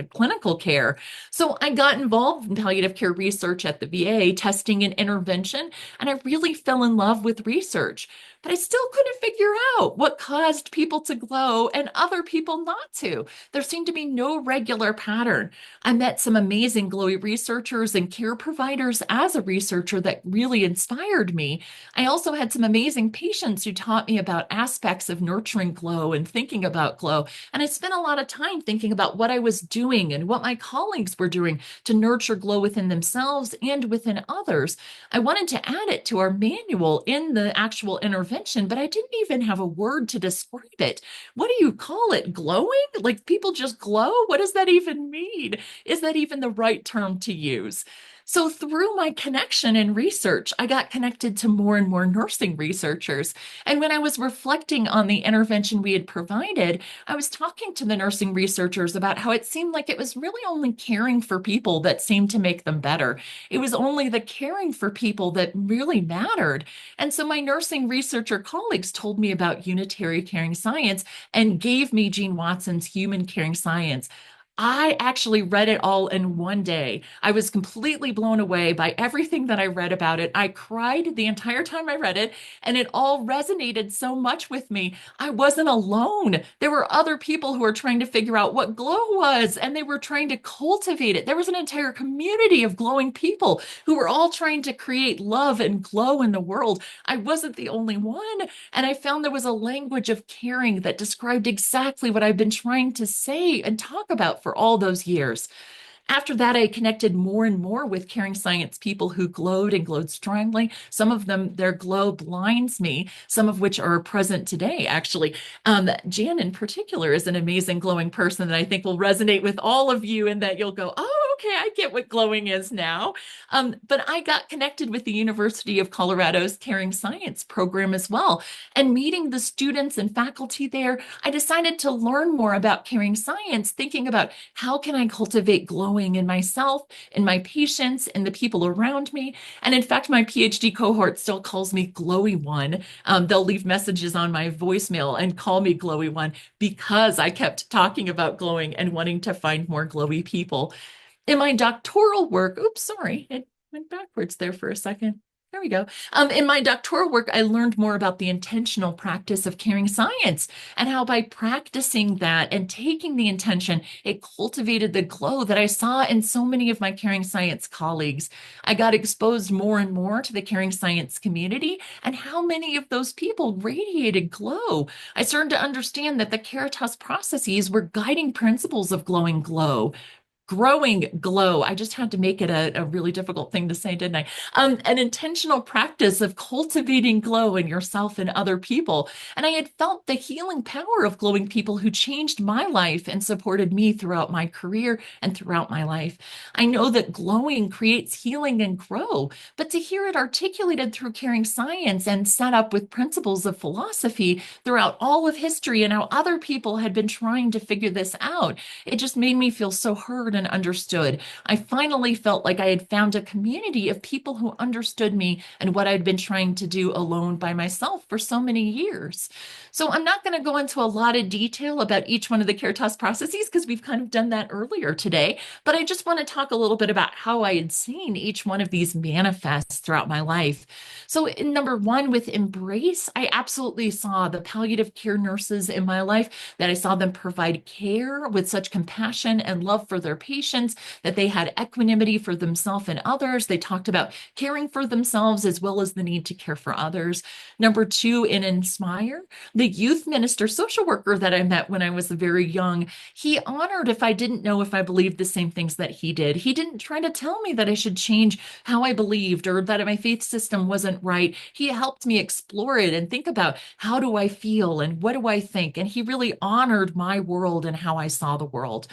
clinical care. So I got involved in palliative care research at the VA, testing and intervention, and I really fell in love with research. But I still couldn't figure out what caused people to glow and other people not to. There seemed to be no regular pattern. I met some amazing glowy researchers and care providers as a researcher that really inspired me. I also had some amazing patients who taught me about aspects of nurturing glow and thinking about glow. And I spent a lot of time thinking about what I was doing and what my colleagues were doing to nurture glow within themselves and within others. I wanted to add it to our manual in the actual intervention, but I didn't even have a word to describe it. What do you call it? Glowing? Like people just glow? What does that even mean? Is that even the right term to use? So through my connection and research, I got connected to more and more nursing researchers. And when I was reflecting on the intervention we had provided, I was talking to the nursing researchers about how it seemed like it was really only caring for people that seemed to make them better. It was only the caring for people that really mattered. And so my nursing researcher colleagues told me about unitary caring science and gave me Jean Watson's Human Caring Science. I actually read it all in one day. I was completely blown away by everything that I read about it. I cried the entire time I read it, and it all resonated so much with me. I wasn't alone. There were other people who were trying to figure out what glow was, and they were trying to cultivate it. There was an entire community of glowing people who were all trying to create love and glow in the world. I wasn't the only one, and I found there was a language of caring that described exactly what I've been trying to say and talk about for all those years. After that, I connected more and more with caring science people who glowed and glowed strongly. Some of them, their glow blinds me, some of which are present today, actually. Jan in particular is an amazing glowing person that I think will resonate with all of you, and that you'll go, oh, okay, I get what glowing is now. But I got connected with the University of Colorado's Caring Science program as well. And meeting the students and faculty there, I decided to learn more about caring science, thinking about how can I cultivate glowing in myself, in my patients, in the people around me. And in fact, my PhD cohort still calls me Glowy One. They'll leave messages on my voicemail and call me Glowy One because I kept talking about glowing and wanting to find more glowy people. In my doctoral work, oops, sorry, it went backwards there for a second. There we go. In my doctoral work, I learned more about the intentional practice of caring science and how by practicing that and taking the intention, it cultivated the glow that I saw in so many of my caring science colleagues. I got exposed more and more to the caring science community and how many of those people radiated glow. I started to understand that the Caritas processes were guiding principles of glowing glow. Growing glow. I just had to make it a really difficult thing to say, didn't I? An intentional practice of cultivating glow in yourself and other people. And I had felt the healing power of glowing people who changed my life and supported me throughout my career and throughout my life. I know that glowing creates healing and grow, but to hear it articulated through caring science and set up with principles of philosophy throughout all of history and how other people had been trying to figure this out, it just made me feel so heard and understood. I finally felt like I had found a community of people who understood me and what I'd been trying to do alone by myself for so many years. So I'm not going to go into a lot of detail about each one of the Caritas processes because we've kind of done that earlier today, but I just want to talk a little bit about how I had seen each one of these manifest throughout my life. So in number one, with Embrace, I absolutely saw the palliative care nurses in my life, that I saw them provide care with such compassion and love for their patients, that they had equanimity for themselves and others. They talked about caring for themselves as well as the need to care for others. Number two, in Inspire, the youth minister social worker that I met when I was very young, he honored if I didn't know if I believed the same things that he did. He didn't try to tell me that I should change how I believed or that my faith system wasn't right. He helped me explore it and think about how do I feel and what do I think? And he really honored my world and how I saw the world.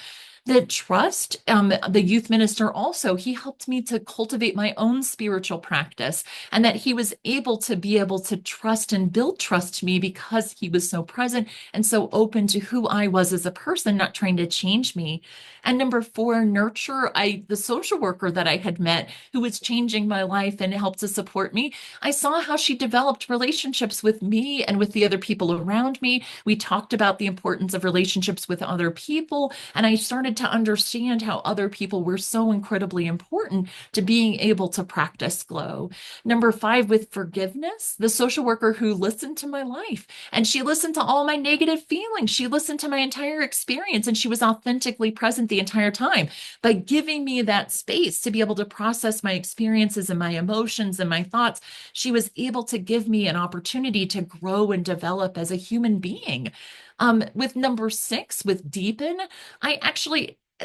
The trust, the youth minister also, he helped me to cultivate my own spiritual practice, and that he was able to trust and build trust to me because he was so present and so open to who I was as a person, not trying to change me. And number four, Nurture, the social worker that I had met who was changing my life and helped to support me, I saw how she developed relationships with me and with the other people around me. We talked about the importance of relationships with other people, and I started to understand how other people were so incredibly important to being able to practice glow. Number five, with Forgiveness, the social worker who listened to my life, and she listened to all my negative feelings. She listened to my entire experience, and she was authentically present the entire time by giving me that space to be able to process my experiences and my emotions and my thoughts. She was able to give me an opportunity to grow and develop as a human being. With number six, with Deepen,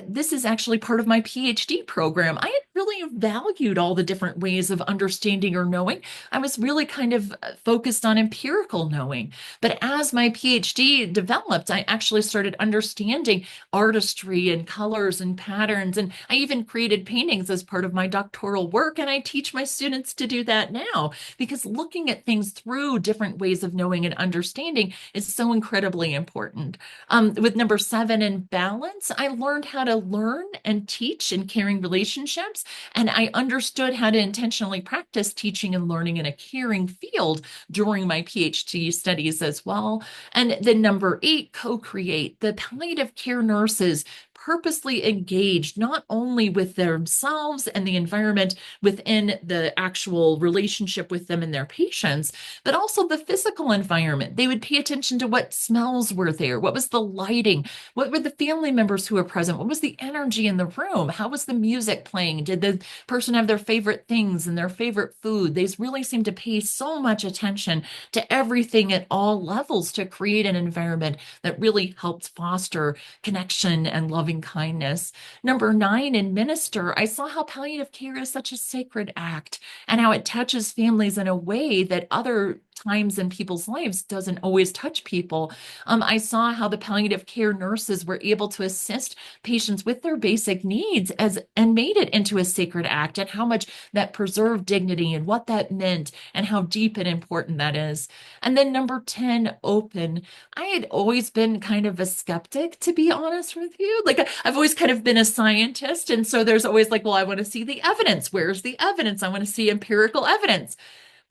this is actually part of my PhD program. I had really valued all the different ways of understanding or knowing. I was really kind of focused on empirical knowing. But as my PhD developed, I actually started understanding artistry and colors and patterns. And I even created paintings as part of my doctoral work. And I teach my students to do that now because looking at things through different ways of knowing and understanding is so incredibly important. With number seven, in Balance, I learned how to learn and teach in caring relationships, and I understood how to intentionally practice teaching and learning in a caring field during my PhD studies as well. And then number eight, Co-Create, the palliative care nurses purposely engaged not only with themselves and the environment within the actual relationship with them and their patients, but also the physical environment. They would pay attention to what smells were there, what was the lighting, what were the family members who were present, what was the energy in the room, how was the music playing, did the person have their favorite things and their favorite food. They really seemed to pay so much attention to everything at all levels to create an environment that really helped foster connection and loving kindness. Number nine, in Minister, I saw how palliative care is such a sacred act and how it touches families in a way that other times in people's lives doesn't always touch people. I saw how the palliative care nurses were able to assist patients with their basic needs and made it into a sacred act, and how much that preserved dignity and what that meant and how deep and important that is. And then number 10, Open. I had always been kind of a skeptic, to be honest with you. Like I've always kind of been a scientist. And so there's always like, well, I want to see the evidence. Where's the evidence? I want to see empirical evidence.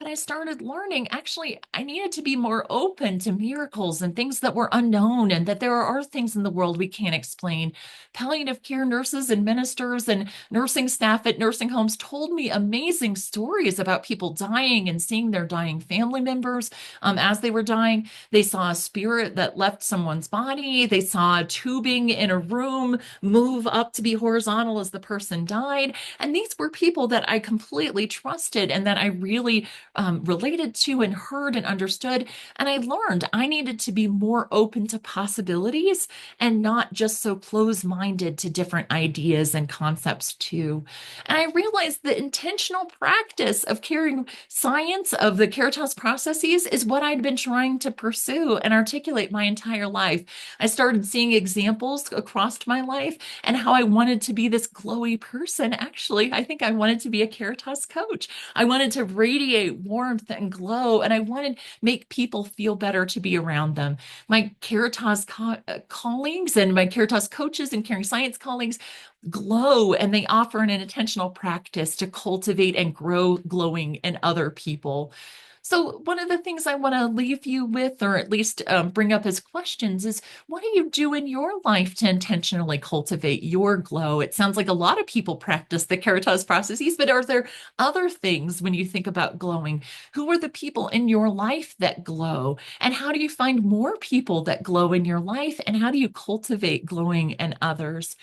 But I started learning actually I needed to be more open to miracles and things that were unknown, and that there are things in the world we can't explain. Palliative care nurses and ministers and nursing staff at nursing homes told me amazing stories about people dying and seeing their dying family members as they were dying. They saw a spirit that left someone's body. They saw tubing in a room move up to be horizontal as the person died. And these were people that I completely trusted and that I really related to and heard and understood. And I learned I needed to be more open to possibilities and not just so close-minded to different ideas and concepts too. And I realized the intentional practice of carrying science of the Caritas processes is what I'd been trying to pursue and articulate my entire life. I started seeing examples across my life and how I wanted to be this glowy person. Actually, I think I wanted to be a Caritas coach. I wanted to radiate warmth and glow, and I wanted to make people feel better to be around them. My Caritas colleagues and my Caritas coaches and caring science colleagues glow, and they offer an intentional practice to cultivate and grow glowing in other people. So one of the things I want to leave you with, or at least bring up as questions, is what do you do in your life to intentionally cultivate your glow? It sounds like a lot of people practice the Caritas processes, but are there other things when you think about glowing? Who are the people in your life that glow? And how do you find more people that glow in your life? And how do you cultivate glowing in others?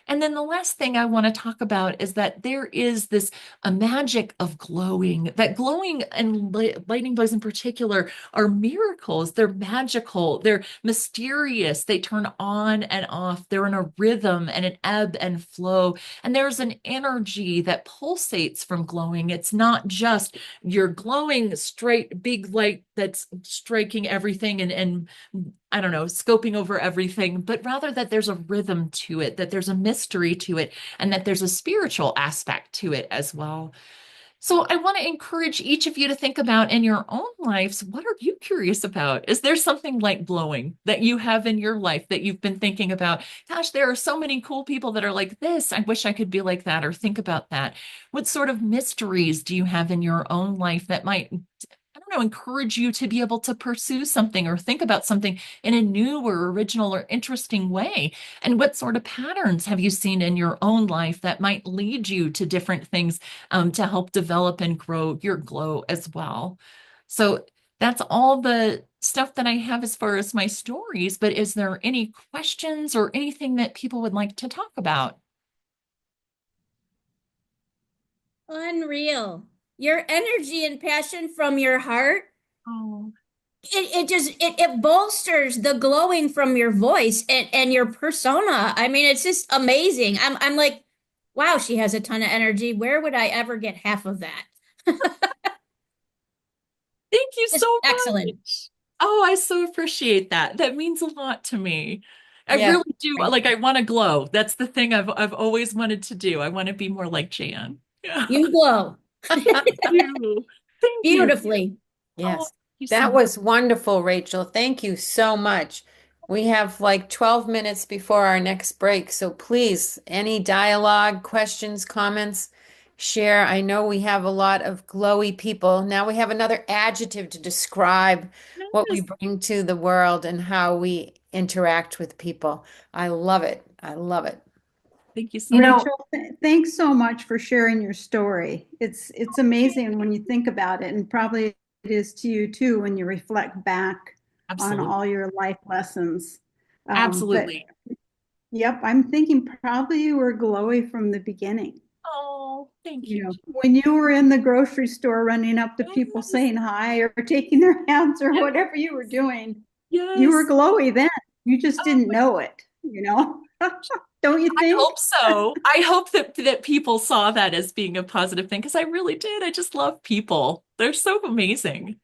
And then the last thing I want to talk about is that there is this a magic of glowing, that glowing and lightning bugs in particular are miracles. They're magical. They're mysterious. They turn on and off. They're in a rhythm and an ebb and flow. And there's an energy that pulsates from glowing. It's not just you're glowing straight big light that's striking everything and I don't know, scoping over everything, but rather that there's a rhythm to it, that there's a mystery to it, and that there's a spiritual aspect to it as well. So I want to encourage each of you to think about in your own lives, what are you curious about? Is there something like glowing that you have in your life that you've been thinking about? Gosh, there are so many cool people that are like this. I wish I could be like that, or think about that. What sort of mysteries do you have in your own life that might, I don't know, encourage you to be able to pursue something or think about something in a new or original or interesting way? And what sort of patterns have you seen in your own life that might lead you to different things to help develop and grow your glow as well? So that's all the stuff that I have as far as my stories, but is there any questions or anything that people would like to talk about? Unreal. Your energy and passion from your heart. Oh, it bolsters the glowing from your voice and your persona. I mean, it's just amazing. I'm like, wow, she has a ton of energy. Where would I ever get half of that? thank you Just so excellent. much. Oh, I so appreciate that. That means a lot to me. I Yeah. really do. Like, I want to glow. That's the thing I've always wanted to do. I want to be more like Jan. Yeah. You glow Thank you. Thank you. beautifully. Yes. Oh, thank you so That much. was wonderful, Rachel. Thank you so much. We have like 12 minutes before our next break. So please, any dialogue, questions, comments, share. I know we have a lot of glowy people. Now we have another adjective to describe what we Yes. bring to the world and how we interact with people. I love it. I love it. Thank you so You much. know, thanks so much for sharing your story. It's amazing when you think about it, and probably it is to you too when you reflect back on Absolutely. all your life lessons. But Absolutely. yep, I'm thinking probably you were glowy from the beginning. Oh, thank You you. know, when you were in the grocery store running up to people Yes. saying hi or taking their hands or Yes. whatever you were doing, Yes. you were glowy then. You just Oh didn't my know it, you know? Don't you I think? hope so. I hope that people saw that as being a positive thing, because I really did. I just love people. They're so amazing.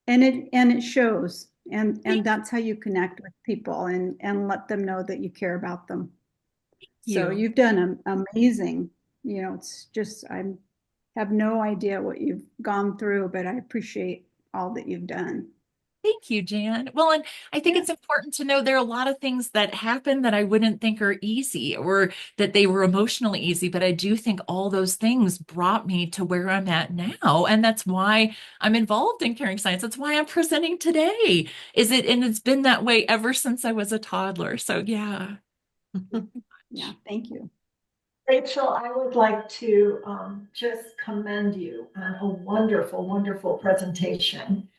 And it shows. And Thank that's how you connect with people and let them know that you care about them. So you. you've done amazing. You know, it's just I have no idea what you've gone through, but I appreciate all that you've done. Thank you, Jan. Well, and I think it's important to know there are a lot of things that happen that I wouldn't think are easy or that they were emotionally easy, but I do think all those things brought me to where I'm at now. And that's why I'm involved in caring science. That's why I'm presenting today. And it's been that way ever since I was a toddler. So yeah. Yeah, thank you. Rachel, I would like to just commend you on a wonderful, wonderful presentation.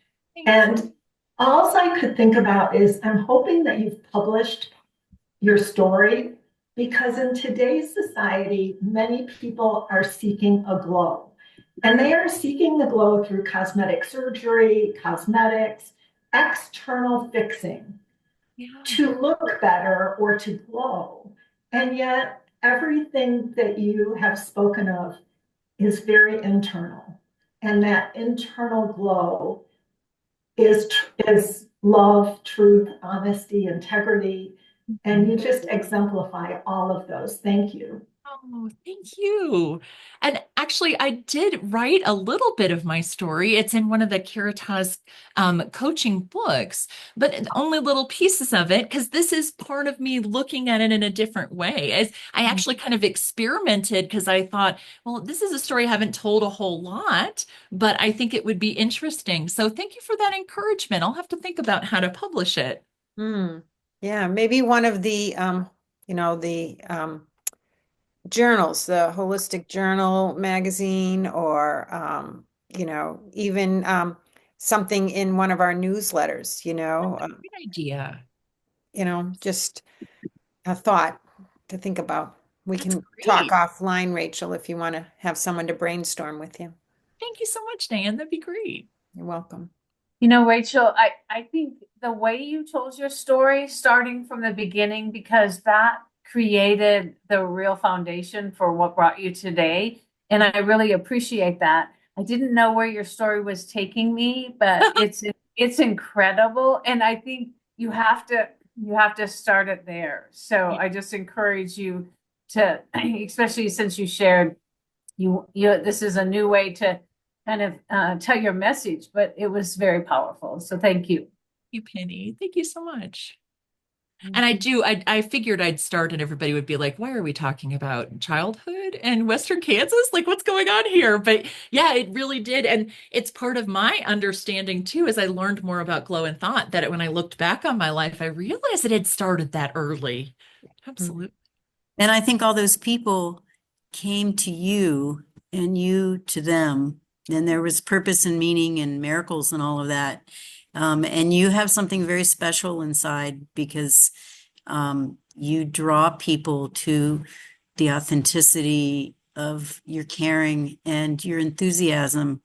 And all I could think about is I'm hoping that you've published your story, because in today's society, many people are seeking a glow. And they are seeking the glow through cosmetic surgery, cosmetics, external fixing to look better or to glow. And yet, everything that you have spoken of is very internal. And that internal glow is love, truth, honesty, integrity. And you just exemplify all of those. Thank you. Oh, thank you. And actually, I did write a little bit of my story. It's in one of the Caritas coaching books, but only little pieces of it, because this is part of me looking at it in a different way. As I actually kind of experimented because I thought, well, this is a story I haven't told a whole lot, but I think it would be interesting. So thank you for that encouragement. I'll have to think about how to publish it. Yeah, maybe one of the journals, the Holistic Journal magazine, or even something in one of our newsletters, Good idea. Just a thought to think about. We can talk offline, Rachel, if you want to have someone to brainstorm with you. Thank you so much, Diane. That'd be great. You're welcome. Rachel, I think the way you told your story, starting from the beginning, because that created the real foundation for what brought you today. And I really appreciate that. I didn't know where your story was taking me, but it's incredible. And I think you have to start it there. So I just encourage you to, especially since you shared this is a new way to kind of tell your message, but it was very powerful. So thank you. Thank you, Penny. Thank you so much. And I figured I'd start and everybody would be like, why are we talking about childhood and Western Kansas? Like, what's going on here? But yeah, it really did. And it's part of my understanding too, as I learned more about glow and thought, that when I looked back on my life, I realized it had started that early. Absolutely. And I think all those people came to you and you to them. And there was purpose and meaning and miracles and all of that. And you have something very special inside because you draw people to the authenticity of your caring and your enthusiasm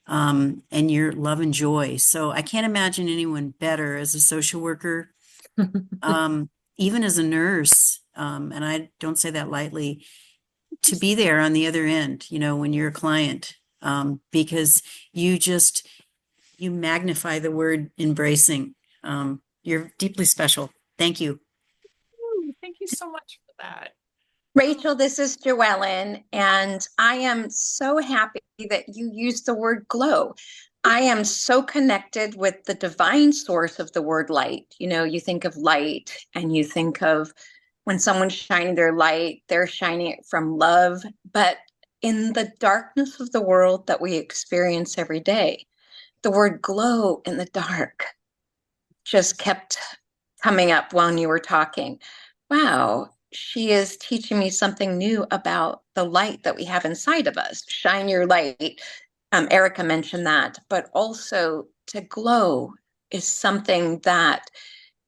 and your love and joy. So I can't imagine anyone better as a social worker, even as a nurse, and I don't say that lightly, to be there on the other end, when you're a client, because you magnify the word embracing. You're deeply special. Thank you. Thank you so much for that. Rachel, this is Joellen, and I am so happy that you used the word glow. I am so connected with the divine source of the word light. You think of light and you think of when someone's shining their light, they're shining it from love. But in the darkness of the world that we experience every day, the word glow in the dark just kept coming up while you were talking. Wow, she is teaching me something new about the light that we have inside of us. Shine your light. Erica mentioned that, but also to glow is something that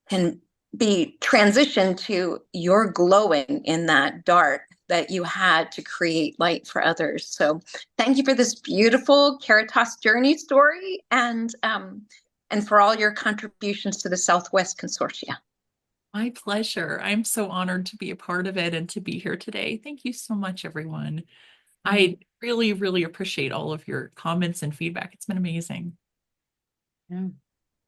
can be transitioned to your glowing in that dark that you had to create light for others. So thank you for this beautiful Caritas journey story and for all your contributions to the Southwest Consortia. My pleasure. I'm so honored to be a part of it and to be here today. Thank you so much, everyone. I really, really appreciate all of your comments and feedback. It's been amazing. Yeah.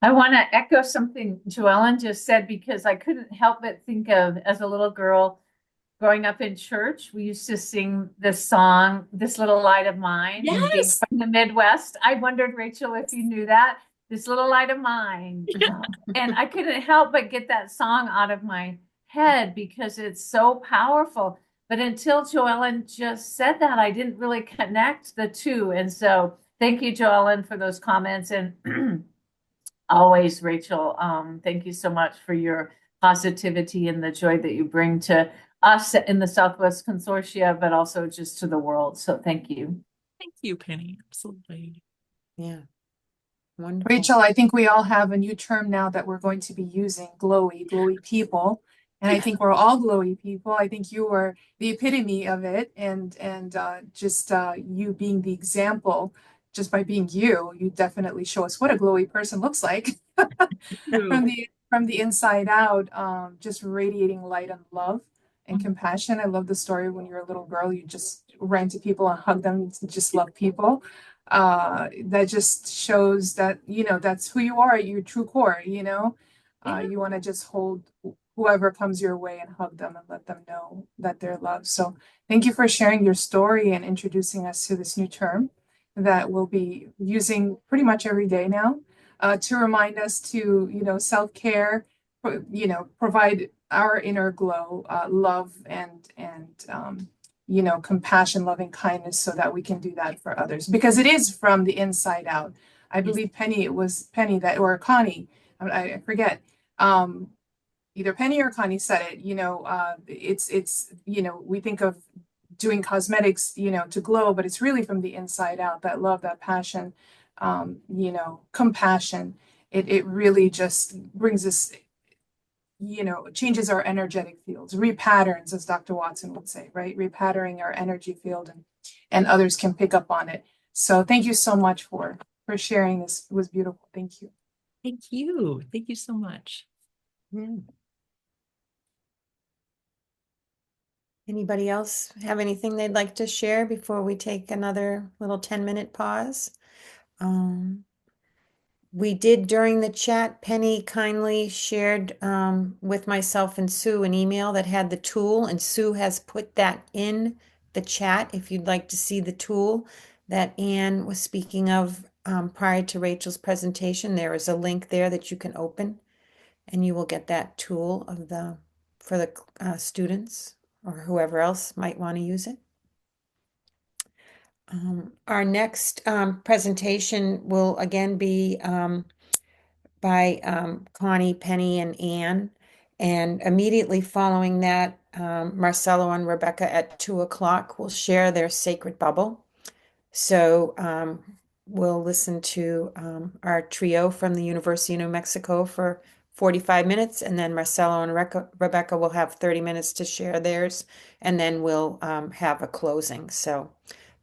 I want to echo something Joellen just said, because I couldn't help but think of, as a little girl growing up in church, we used to sing this song, This Little Light of Mine. Yes. Being from the Midwest. I wondered, Rachel, if you knew that. this little light of mine. And I couldn't help but get that song out of my head because it's so powerful. But until Joellen just said that, I didn't really connect the two. And so thank you, Joellen, for those comments. And always, Rachel, thank you so much for your positivity and the joy that you bring to us in the Southwest Consortia, but also just to the world. So thank you. Thank you, Penny. Absolutely. Yeah. Wonderful. Rachel, I think we all have a new term now that we're going to be using, glowy people. And I think we're all glowy people. I think you were the epitome of it, and just you being the example, just by being you, you definitely show us what a glowy person looks like from the inside out, just radiating light and love and compassion. I love the story when you're a little girl, you just ran to people and hugged them, you just love people. That just shows that, you know, that's who you are at your true core, you know. You want to just hold whoever comes your way and hug them and let them know that they're loved. So thank you for sharing your story and introducing us to this new term that we'll be using pretty much every day now, to remind us to, you know, self-care, you know, provide our inner glow, love and you know, compassion, loving kindness, so that we can do that for others, because it is from the inside out. I believe Penny, it was Penny that, or Connie, I forget, either Penny or Connie said it, you know, it's, you know, we think of doing cosmetics, you know, to glow, but it's really from the inside out, that love, that passion, you know, compassion. It really just brings us, you know, changes our energetic fields, repatterns, as Dr. Watson would say, right? Repatterning our energy field, and others can pick up on it. So thank you so much for sharing this. It was beautiful. Thank you. Thank you. Thank you so much. Anybody else have anything they'd like to share before we take another little 10-minute pause? We did during the chat, Penny kindly shared with myself and Sue an email that had the tool, and Sue has put that in the chat if you'd like to see the tool that Anne was speaking of prior to Rachel's presentation. There is a link there that you can open, and you will get that tool for the students or whoever else might want to use it. Our next presentation will again be by Connie, Penny, and Anne. And immediately following that, Marcelo and Rebecca at 2 o'clock will share their sacred bubble. So we'll listen to our trio from the University of New Mexico for 45 minutes, and then Marcelo and Rebecca will have 30 minutes to share theirs, and then we'll have a closing. So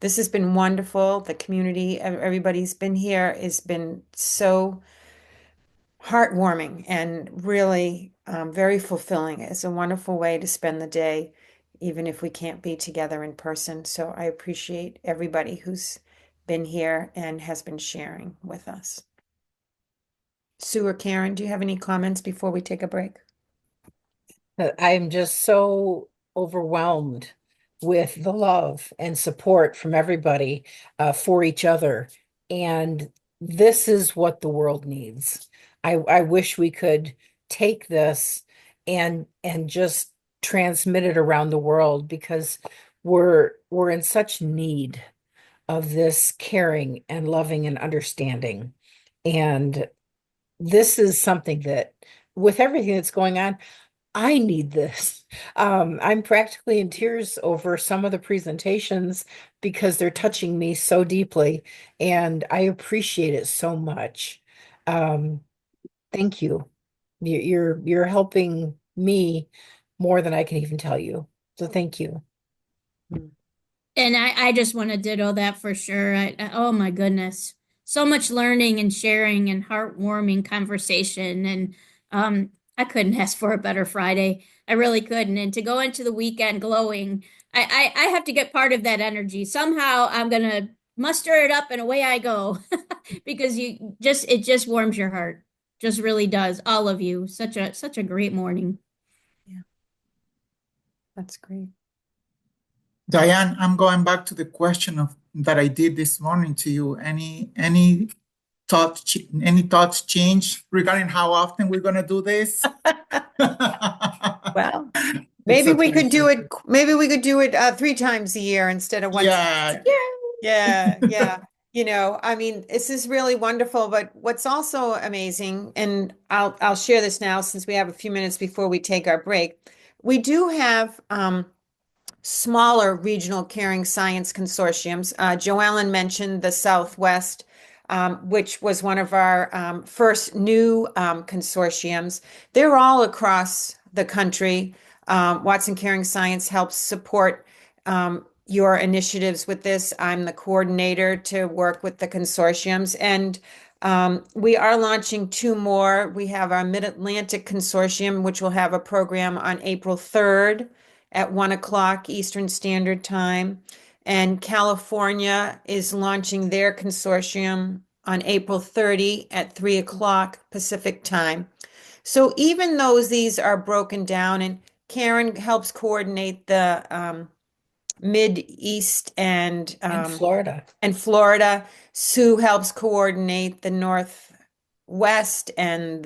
this has been wonderful. The community, everybody's been here, has been so heartwarming and really very fulfilling. It's a wonderful way to spend the day, even if we can't be together in person. So I appreciate everybody who's been here and has been sharing with us. Sue or Karen, do you have any comments before we take a break? I'm just so overwhelmed with the love and support from everybody for each other. And this is what the world needs. I wish we could take this and just transmit it around the world, because we're in such need of this caring and loving and understanding. And this is something that, with everything that's going on, I need this. I'm practically in tears over some of the presentations because they're touching me so deeply, and I appreciate it so much. Thank you. You're helping me more than I can even tell you. So thank you. And I just want to ditto that for sure. Oh my goodness. So much learning and sharing and heartwarming conversation. And I couldn't ask for a better Friday. I really couldn't. And to go into the weekend glowing, I have to get part of that energy. Somehow I'm gonna muster it up and away I go. Because it just warms your heart. Just really does. All of you. Such a great morning. Yeah. That's great. Diane, I'm going back to the question that I did this morning to you. Any any thoughts change regarding how often we're going to do this? Well, It's maybe a we could do pleasure. it. Maybe we could do it 3 times a year instead of once. Yeah. Yeah, yeah. You know, I mean, this is really wonderful, but what's also amazing, and I'll share this now since we have a few minutes before we take our break. We do have smaller regional caring science consortiums. Joellen mentioned the Southwest, which was one of our first new consortiums. They're all across the country. Watson Caring Science helps support your initiatives with this. I'm the coordinator to work with the consortiums, and we are launching 2 more. We have our Mid-Atlantic Consortium, which will have a program on April 3rd at 1 o'clock Eastern Standard Time. And California is launching their consortium on April 30 at 3 o'clock Pacific Time. So even though these are broken down, and Karen helps coordinate the Mid-East and Florida. Sue helps coordinate the Northwest and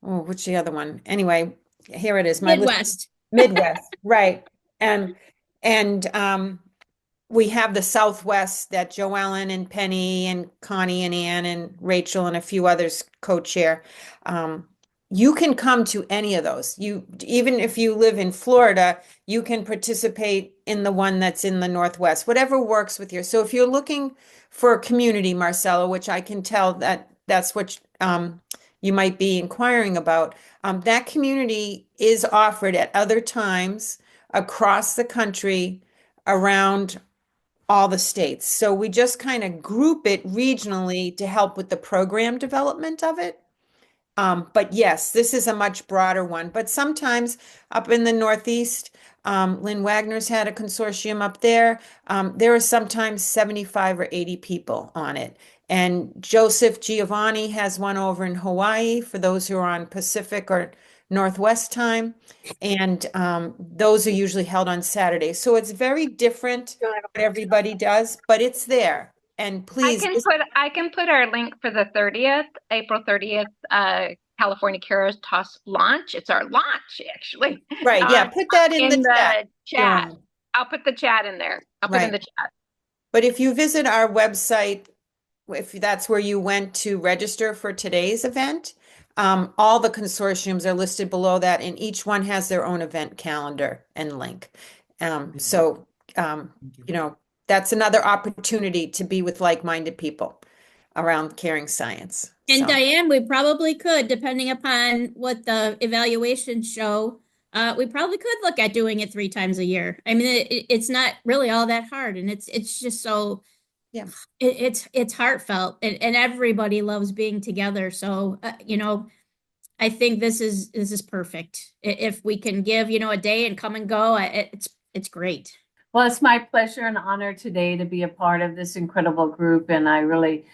what's the other one? Anyway, here it is. My list. Midwest, right. And we have the Southwest that Joellen and Penny and Connie and Ann and Rachel and a few others co-chair. You can come to any of those. Even if you live in Florida, you can participate in the one that's in the Northwest, whatever works with you. So if you're looking for a community, Marcelo, which I can tell that's what you might be inquiring about, that community is offered at other times across the country around all the states. So we just kind of group it regionally to help with the program development of it. But yes, this is a much broader one. But sometimes up in the Northeast, Lynn Wagner's had a consortium up there. There are sometimes 75 or 80 people on it. And Joseph Giovanni has one over in Hawaii for those who are on Pacific or Northwest time. And those are usually held on Saturdays. So it's very different what everybody does, but it's there. And please, I can put our link for the 30th, April 30th, California Caritas launch. It's our launch, actually. Right. Yeah. Put that in the chat. Yeah. I'll put the chat in there. I'll put in the chat. But if you visit our website, if that's where you went to register for today's event, all the consortiums are listed below that, and each one has their own event calendar and link. So, you know, that's another opportunity to be with like-minded people around caring science. And So, Diane, we probably could, depending upon what the evaluations show, we probably could look at doing it 3 times a year. I mean, it's not really all that hard, and it's just so, yeah, it's heartfelt, and everybody loves being together. So, you know, I think this is perfect. If we can give, you know, a day and come and go, it's great. Well, it's my pleasure and honor today to be a part of this incredible group. And I really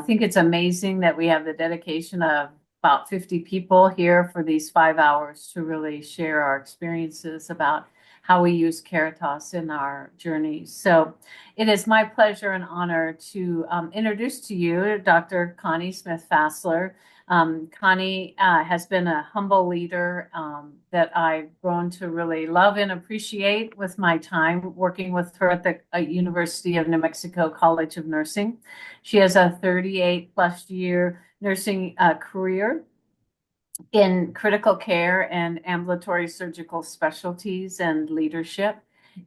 think it's amazing that we have the dedication of about 50 people here for these 5 hours to really share our experiences about how we use Caritas in our journeys. So it is my pleasure and honor to introduce to you Dr. Connie Smith-Fassler. Connie has been a humble leader that I've grown to really love and appreciate with my time working with her at the University of New Mexico College of Nursing. She has a 38+ year nursing career in critical care and ambulatory surgical specialties and leadership.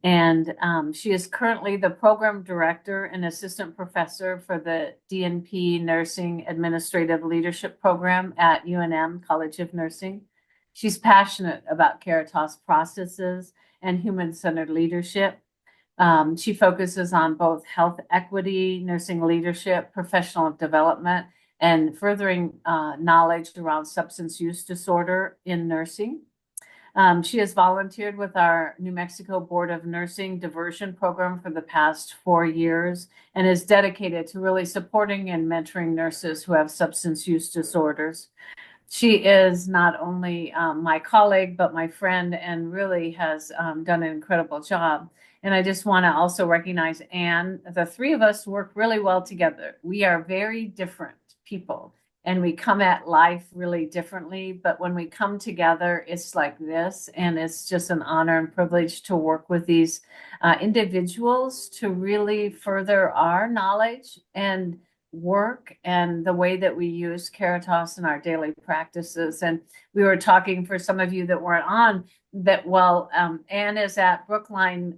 And she is currently the program director and assistant professor for the DNP Nursing Administrative Leadership Program at UNM College of Nursing. She's passionate about Caritas processes and human-centered leadership. She focuses on both health equity, nursing leadership, professional development, and furthering knowledge around substance use disorder in nursing. She has volunteered with our New Mexico Board of Nursing diversion program for the past 4 years and is dedicated to really supporting and mentoring nurses who have substance use disorders. she is not only my colleague, but my friend, and really has done an incredible job. And I just want to also recognize Anne. The three of us work really well together. We are very different people, and we come at life really differently. But when we come together, it's like this, and it's just an honor and privilege to work with these individuals to really further our knowledge and work and the way that we use Caritas in our daily practices. And we were talking, for some of you that weren't on, that Anne is at Brookline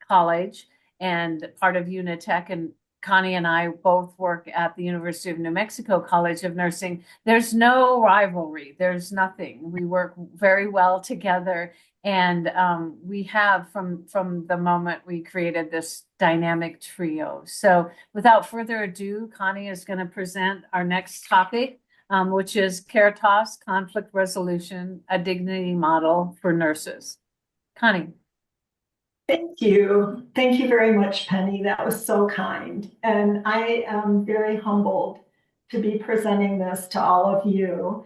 College and part of Unitek, and Connie and I both work at the University of New Mexico College of Nursing. There's no rivalry. There's nothing. We work very well together. And we have from the moment we created this dynamic trio. So without further ado, Connie is going to present our next topic, which is Caritas Conflict Resolution, a Dignity Model for Nurses. Connie. Thank you. Thank you very much, Penny. That was so kind. And I am very humbled to be presenting this to all of you.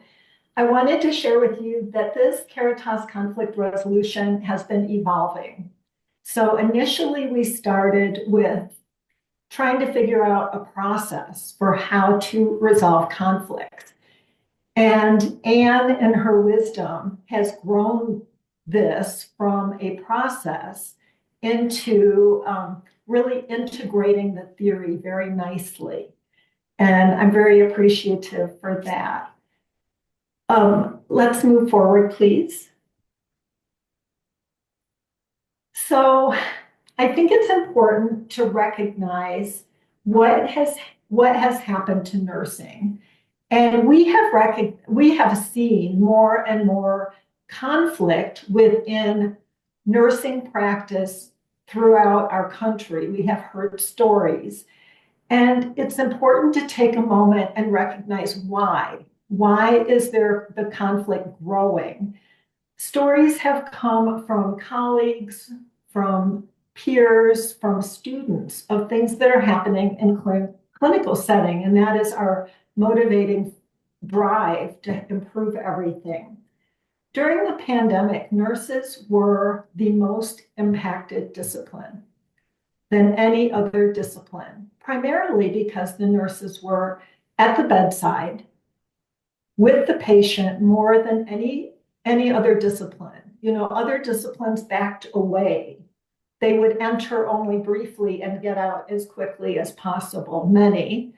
I wanted to share with you that this Caritas conflict resolution has been evolving. So initially we started with trying to figure out a process for how to resolve conflict. And Anne, in her wisdom, has grown this from a process into really integrating the theory very nicely. And I'm very appreciative for that. Let's move forward, please. So I think it's important to recognize what has happened to nursing. And we have seen more and more conflict within nursing practice throughout our country. We have heard stories. And it's important to take a moment and recognize why. Why is there the conflict growing? Stories have come from colleagues, from peers, from students of things that are happening in clinical setting, and that is our motivating drive to improve everything. During the pandemic, nurses were the most impacted discipline than any other discipline, primarily because the nurses were at the bedside with the patient more than any other discipline. You know, other disciplines backed away. They would enter only briefly and get out as quickly as possible, many.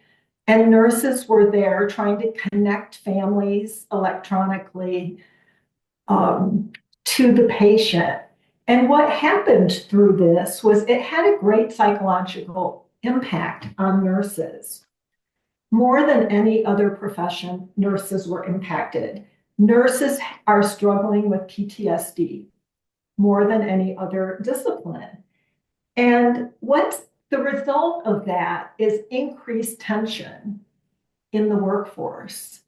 And nurses were there trying to connect families electronically to the patient. And what happened through this was it had a great psychological impact on nurses. More than any other profession, nurses were impacted. Nurses are struggling with PTSD more than any other discipline. And what's the result of that is increased tension in the workforce,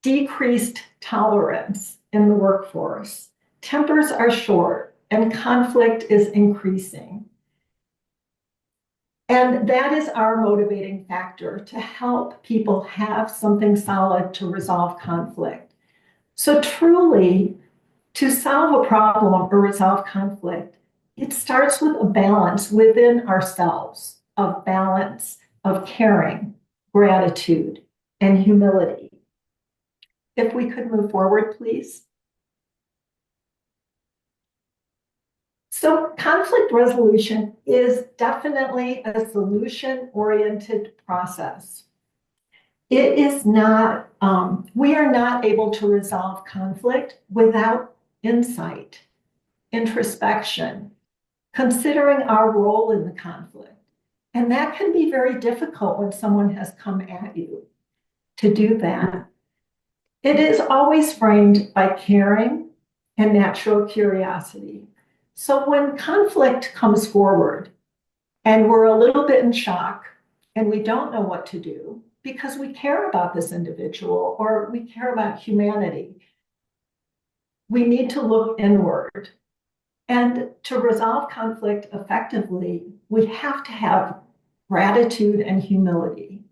decreased tolerance in the workforce. Tempers are short and conflict is increasing. And that is our motivating factor, to help people have something solid to resolve conflict. So truly, to solve a problem or resolve conflict, it starts with a balance within ourselves, of balance, of caring, gratitude, and humility. If we could move forward, please. So conflict resolution is definitely a solution-oriented process. It is not, we are not able to resolve conflict without insight, introspection, considering our role in the conflict. And that can be very difficult when someone has come at you to do that. It is always framed by caring and natural curiosity. So when conflict comes forward and we're a little bit in shock and we don't know what to do because we care about this individual or we care about humanity, we need to look inward. And to resolve conflict effectively, we have to have gratitude and humility.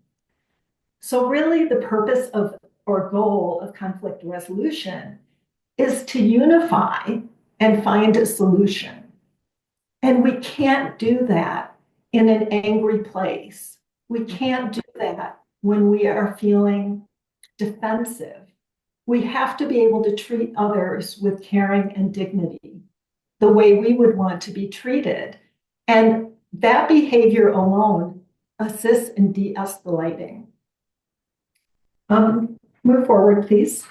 So really the purpose of or goal of conflict resolution is to unify and find a solution. And we can't do that in an angry place. We can't do that when we are feeling defensive. We have to be able to treat others with caring and dignity, the way we would want to be treated. And that behavior alone assists in de-escalating. Move forward, please.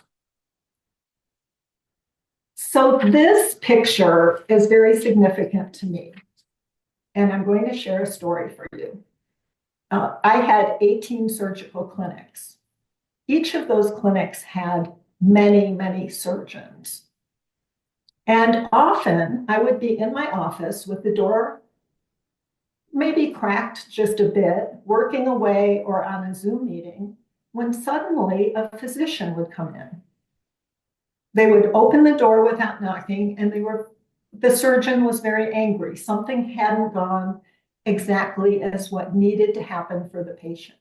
So this picture is very significant to me, and I'm going to share a story for you. I had 18 surgical clinics. Each of those clinics had many, many surgeons. And often I would be in my office with the door maybe cracked just a bit, working away or on a Zoom meeting, when suddenly a physician would come in. They would open the door without knocking, and the surgeon was very angry. Something hadn't gone exactly as what needed to happen for the patient.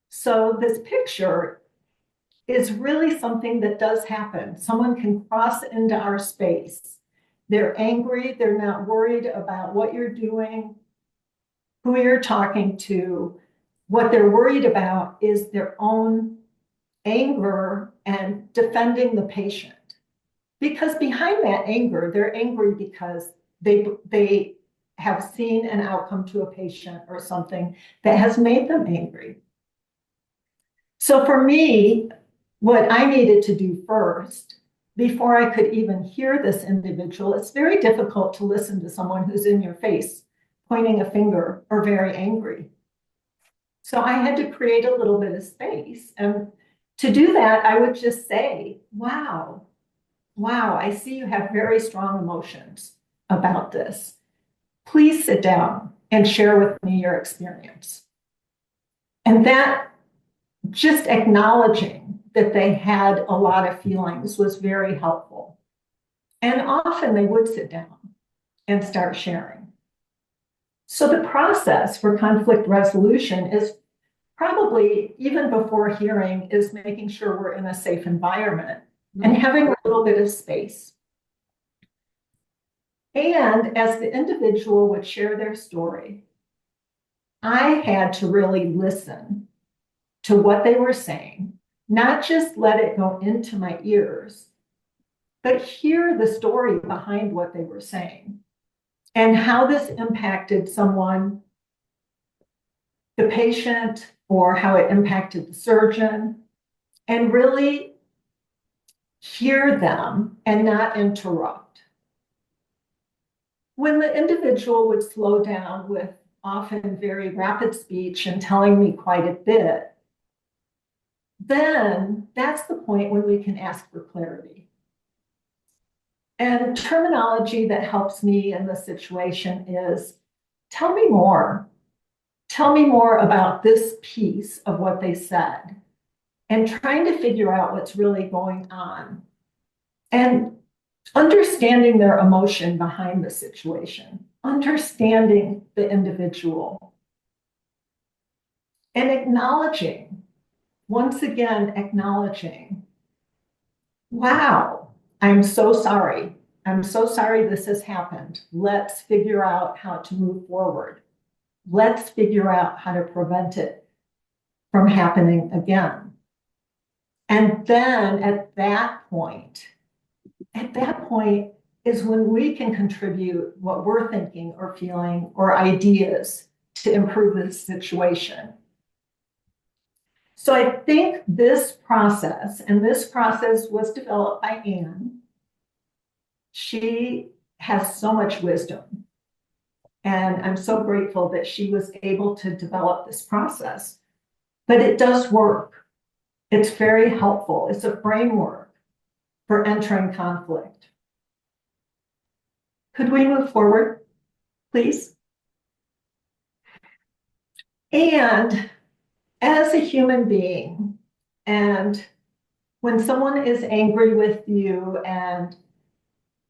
So this picture is really something that does happen. Someone can cross into our space. They're angry, they're not worried about what you're doing, who you're talking to. What they're worried about is their own anger and defending the patient. Because behind that anger, they're angry because they have seen an outcome to a patient or something that has made them angry. So for me, what I needed to do first, before I could even hear this individual, it's very difficult to listen to someone who's in your face, pointing a finger or very angry. So I had to create a little bit of space. And to do that, I would just say, wow, I see you have very strong emotions about this. Please sit down and share with me your experience. And that, just acknowledging that they had a lot of feelings, was very helpful. And often they would sit down and start sharing. So the process for conflict resolution is probably, even before hearing, is making sure we're in a safe environment and having a little bit of space. And as the individual would share their story, I had to really listen to what they were saying, not just let it go into my ears, but hear the story behind what they were saying and how this impacted someone, the patient, or how it impacted the surgeon, and really hear them and not interrupt. When the individual would slow down with often very rapid speech and telling me quite a bit, then that's the point when we can ask for clarity. And terminology that helps me in this situation is, tell me more. Tell me more about this piece of what they said, and trying to figure out what's really going on and understanding their emotion behind the situation, understanding the individual, and acknowledging, once again, acknowledging, wow, I'm so sorry. I'm so sorry this has happened. Let's figure out how to move forward. Let's figure out how to prevent it from happening again. And then at that point is when we can contribute what we're thinking or feeling or ideas to improve the situation. So I think this process was developed by Anne. She has so much wisdom. And I'm so grateful that she was able to develop this process. But it does work. It's very helpful. It's a framework for entering conflict. Could we move forward, please? And as a human being, and when someone is angry with you and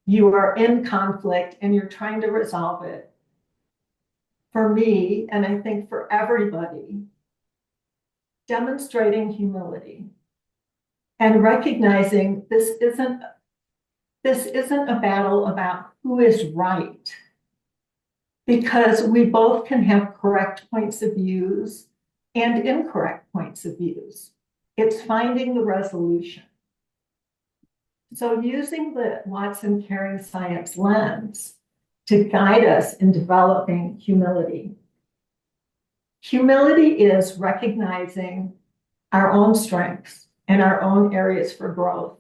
you are in conflict and you're trying to resolve it, for me, and I think for everybody, demonstrating humility and recognizing this isn't a battle about who is right, because we both can have correct points of views and incorrect points of views. It's finding the resolution. So using the Watson Caring Science lens to guide us in developing humility. Humility is recognizing our own strengths and our own areas for growth,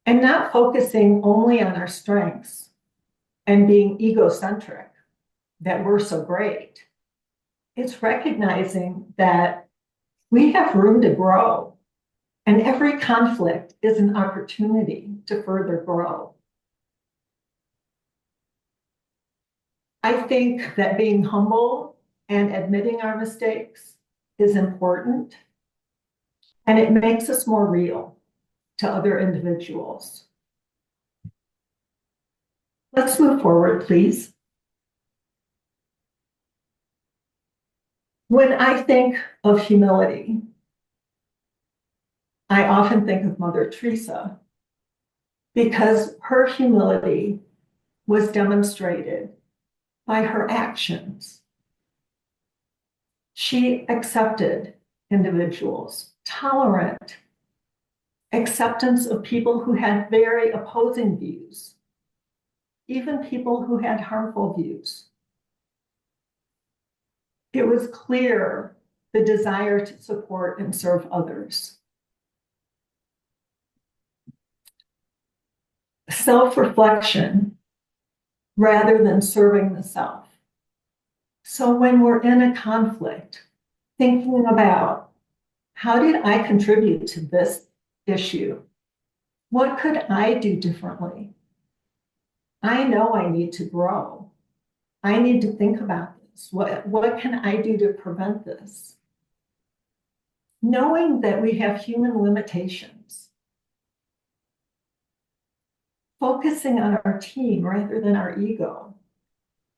and not focusing only on our strengths and being egocentric that we're so great. It's recognizing that we have room to grow, and every conflict is an opportunity to further grow. I think that being humble and admitting our mistakes is important, and it makes us more real to other individuals. Let's move forward, please. When I think of humility, I often think of Mother Teresa, because her humility was demonstrated by her actions. She accepted individuals, tolerant, acceptance of people who had very opposing views, even people who had harmful views. It was clear the desire to support and serve others. Self-reflection rather than serving the self. So when we're in a conflict, thinking about, how did I contribute to this issue? What could I do differently? I know I need to grow. I need to think about this. What can I do to prevent this? Knowing that we have human limitations. Focusing on our team rather than our ego.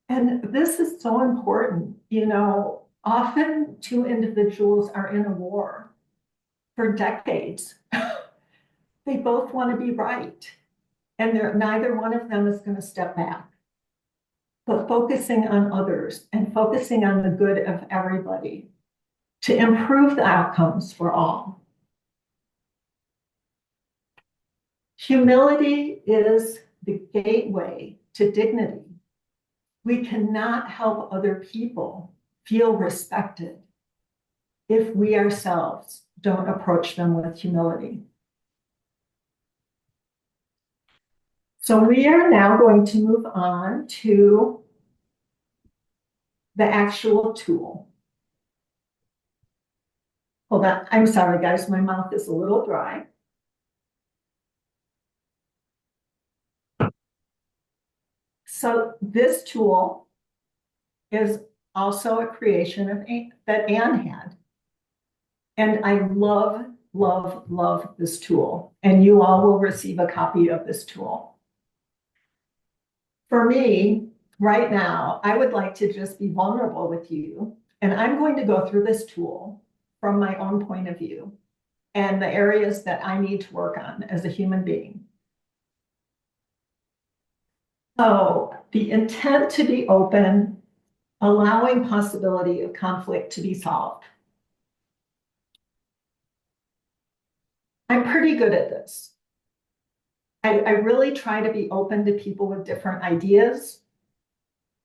And this is so important. Often two individuals are in a war for decades. They both want to be right, and neither one of them is going to step back. But focusing on others and focusing on the good of everybody to improve the outcomes for all. Humility is the gateway to dignity. We cannot help other people feel respected if we ourselves don't approach them with humility. So we are now going to move on to the actual tool. Hold on, I'm sorry guys, my mouth is a little dry. So this tool is also a creation of that Anne had. And I love, love, love this tool. And you all will receive a copy of this tool. For me, right now, I would like to just be vulnerable with you. And I'm going to go through this tool from my own point of view and the areas that I need to work on as a human being. So the intent to be open, allowing possibility of conflict to be solved. I'm pretty good at this. I really try to be open to people with different ideas,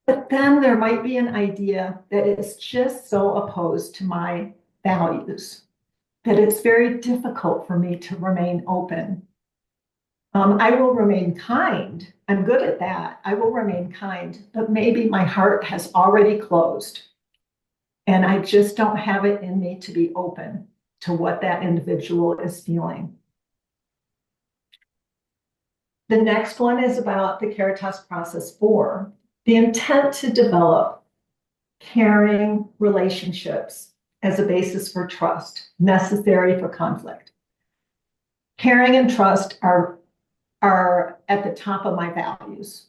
but then there might be an idea that is just so opposed to my values that it's very difficult for me to remain open. I will remain kind. I'm good at that. I will remain kind, but maybe my heart has already closed and I just don't have it in me to be open to what that individual is feeling. The next one is about the Caritas process 4, the intent to develop caring relationships as a basis for trust necessary for conflict. Caring and trust are at the top of my values.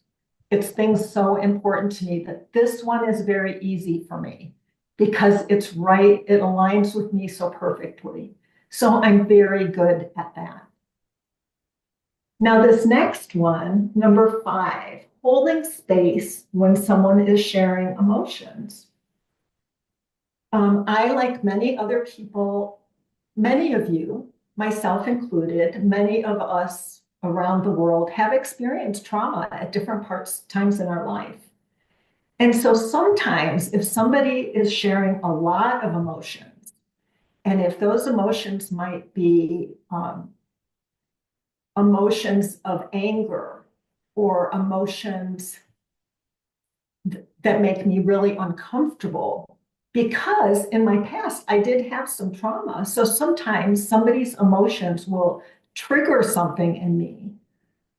It's things so important to me that this one is very easy for me because it's right, it aligns with me so perfectly. So I'm very good at that. Now, this next one, number 5, holding space when someone is sharing emotions. I, like many other people, many of you, myself included, many of us around the world have experienced trauma at different times in our life. And so sometimes if somebody is sharing a lot of emotions, and if those emotions might be emotions of anger or emotions that make me really uncomfortable, because in my past I did have some trauma. So sometimes somebody's emotions will trigger something in me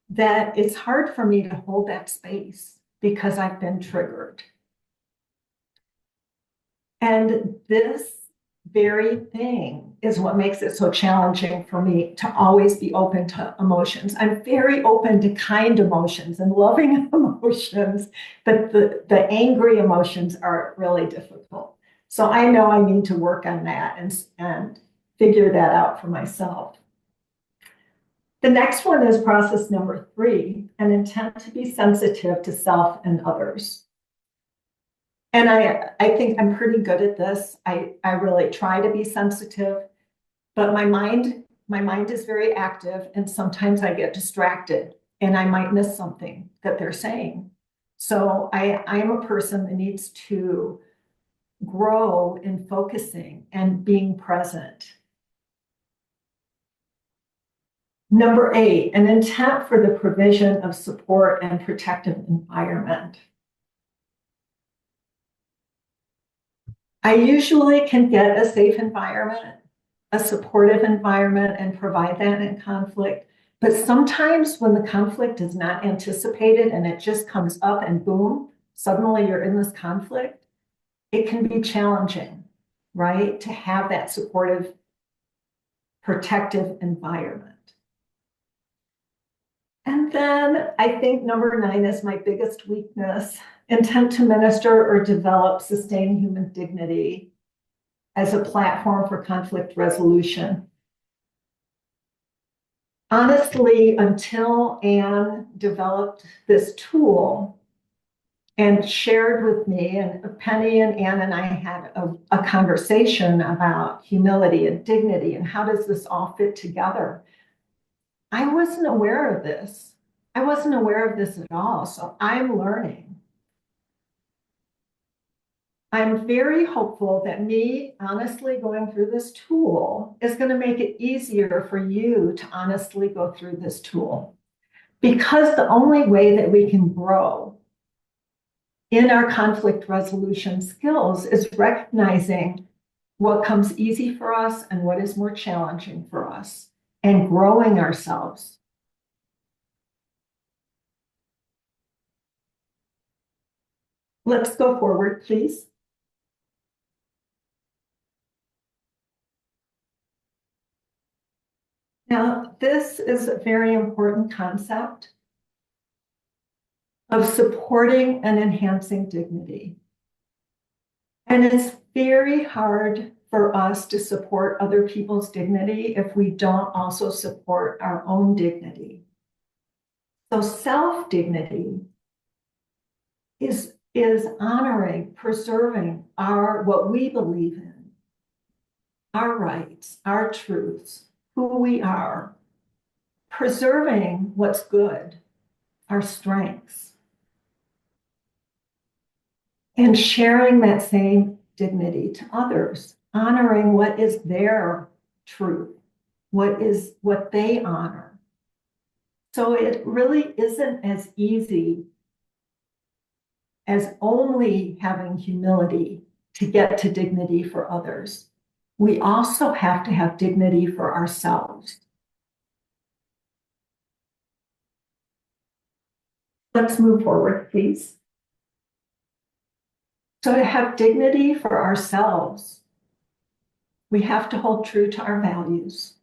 that it's hard for me to hold that space because I've been triggered. And this very thing is what makes it so challenging for me to always be open to emotions. I'm very open to kind emotions and loving emotions, but the angry emotions are really difficult. So I know I need to work on that and figure that out for myself. The next one is process number 3, an intent to be sensitive to self and others. And I think I'm pretty good at this. I really try to be sensitive, but my mind is very active, and sometimes I get distracted and I might miss something that they're saying. So I am a person that needs to grow in focusing and being present. Number 8, an intent for the provision of support and protective environment. I usually can get a safe environment, a supportive environment, and provide that in conflict. But sometimes when the conflict is not anticipated and it just comes up and boom, suddenly you're in this conflict, it can be challenging, right? To have that supportive, protective environment. And then I think number 9 is my biggest weakness, intent to minister or develop sustained human dignity as a platform for conflict resolution. Honestly, until Anne developed this tool and shared with me, and Penny and Anne and I had a conversation about humility and dignity and how does this all fit together. I wasn't aware of this. I wasn't aware of this at all, so I'm learning. I'm very hopeful that me honestly going through this tool is going to make it easier for you to honestly go through this tool. Because the only way that we can grow in our conflict resolution skills is recognizing what comes easy for us and what is more challenging for us, and growing ourselves. Let's go forward, please. Now, this is a very important concept of supporting and enhancing dignity. And it's very hard for us to support other people's dignity if we don't also support our own dignity. So self-dignity is honoring, preserving what we believe in, our rights, our truths, who we are, preserving what's good, our strengths, and sharing that same dignity to others, honoring what is their truth, what they honor. So it really isn't as easy as only having humility to get to dignity for others. We also have to have dignity for ourselves. Let's move forward, please. So to have dignity for ourselves, we have to hold true to our values.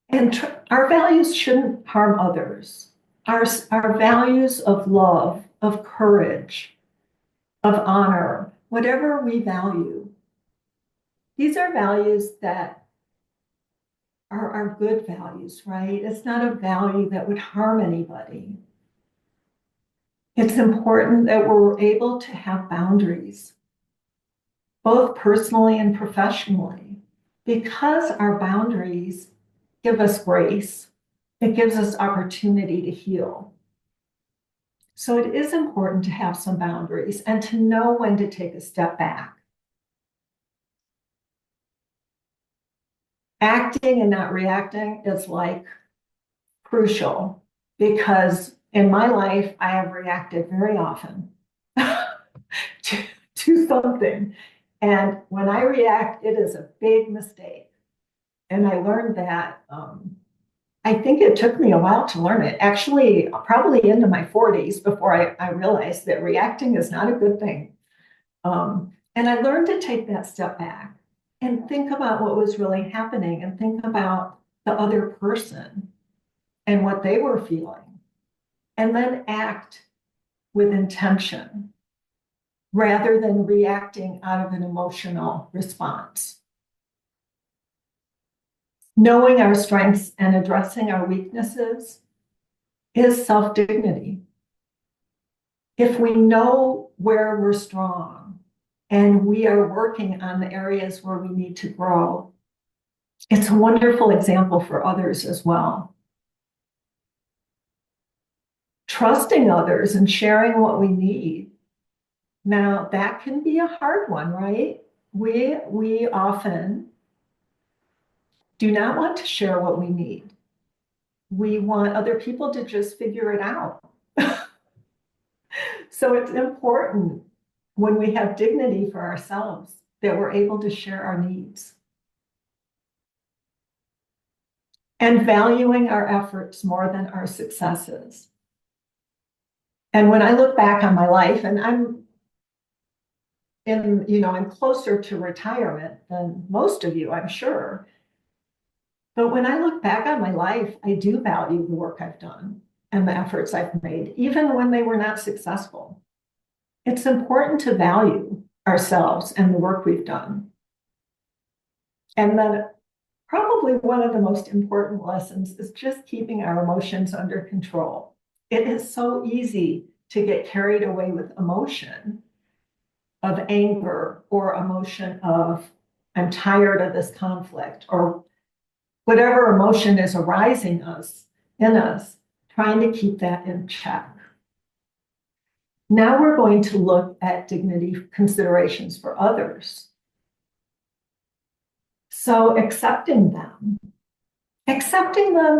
And our values shouldn't harm others. Our values of love, of courage, of honor, whatever we value, these are values that are our good values, right? It's not a value that would harm anybody. It's important that we're able to have boundaries, both personally and professionally, because our boundaries give us grace. It gives us opportunity to heal. So it is important to have some boundaries and to know when to take a step back. Acting and not reacting is like crucial, because in my life, I have reacted very often to something. And when I react, it is a big mistake. And I learned that, I think it took me a while to learn it, actually, probably into my 40s before I realized that reacting is not a good thing. And I learned to take that step back and think about what was really happening and think about the other person and what they were feeling, and then act with intention rather than reacting out of an emotional response. Knowing our strengths and addressing our weaknesses is self-dignity. If we know where we're strong and we are working on the areas where we need to grow, it's a wonderful example for others as well. Trusting others and sharing what we need. Now, that can be a hard one, right? We often do not want to share what we need. We want other people to just figure it out. So it's important when we have dignity for ourselves that we're able to share our needs. And valuing our efforts more than our successes. And when I look back on my life, and I'm closer to retirement than most of you, I'm sure. But when I look back on my life, I do value the work I've done and the efforts I've made, even when they were not successful. It's important to value ourselves and the work we've done. And then probably one of the most important lessons is just keeping our emotions under control. It is so easy to get carried away with emotion of anger or emotion of, I'm tired of this conflict, or whatever emotion is arising in us, trying to keep that in check. Now we're going to look at dignity considerations for others. So accepting them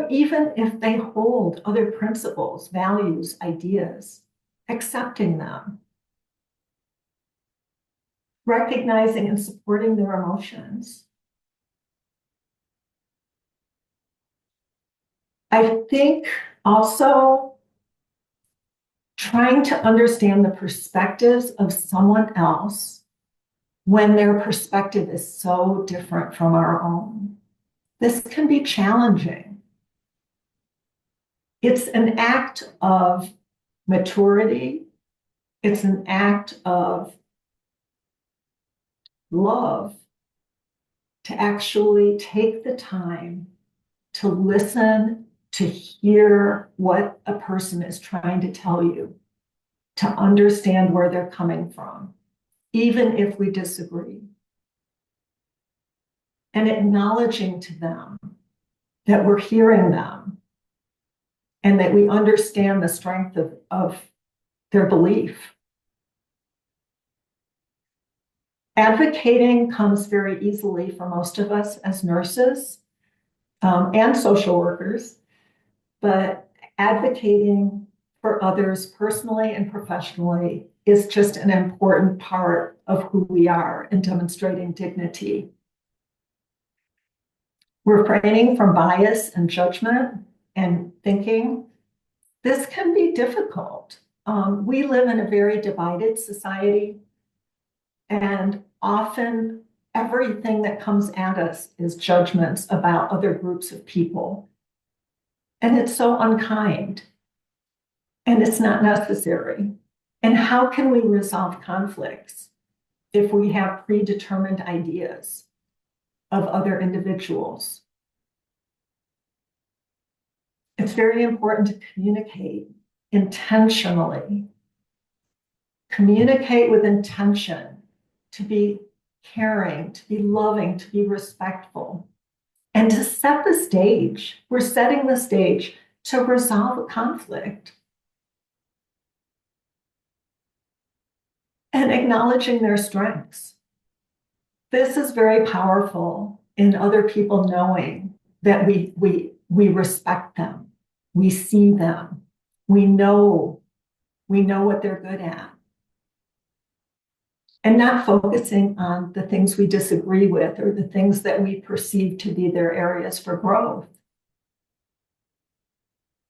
even if they hold other principles, values, ideas, accepting them. Recognizing and supporting their emotions. I think also trying to understand the perspectives of someone else when their perspective is so different from our own. This can be challenging. It's an act of maturity. It's an act of love to actually take the time to listen, to hear what a person is trying to tell you, to understand where they're coming from, even if we disagree. And acknowledging to them that we're hearing them and that we understand the strength of their belief. Advocating comes very easily for most of us as nurses and social workers, but advocating for others personally and professionally is just an important part of who we are in demonstrating dignity. Refraining from bias and judgment and thinking, this can be difficult. We live in a very divided society, and often everything that comes at us is judgments about other groups of people. And it's so unkind, and it's not necessary. And how can we resolve conflicts if we have predetermined ideas of other individuals? It's very important to communicate intentionally. Communicate with intention, to be caring, to be loving, to be respectful, and to set the stage. We're setting the stage to resolve a conflict and acknowledging their strengths. This is very powerful in other people knowing that we respect them, we see them, we know what they're good at. And not focusing on the things we disagree with or the things that we perceive to be their areas for growth.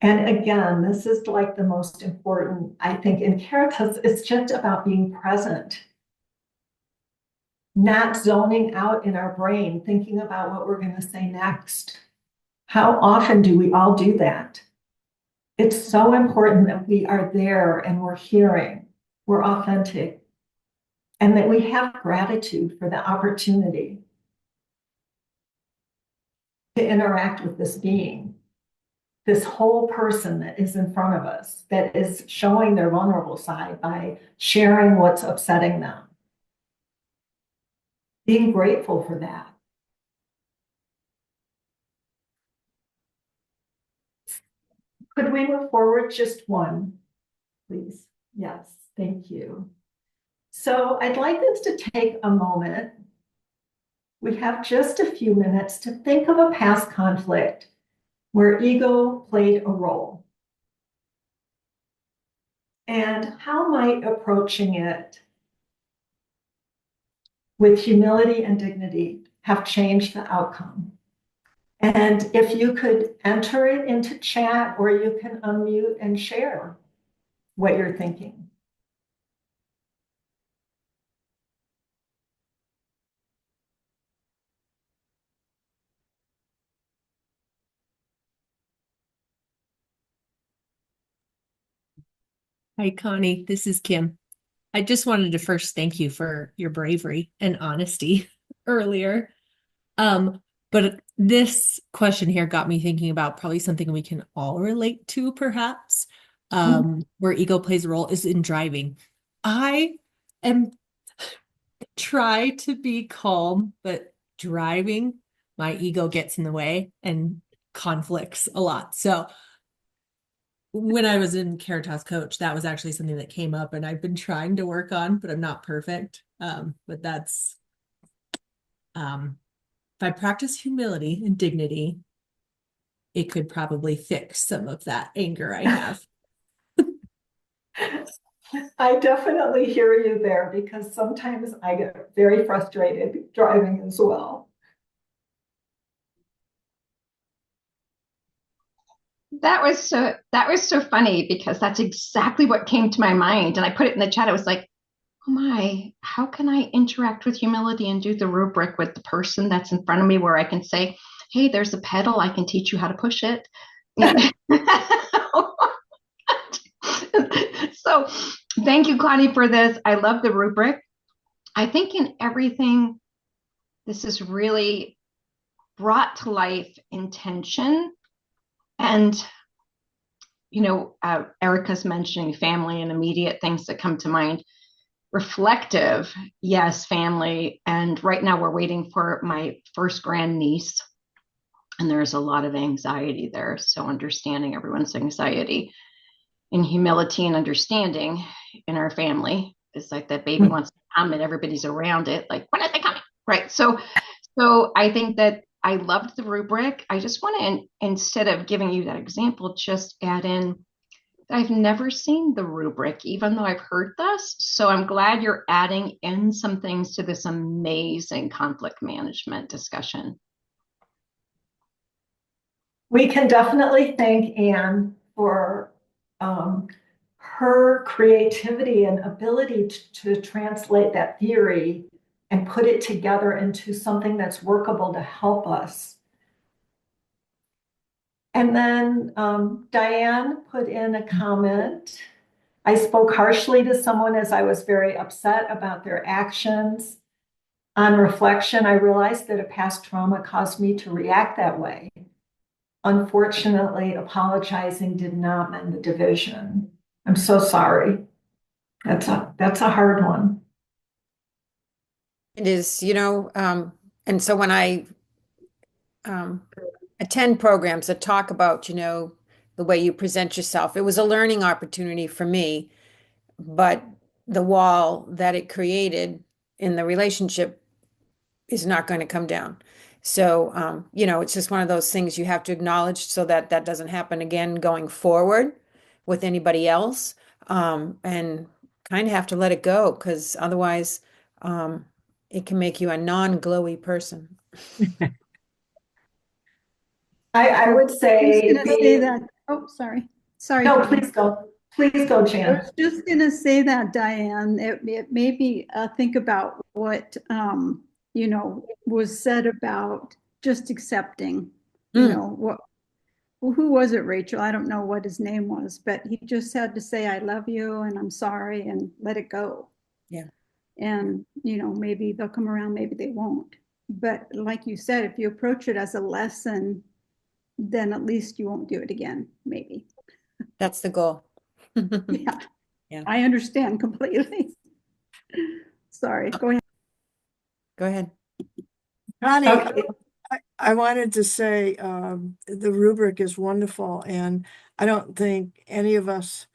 And again, this is like the most important, I think, in Caritas. It's just about being present, not zoning out in our brain, thinking about what we're going to say next. How often do we all do that? It's so important that we are there and we're hearing, we're authentic, and that we have gratitude for the opportunity to interact with this being, this whole person that is in front of us, that is showing their vulnerable side by sharing what's upsetting them. Being grateful for that. Could we move forward just one, please? Yes, thank you. So I'd like us to take a moment. We have just a few minutes to think of a past conflict where ego played a role. And how might approaching it with humility and dignity have changed the outcome? And if you could enter it into chat, or you can unmute and share what you're thinking. Hi, Connie. This is Kim. I just wanted to first thank you for your bravery and honesty earlier. But this question here got me thinking about probably something we can all relate to, perhaps, where ego plays a role is in driving. I am try to be calm, but driving, my ego gets in the way and conflicts a lot. So when I was in Caritas coach, that was actually something that came up and I've been trying to work on, but I'm not perfect. But that's, if I practice humility and dignity, it could probably fix some of that anger I have. I definitely hear you there, because sometimes I get very frustrated driving as well. That was so funny, because that's exactly what came to my mind. And I put it in the chat. I was like, oh my, how can I interact with humility and do the rubric with the person that's in front of me, where I can say, hey, there's a pedal, I can teach you how to push it. So thank you, Connie, for this. I love the rubric. I think in everything, this is really brought to life intention. And, you know, Erica's mentioning family and immediate things that come to mind. Reflective, yes, family. And right now we're waiting for my first grandniece, and there's a lot of anxiety there. So understanding everyone's anxiety, and humility and understanding in our family. It's like that baby wants to come and everybody's around it. Like, when are they coming? Right. So I think that I loved the rubric. I just want to, instead of giving you that example, just add in, I've never seen the rubric, even though I've heard this. So I'm glad you're adding in some things to this amazing conflict management discussion. We can definitely thank Anne for her creativity and ability to translate that theory and put it together into something that's workable to help us. And then Diane put in a comment. I spoke harshly to someone as I was very upset about their actions. On reflection, I realized that a past trauma caused me to react that way. unfortunately, apologizing did not mend the division. I'm so sorry. That's a hard one. It is, and so when I attend programs that talk about, the way you present yourself, it was a learning opportunity for me, but the wall that it created in the relationship is not going to come down. So, it's just one of those things you have to acknowledge so that that doesn't happen again going forward with anybody else. And kind of have to let it go because otherwise, it can make you a non-glowy person. I would say, gonna say that. Oh, sorry. No, Jen. please go. Please go, I Jan. was just gonna say that, Diane. It made me think about what was said about just accepting. What? Who was it, Rachel? I don't know what his name was, but he just had to say, "I love you" and "I'm sorry" and let it go. Yeah. And maybe they'll come around, maybe they won't. But like you said, if you approach it as a lesson, then at least you won't do it again, maybe. That's the goal. Yeah. Yeah. I understand completely. Sorry, go ahead. Go ahead. Connie, Okay. I wanted to say the rubric is wonderful, and I don't think any of us,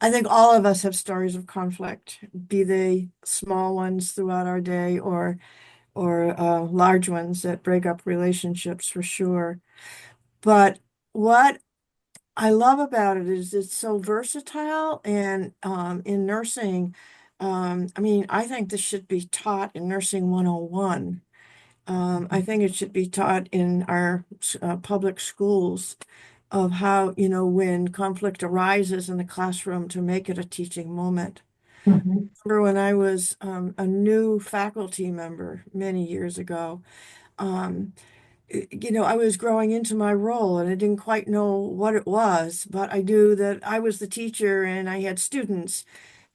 I think all of us have stories of conflict, be they small ones throughout our day or large ones that break up relationships for sure. But what I love about it is it's so versatile, and in nursing, I think this should be taught in Nursing 101. I think it should be taught in our public schools of how, when conflict arises in the classroom to make it a teaching moment. Remember when I was a new faculty member many years ago, I was growing into my role and I didn't quite know what it was, but I knew that I was the teacher and I had students.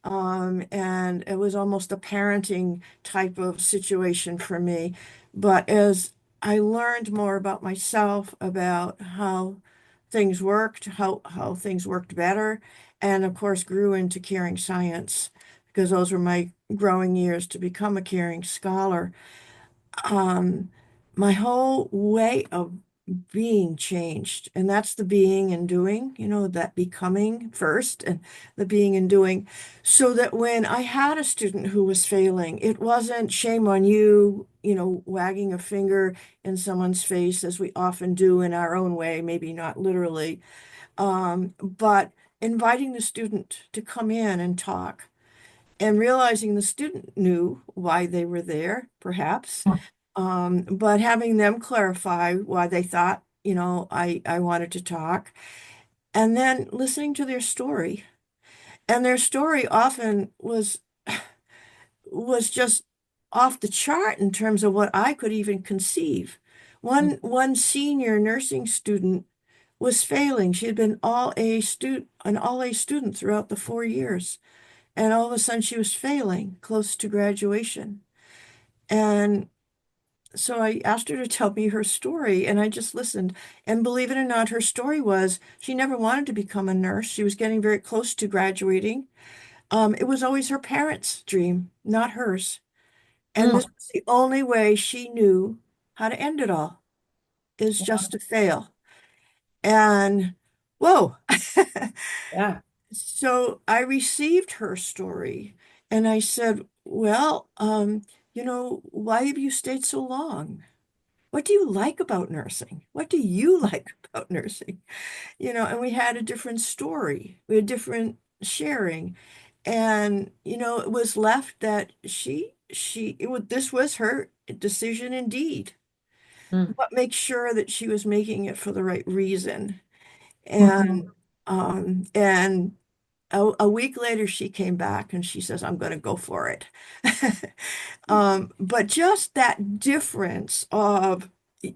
And it was almost a parenting type of situation for me. But as I learned more about myself, about how things worked, how things worked better, and of course grew into caring science, because those were my growing years to become a caring scholar. My whole way of being changed, and that's the being and doing, that becoming first and the being and doing, so that when I had a student who was failing, it wasn't shame on you, wagging a finger in someone's face as we often do in our own way, maybe not literally, but inviting the student to come in and talk and realizing the student knew why they were there, perhaps, but having them clarify why they thought, I wanted to talk, and then listening to their story. And their story often was just off the chart in terms of what I could even conceive. One senior nursing student was failing. She had been an all A student throughout the 4 years. And all of a sudden she was failing close to graduation. And so I asked her to tell me her story, and I just listened. And believe it or not, her story was she never wanted to become a nurse. She was getting very close to graduating. It was always her parents' dream, not hers. And this was the only way she knew how to end it all, is just to fail. And whoa. Yeah. So I received her story and I said, well, why have you stayed so long? What do you like about nursing? What do you like about nursing? And we had a different story. We had different sharing. And, it was left that this was her decision indeed. But make sure that she was making it for the right reason. And, and a week later, she came back and she says, I'm going to go for it. But just that difference of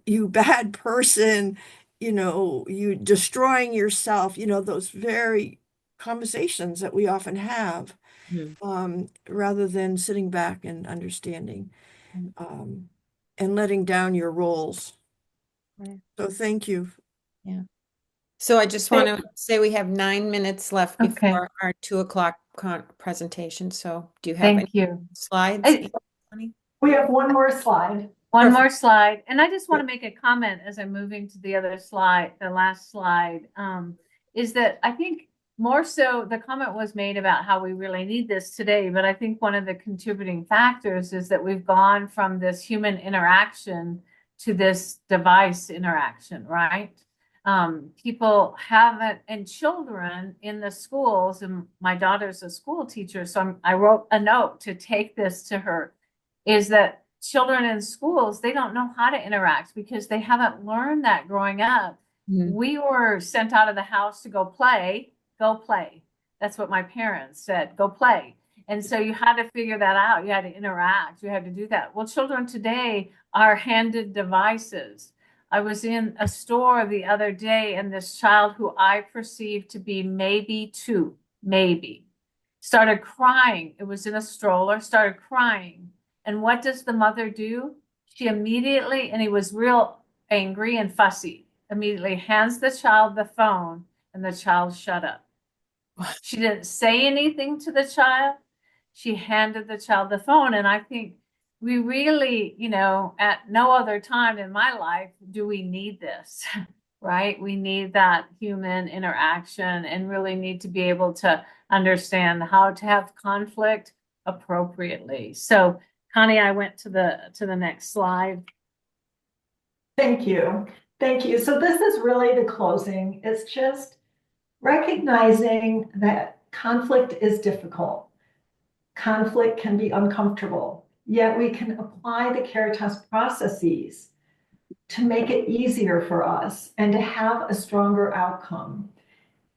you bad person, you destroying yourself, those very conversations that we often have, rather than sitting back and understanding, and letting down your roles. So thank you. Yeah. So I just want to say we have 9 minutes left Okay. before our 2 o'clock presentation. So do you have Thank any you. slides? Connie? We have one more slide. One Perfect. more slide. And I just want to make a comment as I'm moving to the other slide, the last slide, is that I think more so the comment was made about how we really need this today, but I think one of the contributing factors is that we've gone from this human interaction to this device interaction, right? People haven't, and children in the schools, and my daughter's a school teacher, so I wrote a note to take this to her, is that children in schools, they don't know how to interact because they haven't learned that growing up. We were sent out of the house to go play, go play. That's what my parents said, go play. And so you had to figure that out. You had to interact. You had to do that. Well, children today are handed devices. I was in a store the other day and this child who I perceived to be maybe 2, maybe, started crying. It was in a stroller, started crying. And what does the mother do? She immediately, and he was real angry and fussy, immediately hands the child the phone and the child shut up. She didn't say anything to the child. She handed the child the phone. And I think we really, at no other time in my life do we need this, right? We need that human interaction and really need to be able to understand how to have conflict appropriately. So Connie, I went to the next slide. Thank you. Thank you. So this is really the closing. It's just recognizing that conflict is difficult. Conflict can be uncomfortable, yet we can apply the Caritas processes to make it easier for us and to have a stronger outcome.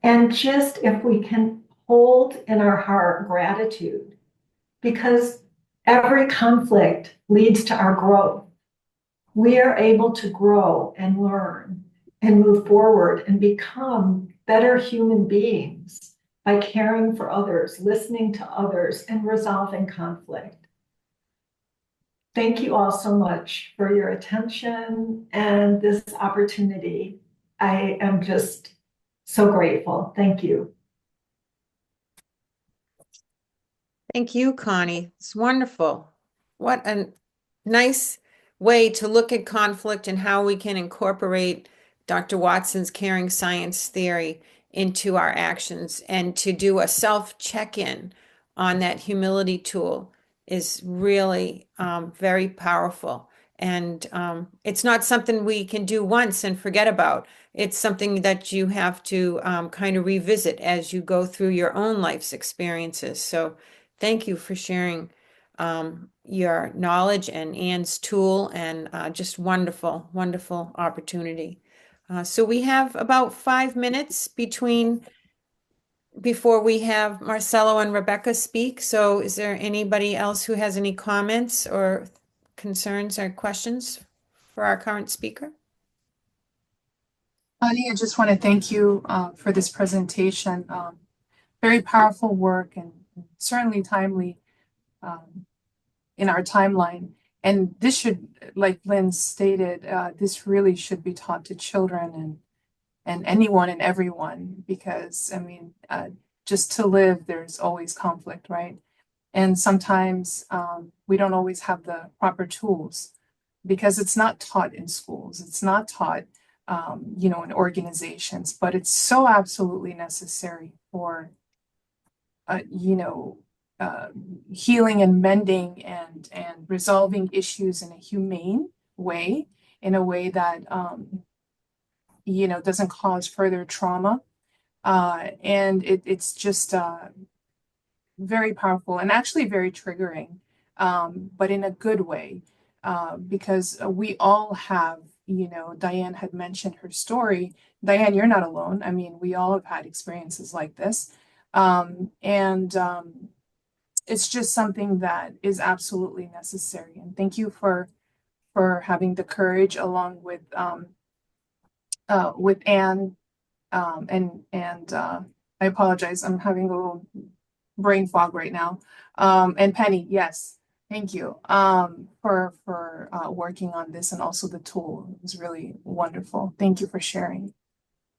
And just if we can hold in our heart gratitude, because every conflict leads to our growth. We are able to grow and learn and move forward and become better human beings by caring for others, listening to others, and resolving conflict. Thank you all so much for your attention and this opportunity. I am just so grateful. Thank you. Thank you, Connie. It's wonderful. What a nice way to look at conflict and how we can incorporate Dr. Watson's caring science theory into our actions, and to do a self-check-in on that humility tool is really very powerful. And it's not something we can do once and forget about. It's something that you have to kind of revisit as you go through your own life's experiences. So thank you for sharing your knowledge and Anne's tool, and just wonderful, wonderful opportunity. So we have about 5 minutes before we have Marcelo and Rebecca speak. So is there anybody else who has any comments or concerns or questions for our current speaker? Connie, I just want to thank you for this presentation. Very powerful work and certainly timely in our timeline. And this should, like Lynn stated, this really should be taught to children and anyone and everyone, because I mean, just to live, there's always conflict, right? And sometimes we don't always have the proper tools because it's not taught in schools. It's not taught, in organizations, but it's so absolutely necessary for, healing and mending and resolving issues in a humane way, in a way that, doesn't cause further trauma. And it's just very powerful and actually very triggering, but in a good way, because we all have, Diane had mentioned her story. Diane, you're not alone. I mean, we all have had experiences like this. It's just something that is absolutely necessary. And thank you for having the courage, along with Anne, and I apologize, I'm having a little brain fog right now. And Penny, yes, Thank you for working on this and also the tool. It was really wonderful. Thank you for sharing.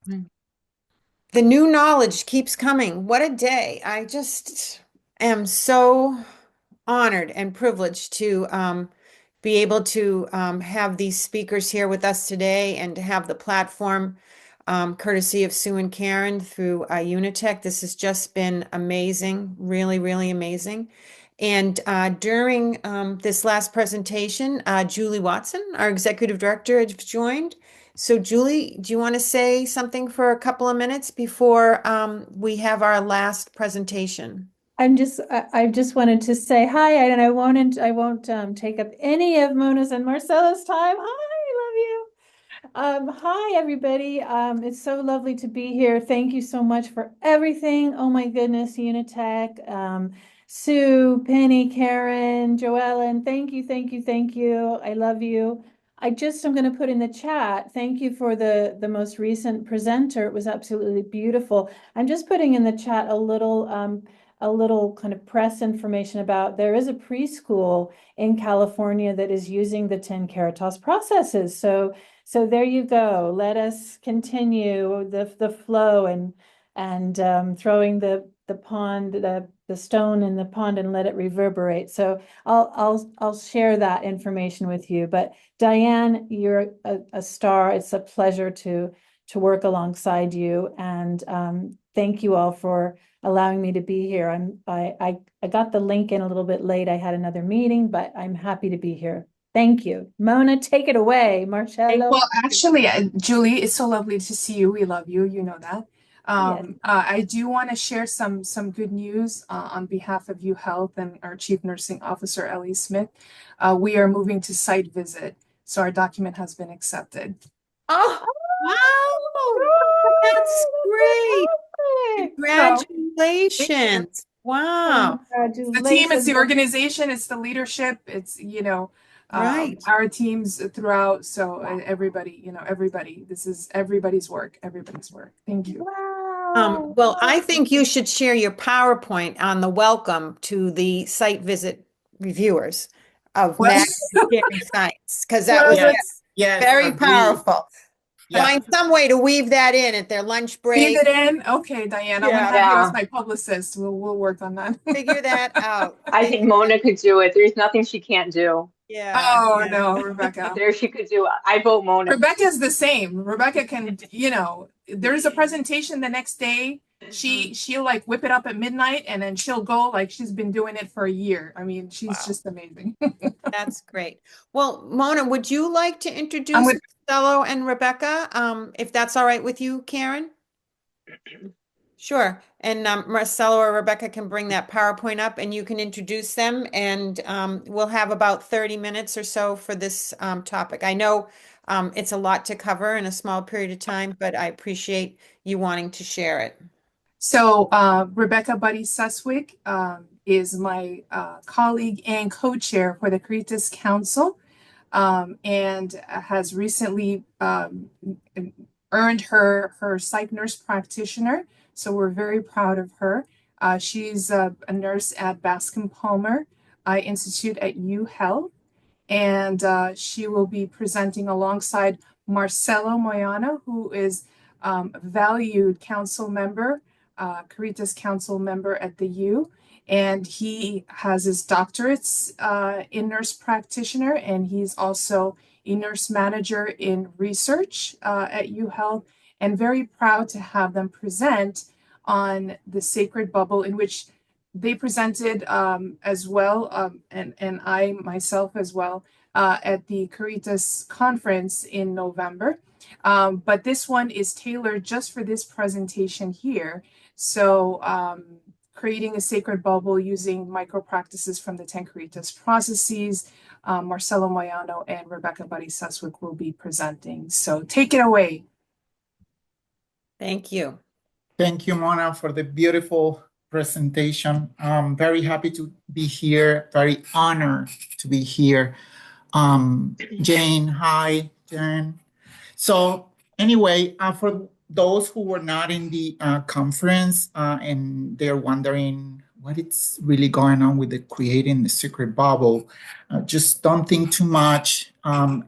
The new knowledge keeps coming. What a day. I just am so honored and privileged to be able to have these speakers here with us today and to have the platform courtesy of Sue and Karen through Unitek. This has just been amazing, really, really amazing. And during this last presentation, Julie Watson, our executive director, has joined. So Julie, do you want to say something for a couple of minutes before we have our last presentation? I just wanted to say hi, and I won't take up any of Mona's and Marcelo's time. Hi, love you. Hi everybody. It's so lovely to be here. Thank you so much for everything. Oh my goodness, Unitek, Sue, Penny, Karen, Joellen, thank you, thank you, thank you. I love you. I'm going to put in the chat. Thank you for the most recent presenter. It was absolutely beautiful. I'm just putting in the chat a little kind of press information about there is a preschool in California that is using the 10 Caritas processes. So there you go. Let us continue the flow and throwing the pond, the stone in the pond and let it reverberate. So I'll share that information with you. But Diane, you're a star. It's a pleasure to work alongside you. And thank you all for allowing me to be here. I got the link in a little bit late. I had another meeting, but I'm happy to be here. Thank you. Mona, take it away. Marcelo. Well, actually, Julie, it's so lovely to see you. We love you. You know that. Yes. I do want to share some good news on behalf of UHealth and our Chief Nursing Officer, Ellie Smith. We are moving to site visit, so our document has been accepted. Oh, wow. That's great. Congratulations. Wow. It's the team, it's the organization, it's the leadership, it's, Right. our teams throughout. So everybody, everybody, this is everybody's work. Thank you. Well, I think you should share your PowerPoint on the welcome to the site visit reviewers of Caring Science, because that was very powerful. Find some way to weave that in at their lunch break. Weave it in? Okay, Diane, I'm gonna have you as my publicist. We'll work on that. Figure that out. I think Mona could do it. There's nothing she can't do. Yeah. Oh no, Rebecca. There she could do it. I vote Mona. Rebecca's the same. Rebecca can, there's a presentation the next day. She'll like whip it up at midnight and then she'll go like she's been doing it for a year. I mean, she's just amazing. That's great. Well, Mona, would you like to introduce Marcelo and Rebecca? If that's all right with you, Karen? Sure. And Marcelo or Rebecca can bring that PowerPoint up and you can introduce them, and we'll have about 30 minutes or so for this topic. I know it's a lot to cover in a small period of time, but I appreciate you wanting to share it. So Rebecca Budyszewick is my colleague and co-chair for the Caritas Council, and has recently earned her psych nurse practitioner. So we're very proud of her. She's a nurse at Bascom Palmer Institute at UHealth, and she will be presenting alongside Marcelo Moyano, who is a valued council member, Caritas council member at the U, and he has his doctorates in nurse practitioner, and he's also a nurse manager in research at UHealth, and very proud to have them present on the sacred bubble, in which they presented as well, and I myself as well, at the Caritas conference in November. But this one is tailored just for this presentation here. So creating a sacred bubble using micro practices from the 10 Caritas processes. Marcelo Moyano and Rebecca Budyszewick will be presenting. So take it away. Thank you. Thank you, Mona, for the beautiful presentation. I'm very happy to be here, very honored to be here. Jane, hi, Jane. So anyway, for those who were not in the conference and they're wondering what it's really going on with the creating the secret bubble. Just don't think too much. I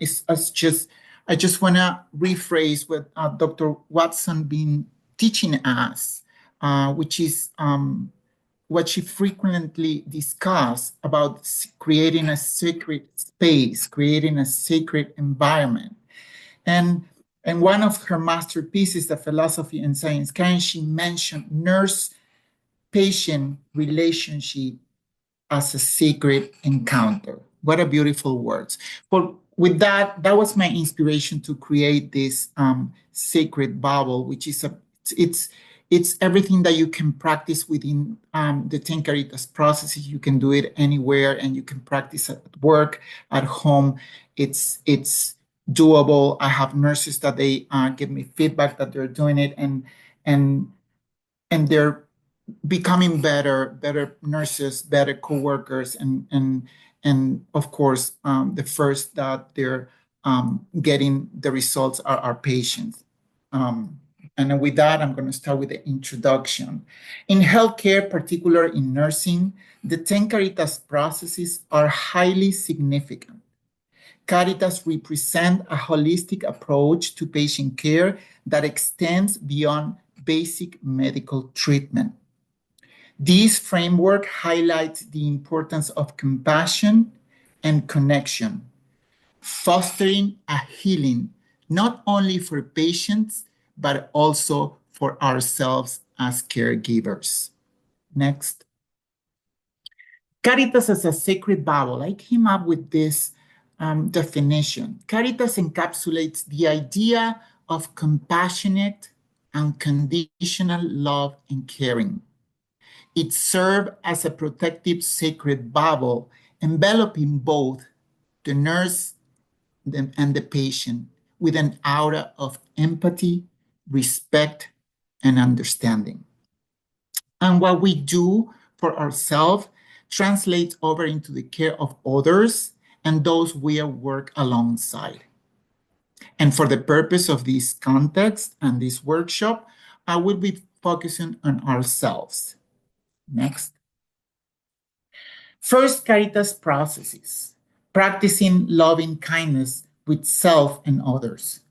just want to rephrase what Dr. Watson been teaching us, which is what she frequently discussed about creating a sacred space, creating a sacred environment. And one of her masterpieces, The Philosophy and Science, she mentioned nurse-patient relationship as a sacred encounter. What a beautiful words. But with that was my inspiration to create this sacred bubble, which is it's everything that you can practice within the 10 Caritas processes. You can do it anywhere, and you can practice at work, at home. It's doable. I have nurses that they give me feedback that they're doing it, and they're becoming better nurses, better coworkers, and of course, the first that they're getting the results are our patients. And with that, I'm going to start with the introduction. In healthcare, particularly in nursing, the 10 Caritas processes are highly significant. Caritas represent a holistic approach to patient care that extends beyond basic medical treatment. This framework highlights the importance of compassion and connection, fostering a healing not only for patients, but also for ourselves as caregivers. Next. Caritas as a sacred bubble. I came up with this definition. Caritas encapsulates the idea of compassionate, unconditional love and caring. It serves as a protective sacred bubble, enveloping both the nurse and the patient with an aura of empathy, respect, and understanding. And what we do for ourselves translates over into the care of others and those we work alongside. And for the purpose of this context and this workshop, I will be focusing on ourselves. Next. First, Caritas processes, practicing loving kindness with self and others.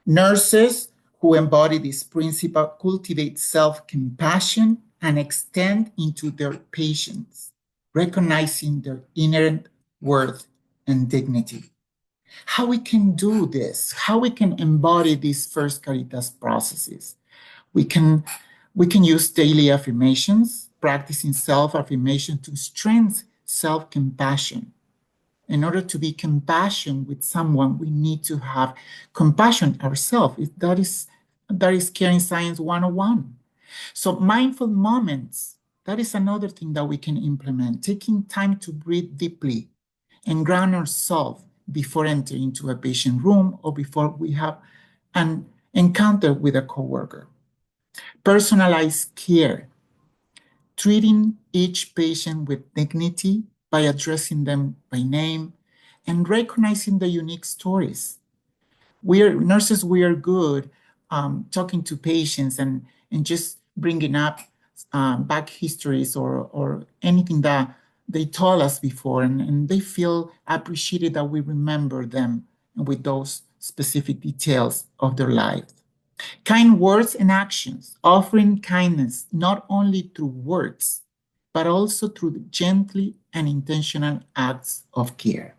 Nurses who embody this principle cultivate self-compassion and extend into their patients, recognizing their inherent worth and dignity. How we can do this, how we can embody these first Caritas processes. We can use daily affirmations, practicing self-affirmation to strengthen self-compassion. In order to be compassionate with someone, we need to have compassion ourselves. That is Caring Science 101. So mindful moments, that is another thing that we can implement. Taking time to breathe deeply and ground ourselves before entering into a patient room or before we have an encounter with a coworker. Personalized care, treating each patient with dignity by addressing them by name and recognizing the unique stories. We are nurses, we are good talking to patients and just bringing up back histories or anything that they told us before, and they feel appreciated that we remember them with those specific details of their life. Kind words and actions, offering kindness not only through words, but also through gently and intentional acts of care.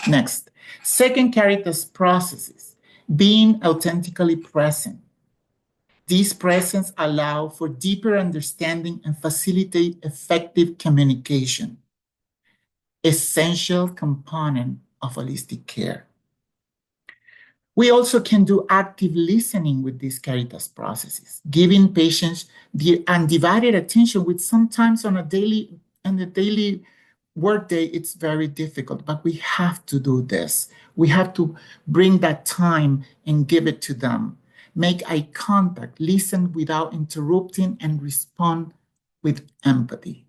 Next, second Caritas processes, being authentically present. These presence allow for deeper understanding and facilitate effective communication, essential component of holistic care. We also can do active listening with these Caritas processes, giving patients the undivided attention, which sometimes on the daily workday, it's very difficult, but we have to do this. We have to bring that time and give it to them. Make eye contact, listen without interrupting, and respond with empathy.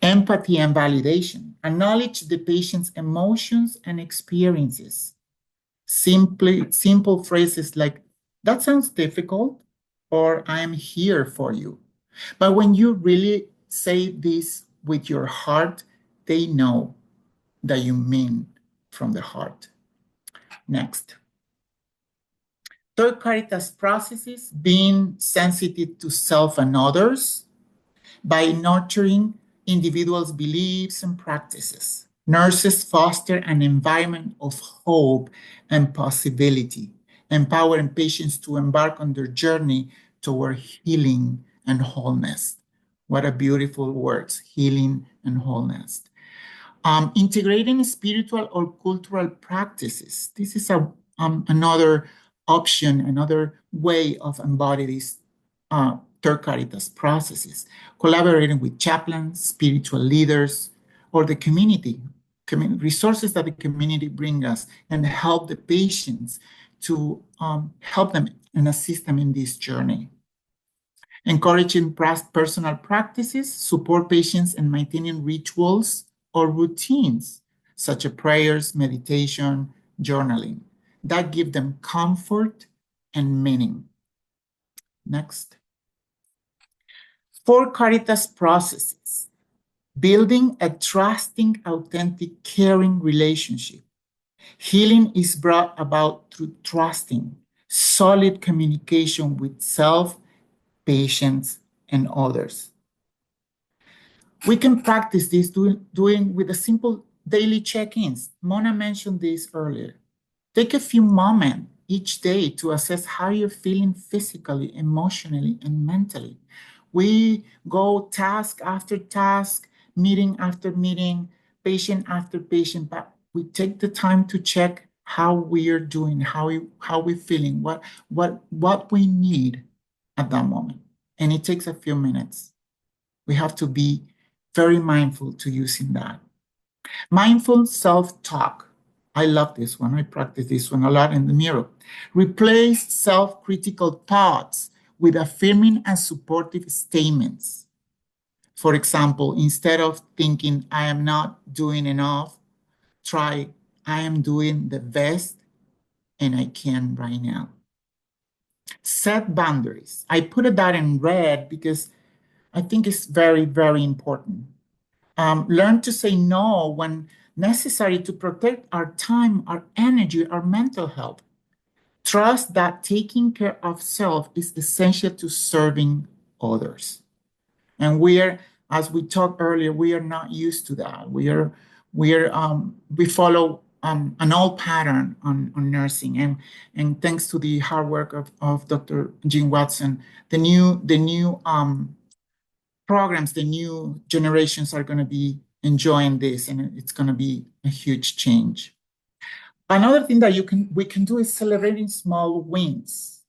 Empathy and validation. Acknowledge the patient's emotions and experiences. Simple phrases like, that sounds difficult, or I am here for you. But when you really say this with your heart, they know that you mean from the heart. Next. Third, Caritas processes being sensitive to self and others by nurturing individuals' beliefs and practices. Nurses foster an environment of hope and possibility, empowering patients to embark on their journey toward healing and wholeness. What a beautiful words, healing and wholeness. Integrating spiritual or cultural practices. This is another option, another way of embodying these third Caritas processes. Collaborating with chaplains, spiritual leaders, or the community resources that the community bring us, and help the patients to help them and assist them in this journey. Encouraging personal practices, support patients in maintaining rituals or routines, such as prayers, meditation, journaling, that give them comfort and meaning. Next. 4 Caritas processes. Building a trusting, authentic, caring relationship. Healing is brought about through trusting, solid communication with self, patients, and others. We can practice this doing with a simple daily check-ins. Mona mentioned this earlier. Take a few moments each day to assess how you're feeling physically, emotionally, and mentally. We go task after task, meeting after meeting, patient after patient, but we take the time to check how we are doing, how we're feeling, what we need at that moment. And it takes a few minutes. We have to be very mindful to using that. Mindful self-talk. I love this one. I practice this one a lot in the mirror. Replace self-critical thoughts with affirming and supportive statements. For example, instead of thinking, I am not doing enough, try, I am doing the best and I can right now. Set boundaries. I put that in red because I think it's very, very important. Learn to say no when necessary to protect our time, our energy, our mental health. Trust that taking care of self is essential to serving others. And as we talked earlier, we are not used to that. We follow an old pattern on nursing, and thanks to the hard work of Dr. Jean Watson, the new programs, the new generations are going to be enjoying this, and it's going to be a huge change. Another thing that we can do is celebrating small wins.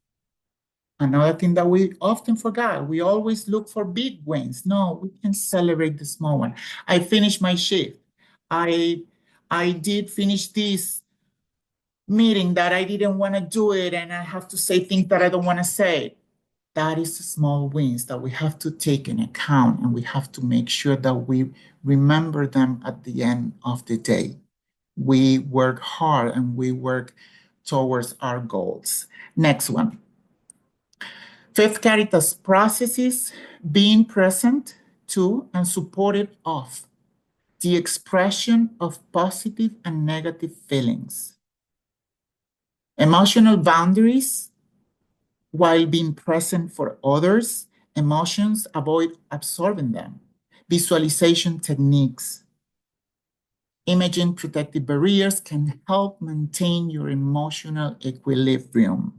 Another thing that we often forget, we always look for big wins. No, we can celebrate the small one. I finished my shift. I did finish this meeting that I didn't want to do it, and I have to say things that I don't want to say. That is the small wins that we have to take in account, and we have to make sure that we remember them at the end of the day. We work hard and we work towards our goals. Next one. 5th Caritas processes, being present to and supportive of the expression of positive and negative feelings. Emotional boundaries. While being present for others, emotions, avoid absorbing them. Visualization techniques. Imaging protective barriers can help maintain your emotional equilibrium.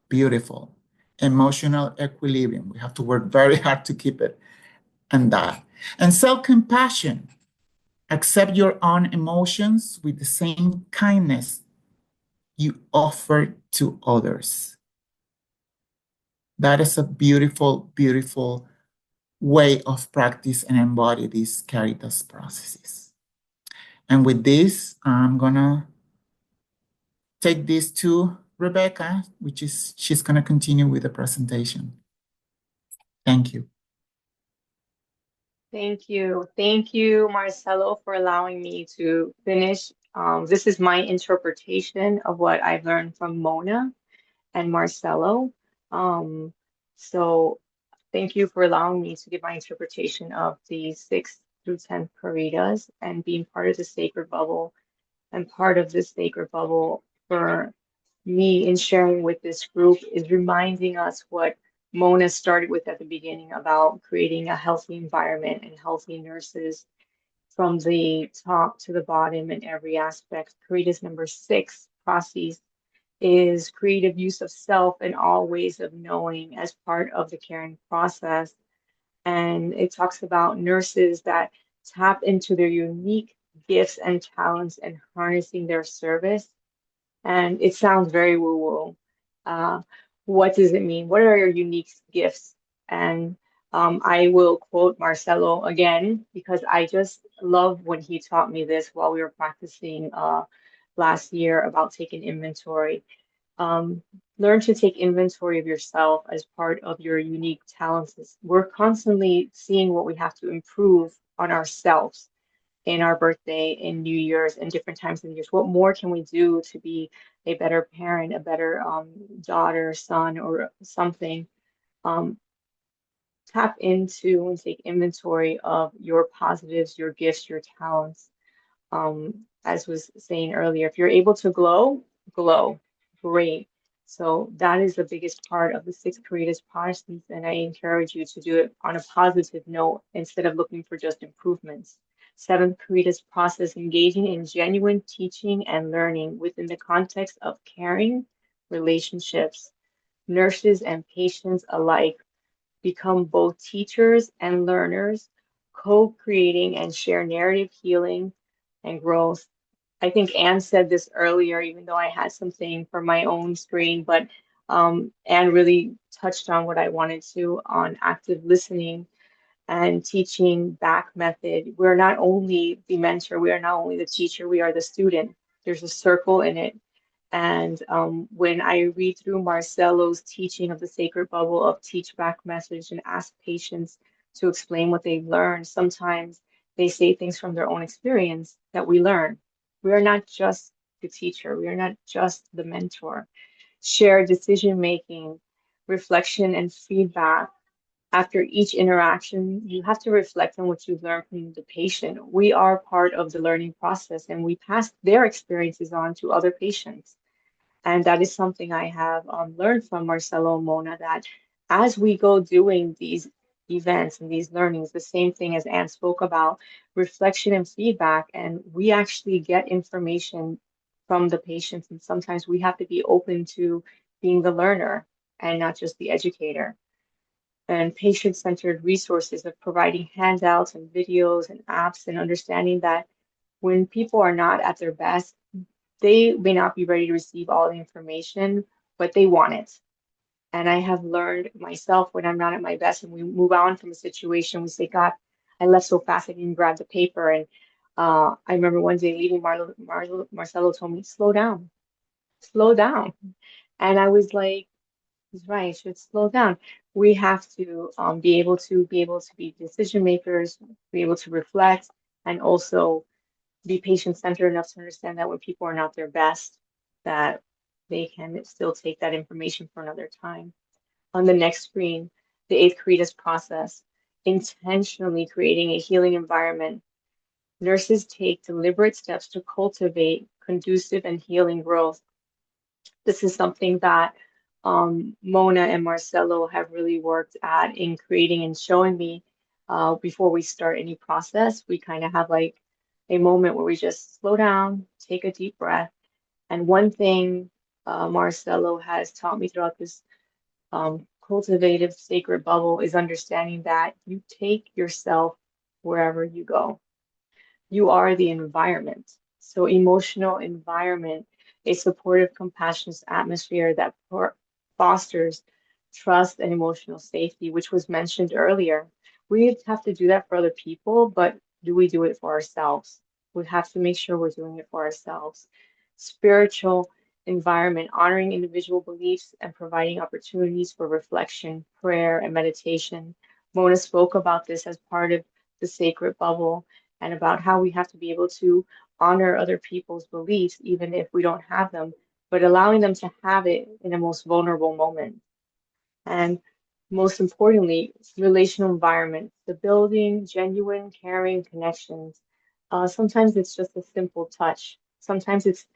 Beautiful. Emotional equilibrium. We have to work very hard to keep it. And that. And self-compassion. Accept your own emotions with the same kindness you offer to others. That is a beautiful, beautiful way of practice and embody these Caritas processes. And with this, I'm gonna take this to Rebecca, she's gonna continue with the presentation. Thank you. Thank you. Thank you, Marcelo, for allowing me to finish. This is my interpretation of what I've learned from Mona and Marcelo. So Thank you for allowing me to give my interpretation of the 6th through 10th Caritas and being part of the sacred bubble and part of this sacred bubble for me in sharing with this group is reminding us what Mona started with at the beginning about creating a healthy environment and healthy nurses from the top to the bottom in every aspect. Caritas number 6, process, is creative use of self and all ways of knowing as part of the caring process. And it talks about nurses that tap into their unique gifts and talents and harnessing their service. And it sounds very woo-woo. What does it mean? What are your unique gifts? And I will quote Marcelo again, because I just love when he taught me this while we were practicing last year about taking inventory. Learn to take inventory of yourself as part of your unique talents. We're constantly seeing what we have to improve on ourselves in our birthday, in New Year's, and different times in the years. What more can we do to be a better parent, a better daughter, son, or something? Tap into and take inventory of your positives, your gifts, your talents. As was saying earlier, if you're able to glow, glow. Great. So that is the biggest part of the 6 Caritas process, and I encourage you to do it on a positive note instead of looking for just improvements. 7th Caritas process, engaging in genuine teaching and learning within the context of caring relationships. Nurses and patients alike become both teachers and learners, co-creating and share narrative healing and growth. I think Anne said this earlier, even though I had something for my own screen, but Anne really touched on what I wanted to on active listening and teaching back method. We're not only the mentor, we are not only the teacher, we are the student. There's a circle in it. And when I read through Marcelo's teaching of the sacred bubble of teach back message and ask patients to explain what they've learned, sometimes they say things from their own experience that we learn. We are not just the teacher, we are not just the mentor. Shared decision making, reflection, and feedback. After each interaction, you have to reflect on what you've learned from the patient. We are part of the learning process and we pass their experiences on to other patients. And that is something I have learned from Marcelo and Mona, that as we go doing these events and these learnings, the same thing as Anne spoke about, reflection and feedback, and we actually get information from the patients. And sometimes we have to be open to being the learner and not just the educator. And patient-centered resources of providing handouts and videos and apps, and understanding that when people are not at their best, they may not be ready to receive all the information, but they want it. And I have learned myself, when I'm not at my best and we move on from a situation, we say, God, I left so fast, I didn't grab the paper. And I remember one day leaving, Marcelo told me, slow down, slow down. And I was like, he's right, I should slow down. We have to be able to be decision makers, be able to reflect, and also be patient-centered enough to understand that when people are not their best, that they can still take that information for another time. On the next screen, the 8th Caritas process, intentionally creating a healing environment. Nurses take deliberate steps to cultivate conducive and healing growth. This is something that Mona and Marcelo have really worked at in creating and showing me before we start any process. We kind of have like a moment where we just slow down, take a deep breath. And one thing Marcelo has taught me throughout this cultivative sacred bubble is understanding that you take yourself wherever you go. You are the environment. So emotional environment, a supportive, compassionate atmosphere that fosters trust and emotional safety, which was mentioned earlier. We have to do that for other people, but do we do it for ourselves? We have to make sure we're doing it for ourselves. Spiritual environment, honoring individual beliefs and providing opportunities for reflection, prayer, and meditation. Mona spoke about this as part of the sacred bubble and about how we have to be able to honor other people's beliefs, even if we don't have them, but allowing them to have it in the most vulnerable moment. And most importantly, relational environment, the building genuine, caring connections. Sometimes it's just a simple touch. Sometimes it's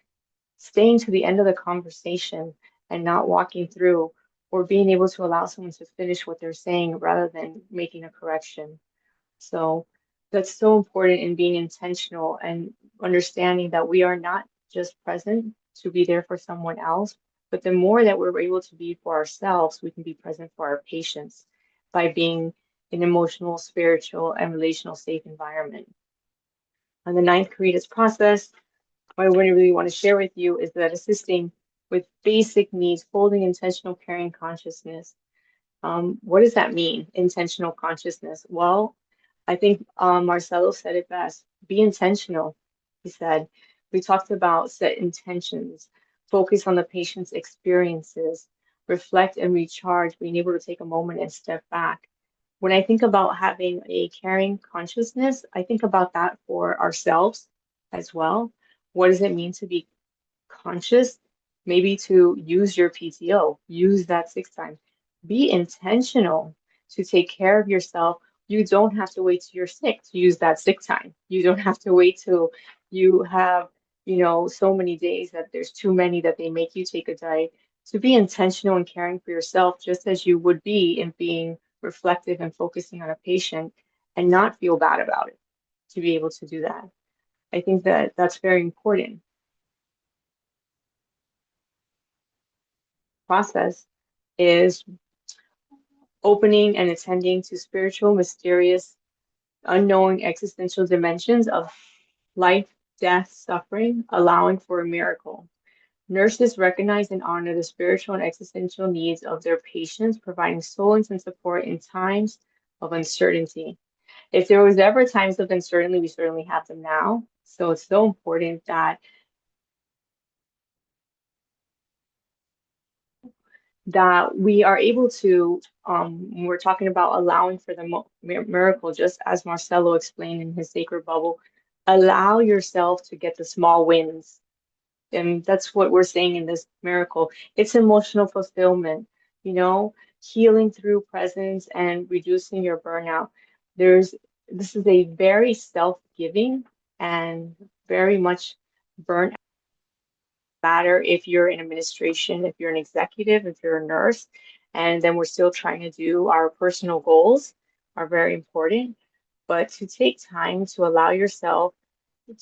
staying to the end of the conversation and not walking through, or being able to allow someone to finish what they're saying rather than making a correction. So that's so important in being intentional and understanding that we are not just present to be there for someone else, but the more that we're able to be for ourselves, we can be present for our patients by being an emotional, spiritual, and relational safe environment. On the ninth Caritas process, what I really want to share with you is that assisting with basic needs, holding intentional caring consciousness. What does that mean, intentional consciousness? Well, I think Marcelo said it best. Be intentional, he said. We talked about set intentions, focus on the patient's experiences, reflect and recharge, being able to take a moment and step back. When I think about having a caring consciousness, I think about that for ourselves as well. What does it mean to be conscious? Maybe to use your PTO, use that sick time. Be intentional to take care of yourself. You don't have to wait till you're sick to use that sick time. You don't have to wait till you have, so many days that there's too many that they make you take a day. To be intentional and caring for yourself, just as you would be in being reflective and focusing on a patient, and not feel bad about it, to be able to do that. I think that that's very important. Process is opening and attending to spiritual, mysterious, unknowing existential dimensions of life, death, suffering, allowing for a miracle. Nurses recognize and honor the spiritual and existential needs of their patients, providing solace and support in times of uncertainty. If there was ever times of uncertainty, we certainly have them now. So it's so important that we are able to, when we're talking about allowing for the miracle, just as Marcelo explained in his sacred bubble, allow yourself to get the small wins. And that's what we're saying in this miracle. It's emotional fulfillment, healing through presence and reducing your burnout. This is a very self-giving and very much burnout. Matter if you're in administration, if you're an executive, if you're a nurse, and then we're still trying to do our personal goals are very important. But to take time to allow yourself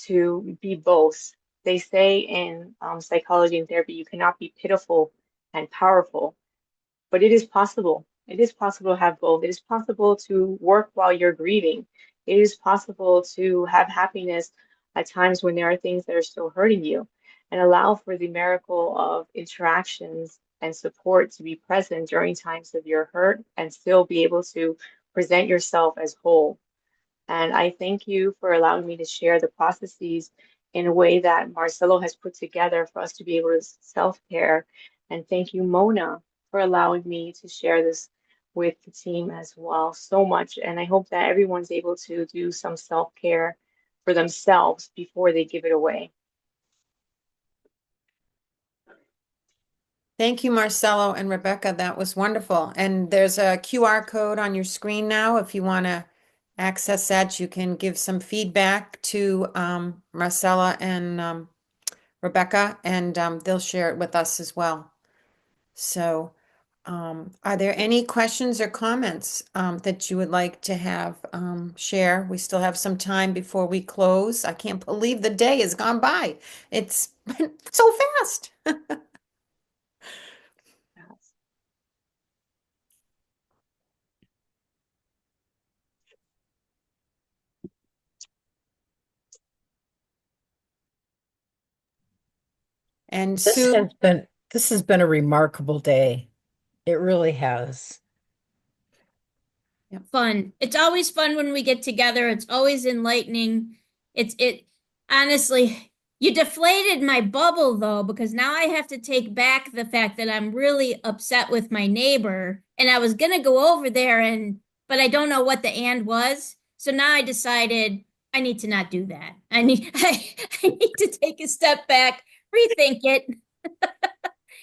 to be both. They say in psychology and therapy, you cannot be pitiful and powerful, but it is possible. It is possible to have both. It is possible to work while you're grieving. It is possible to have happiness at times when there are things that are still hurting you, and allow for the miracle of interactions and support to be present during times of your hurt and still be able to present yourself as whole. And I thank you for allowing me to share the processes in a way that Marcelo has put together for us to be able to self-care. And thank you, Mona, for allowing me to share this with the team as well so much. And I hope that everyone's able to do some self-care for themselves before they give it away. Thank you, Marcelo and Rebecca. That was wonderful. And there's a QR code on your screen now. If you want to access that, you can give some feedback to Marcella and Rebecca, and they'll share it with us as well. So are there any questions or comments that you would like to have share? We still have some time before we close. I can't believe the day has gone by. It's been so fast. And Sue, This has been a remarkable day. It really has. Fun. It's always fun when we get together. It's always enlightening. Honestly, you deflated my bubble though, because now I have to take back the fact that I'm really upset with my neighbor. And I was gonna go over there but I don't know what the and was. So now I decided I need to not do that. I need to take a step back, rethink it,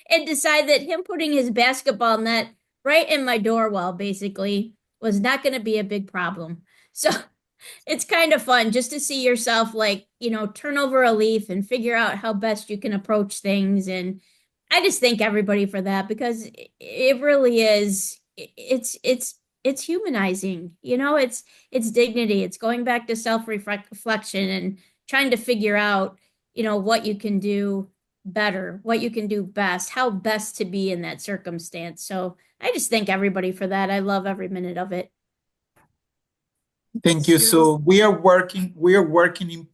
and decide that him putting his basketball net right in my door wall, basically, was not going to be a big problem. So it's kind of fun just to see yourself, like, turn over a leaf and figure out how best you can approach things. And I just thank everybody for that, because it really is, it's humanizing, it's dignity. It's going back to self-reflection and trying to figure out, what you can do better, what you can do best, how best to be in that circumstance. So I just thank everybody for that. I love every minute of it. Thank you. So we're work in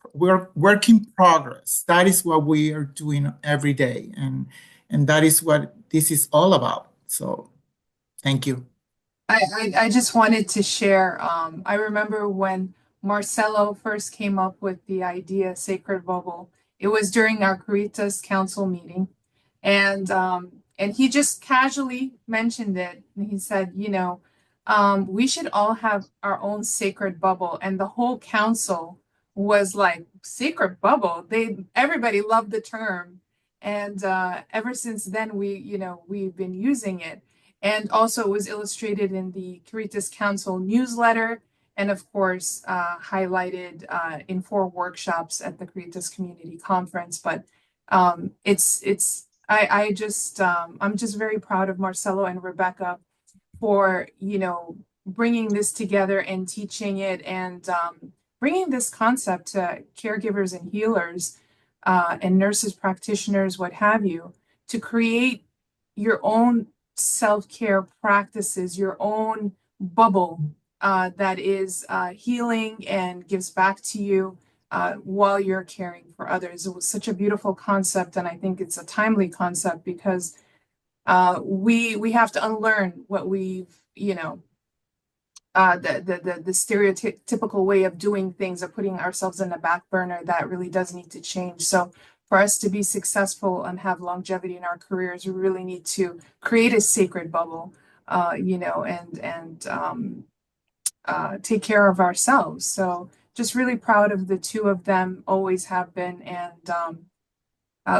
progress. That is what we are doing every day. And that is what this is all about. So thank you. I just wanted to share. I remember when Marcelo first came up with the idea Sacred Bubble. It was during our Caritas council meeting, and he just casually mentioned it. And he said, we should all have our own sacred bubble. And the whole council was like, sacred bubble. Everybody loved the term, and ever since then we've been using it. And also it was illustrated in the Caritas Council newsletter, and of course highlighted in 4 workshops at the Caritas Community Conference. But I'm just very proud of Marcelo and Rebecca for bringing this together and teaching it, and bringing this concept to caregivers and healers and nurses, practitioners, what have you, to create your own self-care practices, your own bubble that is healing and gives back to you while you're caring for others. It was such a beautiful concept, and I think it's a timely concept, because we have to unlearn what we've the stereotypical way of doing things, of putting ourselves in the back burner. That really does need to change. So for us to be successful and have longevity in our careers, we really need to create a sacred bubble, and take care of ourselves. So just really proud of the 2 of them, always have been, and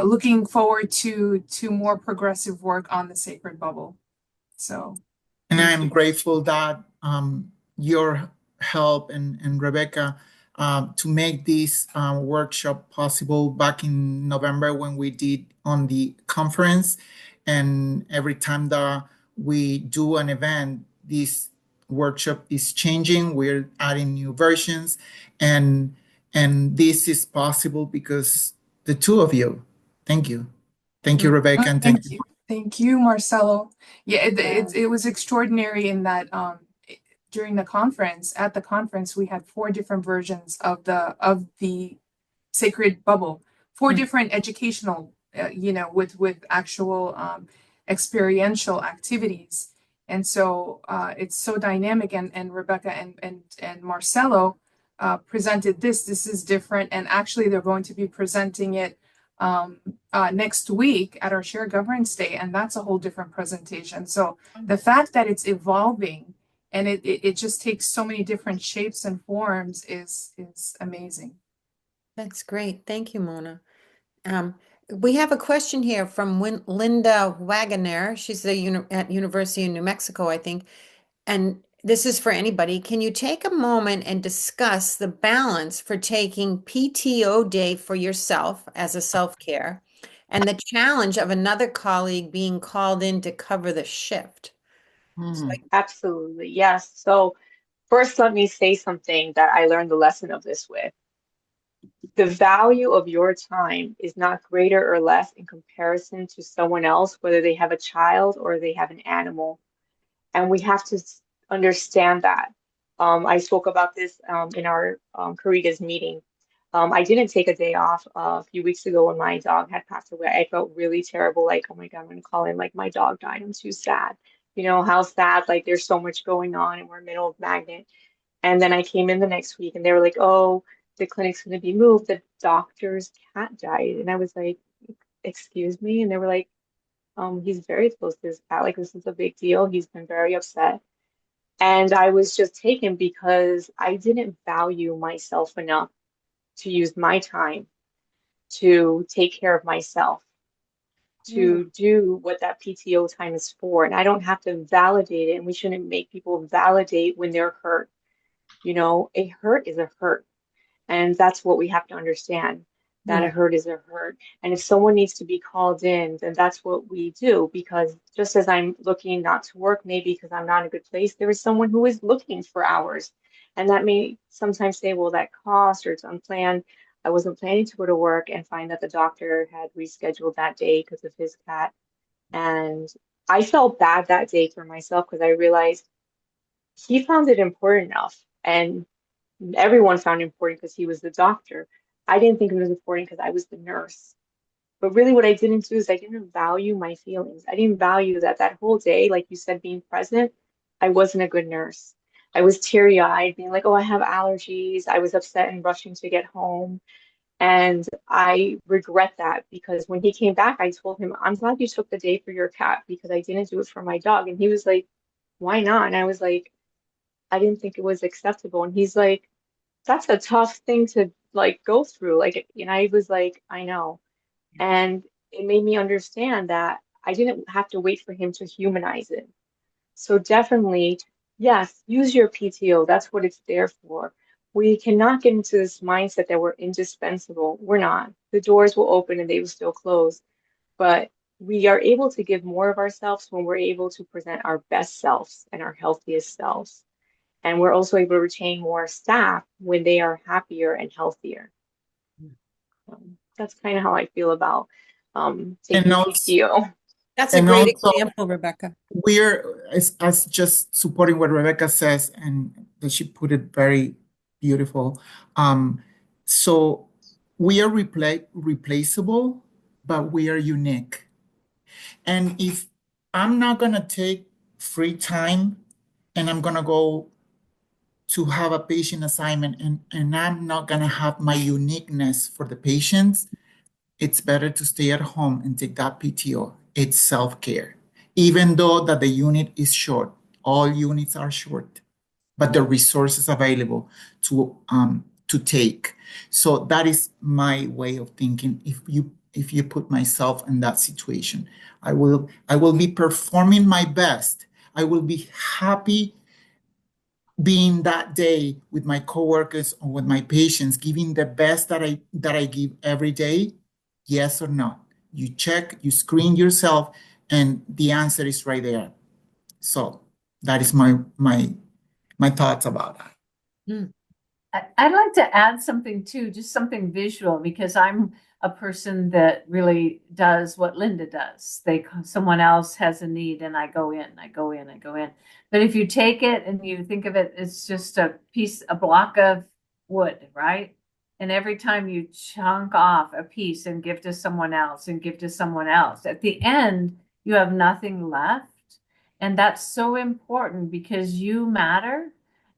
looking forward to more progressive work on the sacred bubble. So, and I am grateful that your help and Rebecca to make this workshop possible back in November when we did on the conference. And every time that we do an event, this workshop is changing. We're adding new versions, and this is possible because the 2 of you. Thank you. Thank you, Rebecca, and thank you. Thank you, Marcelo. Yeah, it was extraordinary in that during the conference, we had 4 different versions of the sacred bubble, 4 different educational, with actual experiential activities. And so it's so dynamic, and Rebecca and Marcelo presented this. This is different, and actually they're going to be presenting it next week at our Shared Governance Day, and that's a whole different presentation. So the fact that it's evolving and it just takes so many different shapes and forms is amazing. That's great. Thank you, Mona. We have a question here from Linda Wagoner. She's at University of New Mexico, I think. And this is for anybody. Can you take a moment and discuss the balance for taking PTO day for yourself as a self-care and the challenge of another colleague being called in to cover the shift? Absolutely, yes. So first, let me say something that I learned the lesson of this with. The value of your time is not greater or less in comparison to someone else, whether they have a child or they have an animal. And we have to understand that. I spoke about this in our Caritas meeting. I didn't take a day off a few weeks ago when my dog had passed away. I felt really terrible, like, oh my God, I'm going to call in, like, my dog died. I'm too sad. How sad, like, there's so much going on and we're middle of Magnet. And then I came in the next week and they were like, oh, the clinic's going to be moved. The doctor's cat died. And I was like, excuse me? And they were like, he's very close to his cat. Like, this is a big deal. He's been very upset. And I was just taken because I didn't value myself enough to use my time to take care of myself. to do what that PTO time is for. And I don't have to validate it, and we shouldn't make people validate when they're hurt. You know, a hurt is a hurt. And that's what we have to understand, that a hurt is a hurt. And if someone needs to be called in, then that's what we do. Because just as I'm looking not to work, maybe because I'm not in a good place, there is someone who is looking for hours. And that may sometimes say, well, that cost or it's unplanned. I wasn't planning to go to work, and find that the doctor had rescheduled that day because of his cat. And I felt bad that day for myself because I realized he found it important enough. And everyone found it important because he was the doctor. I didn't think it was important because I was the nurse. But really, what I didn't do is I didn't value my feelings. I didn't value that whole day, like you said, being present. I wasn't a good nurse. I was teary-eyed, being like, oh, I have allergies. I was upset and rushing to get home. And I regret that, because when he came back, I told him, I'm glad you took the day for your cat because I didn't do it for my dog. And he was like, why not? And I was like, I didn't think it was acceptable. And he's like, that's a tough thing to like go through. Like, and I was like, I know. And it made me understand that I didn't have to wait for him to humanize it. So definitely, yes, use your PTO. That's what it's there for. We cannot get into this mindset that we're indispensable. We're not. The doors will open and they will still close. But we are able to give more of ourselves when we're able to present our best selves and our healthiest selves. And we're also able to retain more staff when they are happier and healthier. That's kind of how I feel about taking And also, PTO. That's a and great also example, Rebecca. we're as just supporting what Rebecca says, and that she put it very beautiful. So we are replaceable, but we are unique. And if I'm not gonna take free time and I'm gonna go to have a patient assignment, and I'm not gonna have my uniqueness for the patients, it's better to stay at home and take that PTO. It's self-care. Even though that the unit is short, all units are short, but the resources available to take. So that is my way of thinking. If you put myself in that situation, I will be performing my best. I will be happy being that day with my coworkers or with my patients, giving the best that I give every day. Yes or no? You check, you screen yourself, and the answer is right there. So that is my thoughts about that. I'd like to add something too, just something visual, because I'm a person that really does what Linda does. Someone else has a need and I go in. But if you take it and you think of it, it's just a block of wood, right? And every time you chunk off a piece and give to someone else and give to someone else, at the end, you have nothing left. And that's so important because you matter.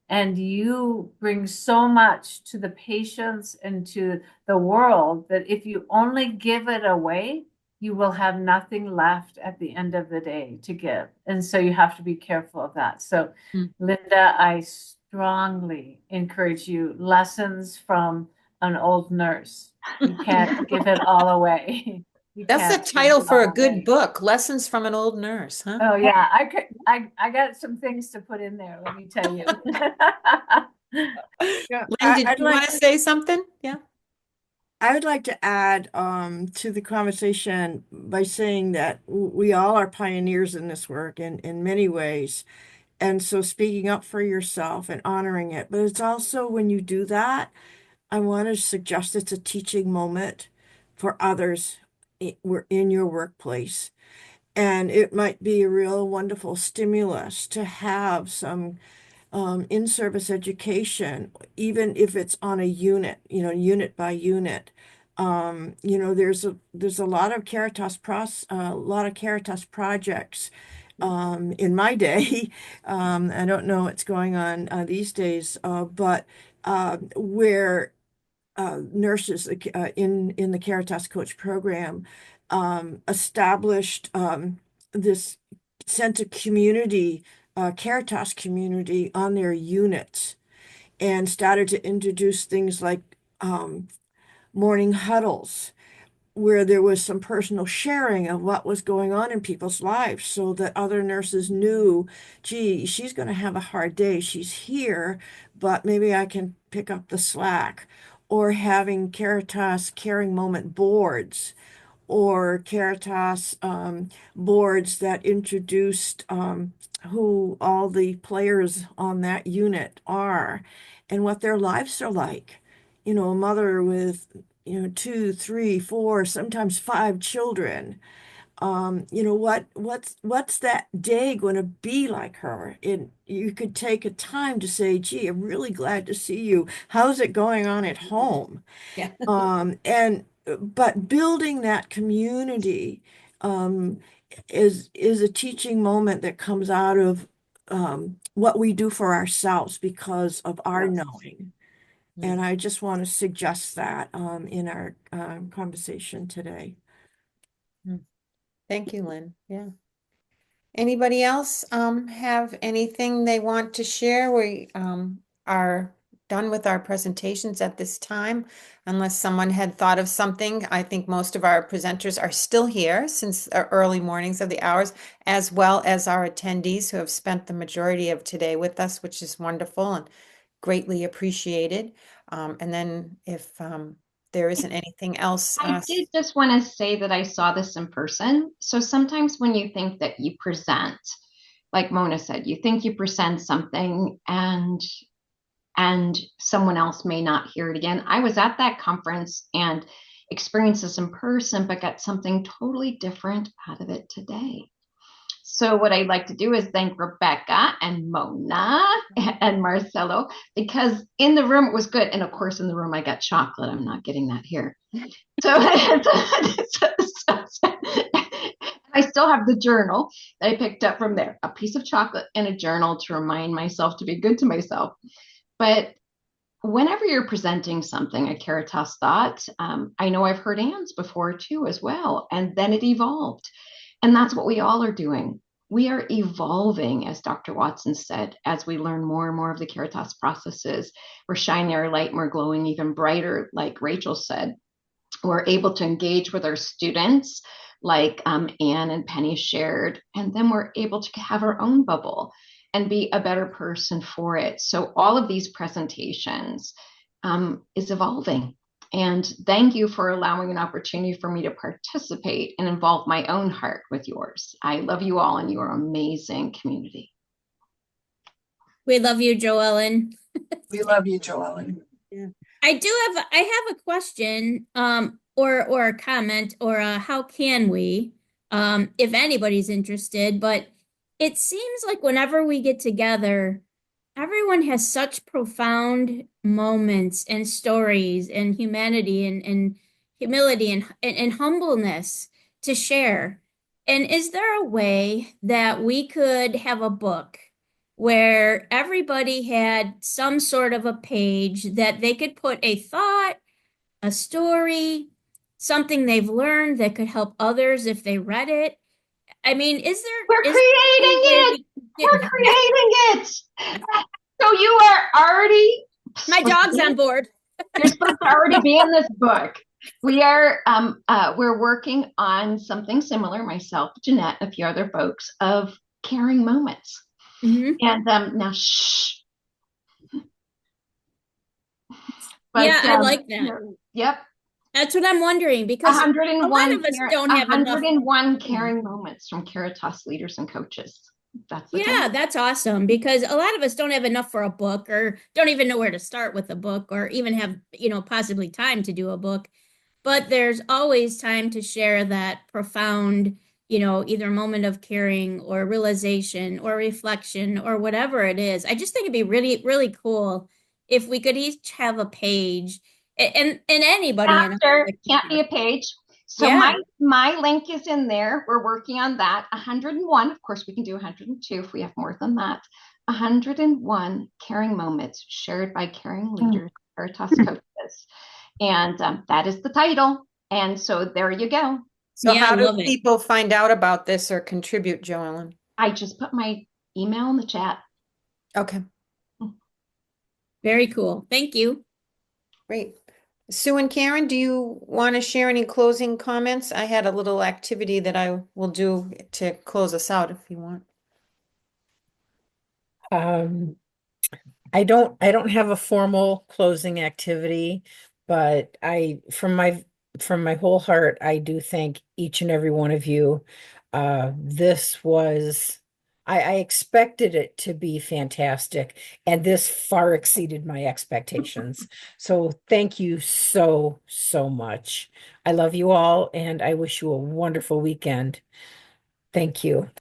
And you bring so much to the patients and to the world that if you only give it away, you will have nothing left at the end of the day to give. And so you have to be careful of that. So, Linda, I strongly encourage you, lessons from an old nurse. You can't give it all away. That's the title for a good book, Lessons from an Old Nurse, huh? Oh yeah, I got some things to put in there, let me tell you. Yeah, Lynn, did you want to say something? Yeah. I would like to add to the conversation by saying that we all are pioneers in this work in many ways. And so speaking up for yourself and honoring it. But it's also when you do that, I want to suggest it's a teaching moment for others in your workplace. And it might be a real wonderful stimulus to have some in-service education, even if it's on a unit, unit by unit. There's a lot of Caritas projects in my day. I don't know what's going on these days, but where nurses in the Caritas Coach program established this sense of community, Caritas community on their units, and started to introduce things like morning huddles, where there was some personal sharing of what was going on in people's lives so that other nurses knew, gee, she's going to have a hard day. She's here, but maybe I can pick up the slack. Or having Caritas Caring Moment boards, or Caritas boards that introduced who all the players on that unit are and what their lives are like. You know, a mother with, 2, 3, 4, sometimes 5 children. What's that day going to be like her? And you could take a time to say, gee, I'm really glad to see you. How's it going on at home? Yeah. But building that community is a teaching moment that comes out of what we do for ourselves because of our knowing. And I just want to suggest that in our conversation today. Thank you, Lynn. Yeah. Anybody else have anything they want to share? We are done with our presentations at this time. Unless someone had thought of something, I think most of our presenters are still here since early mornings of the hours, as well as our attendees who have spent the majority of today with us, which is wonderful and greatly appreciated. And then if there isn't anything else. I did just want to say that I saw this in person. So sometimes when you think that you present, like Mona said, you think you present something and someone else may not hear it again. I was at that conference and experienced this in person, but got something totally different out of it today. So what I'd like to do is thank Rebecca and Mona and Marcelo, because in the room it was good. And of course, in the room I got chocolate. I'm not getting that here. So I still have the journal that I picked up from there, a piece of chocolate and a journal to remind myself to be good to myself. But whenever you're presenting something, a Caritas thought, I know I've heard Anne's before too as well. And then it evolved. And that's what we all are doing. We are evolving, as Dr. Watson said, as we learn more and more of the Caritas processes. We're shining our light, more glowing, even brighter, like Rachel said. We're able to engage with our students, like Anne and Penny shared, and then we're able to have our own bubble and be a better person for it. So all of these presentations is evolving. And thank you for allowing an opportunity for me to participate and involve my own heart with yours. I love you all and you are an amazing community. We love you, Joellen. We love you, Joellen. Yeah. I have a question, or a comment, or a how can we, if anybody's interested, but it seems like whenever we get together, everyone has such profound moments and stories and humanity and humility and humbleness to share. And is there a way that we could have a book where everybody had some sort of a page that they could put a thought, a story, something they've learned that could help others if they read it? I mean, We're creating it. We're creating it. So you are already. My dog's on board. You're supposed to already be in this book. We are. We're working on something similar. Myself, Jeanette, and a few other folks of caring moments. And now, shh. But, yeah, I like that. Yep. That's what I'm wondering, because 101 a lot of us don't have 101 caring moments from Caritas leaders and coaches. That's the yeah, that's awesome, because a lot of us don't have enough for a book, or don't even know where to start with a book, or even have, possibly time to do a book. But there's always time to share that profound, either moment of caring or realization or reflection or whatever it is. I just think it'd be really, really cool if we could each have a page, and anybody can't be a page. So my link is in there. We're working on that. 101. Of course, we can do 102 if we have more than that. 101 caring moments shared by caring leaders, Caritas coaches. And that is the title. And so there you go. So how do people find out about this or contribute, Joellen? I just put my email in the chat. Okay. Very cool. Thank you. Great. Sue and Karen, do you want to share any closing comments? I had a little activity that I will do to close us out if you want. I don't have a formal closing activity, but from my whole heart, I do thank each and every one of you. This was I expected it to be fantastic, and this far exceeded my expectations. So thank you so, so much. I love you all, and I wish you a wonderful weekend. Thank you.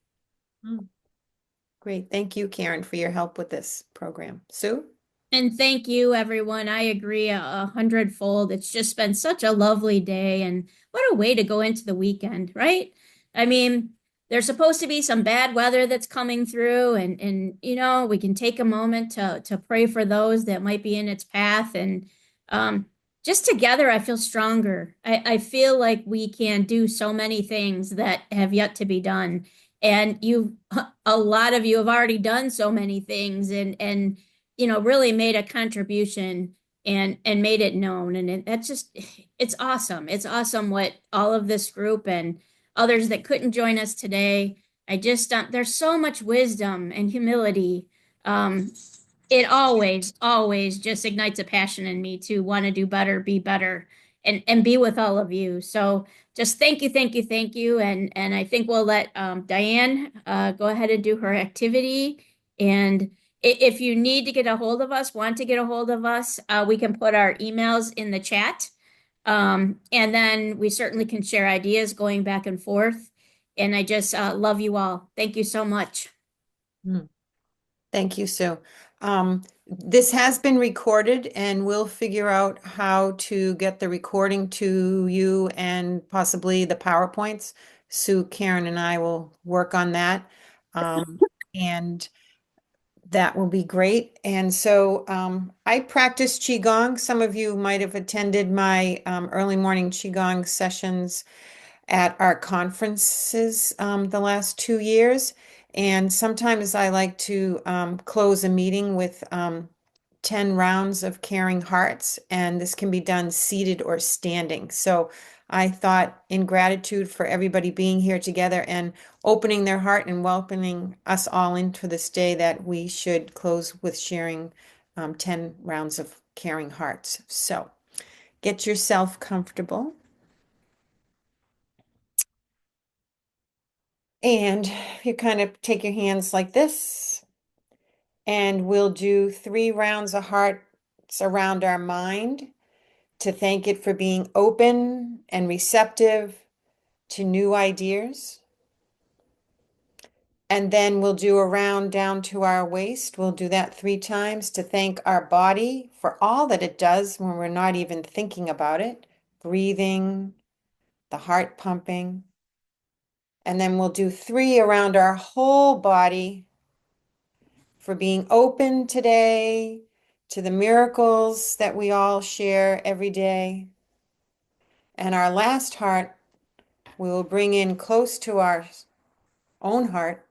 Great. Thank you, Karen, for your help with this program. Sue? And thank you, everyone. I agree a hundredfold. It's just been such a lovely day, and what a way to go into the weekend, right? I mean, there's supposed to be some bad weather that's coming through, and we can take a moment to pray for those that might be in its path. And just together, I feel stronger. I feel like we can do so many things that have yet to be done. And a lot of you have already done so many things, and really made a contribution and made it known. And that's just, it's awesome. It's awesome what all of this group and others that couldn't join us today. There's so much wisdom and humility. It always just ignites a passion in me to want to do better, be better, and be with all of you. So just thank you, thank you, thank you. And I think we'll let Diane go ahead and do her activity. And if you need to get a hold of us, want to get a hold of us, we can put our emails in the chat. And then we certainly can share ideas going back and forth. And I just love you all. Thank you so much. Thank you, Sue. This has been recorded, and we'll figure out how to get the recording to you and possibly the PowerPoints. Sue, Karen, and I will work on that. And that will be great. And so I practice Qigong. Some of you might have attended my early morning Qigong sessions at our conferences the last 2 years. And sometimes I like to close a meeting with 10 rounds of caring hearts, and this can be done seated or standing. So I thought, in gratitude for everybody being here together and opening their heart and welcoming us all into this day, that we should close with sharing 10 rounds of caring hearts. So get yourself comfortable. And you kind of take your hands like this, and we'll do 3 rounds of hearts around our mind to thank it for being open and receptive to new ideas. And then we'll do a round down to our waist. We'll do that 3 times to thank our body for all that it does when we're not even thinking about it. Breathing, the heart pumping. And then we'll do 3 around our whole body for being open today to the miracles that we all share every day. And our last heart, we will bring in close to our own heart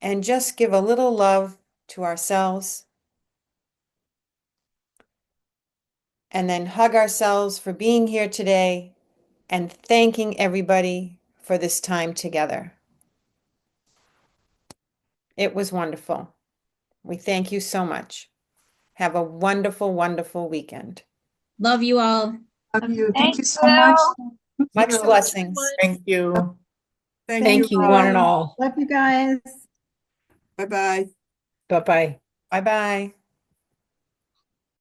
and just give a little love to ourselves. And then hug ourselves for being here today and thanking everybody for this time together. It was wonderful. We thank you so much. Have a wonderful, wonderful weekend. Love you all. Love you. Thank you so much. Much blessings. Thank you. Thank you, one and all. Love you guys. Bye-bye. Bye-bye. Bye-bye.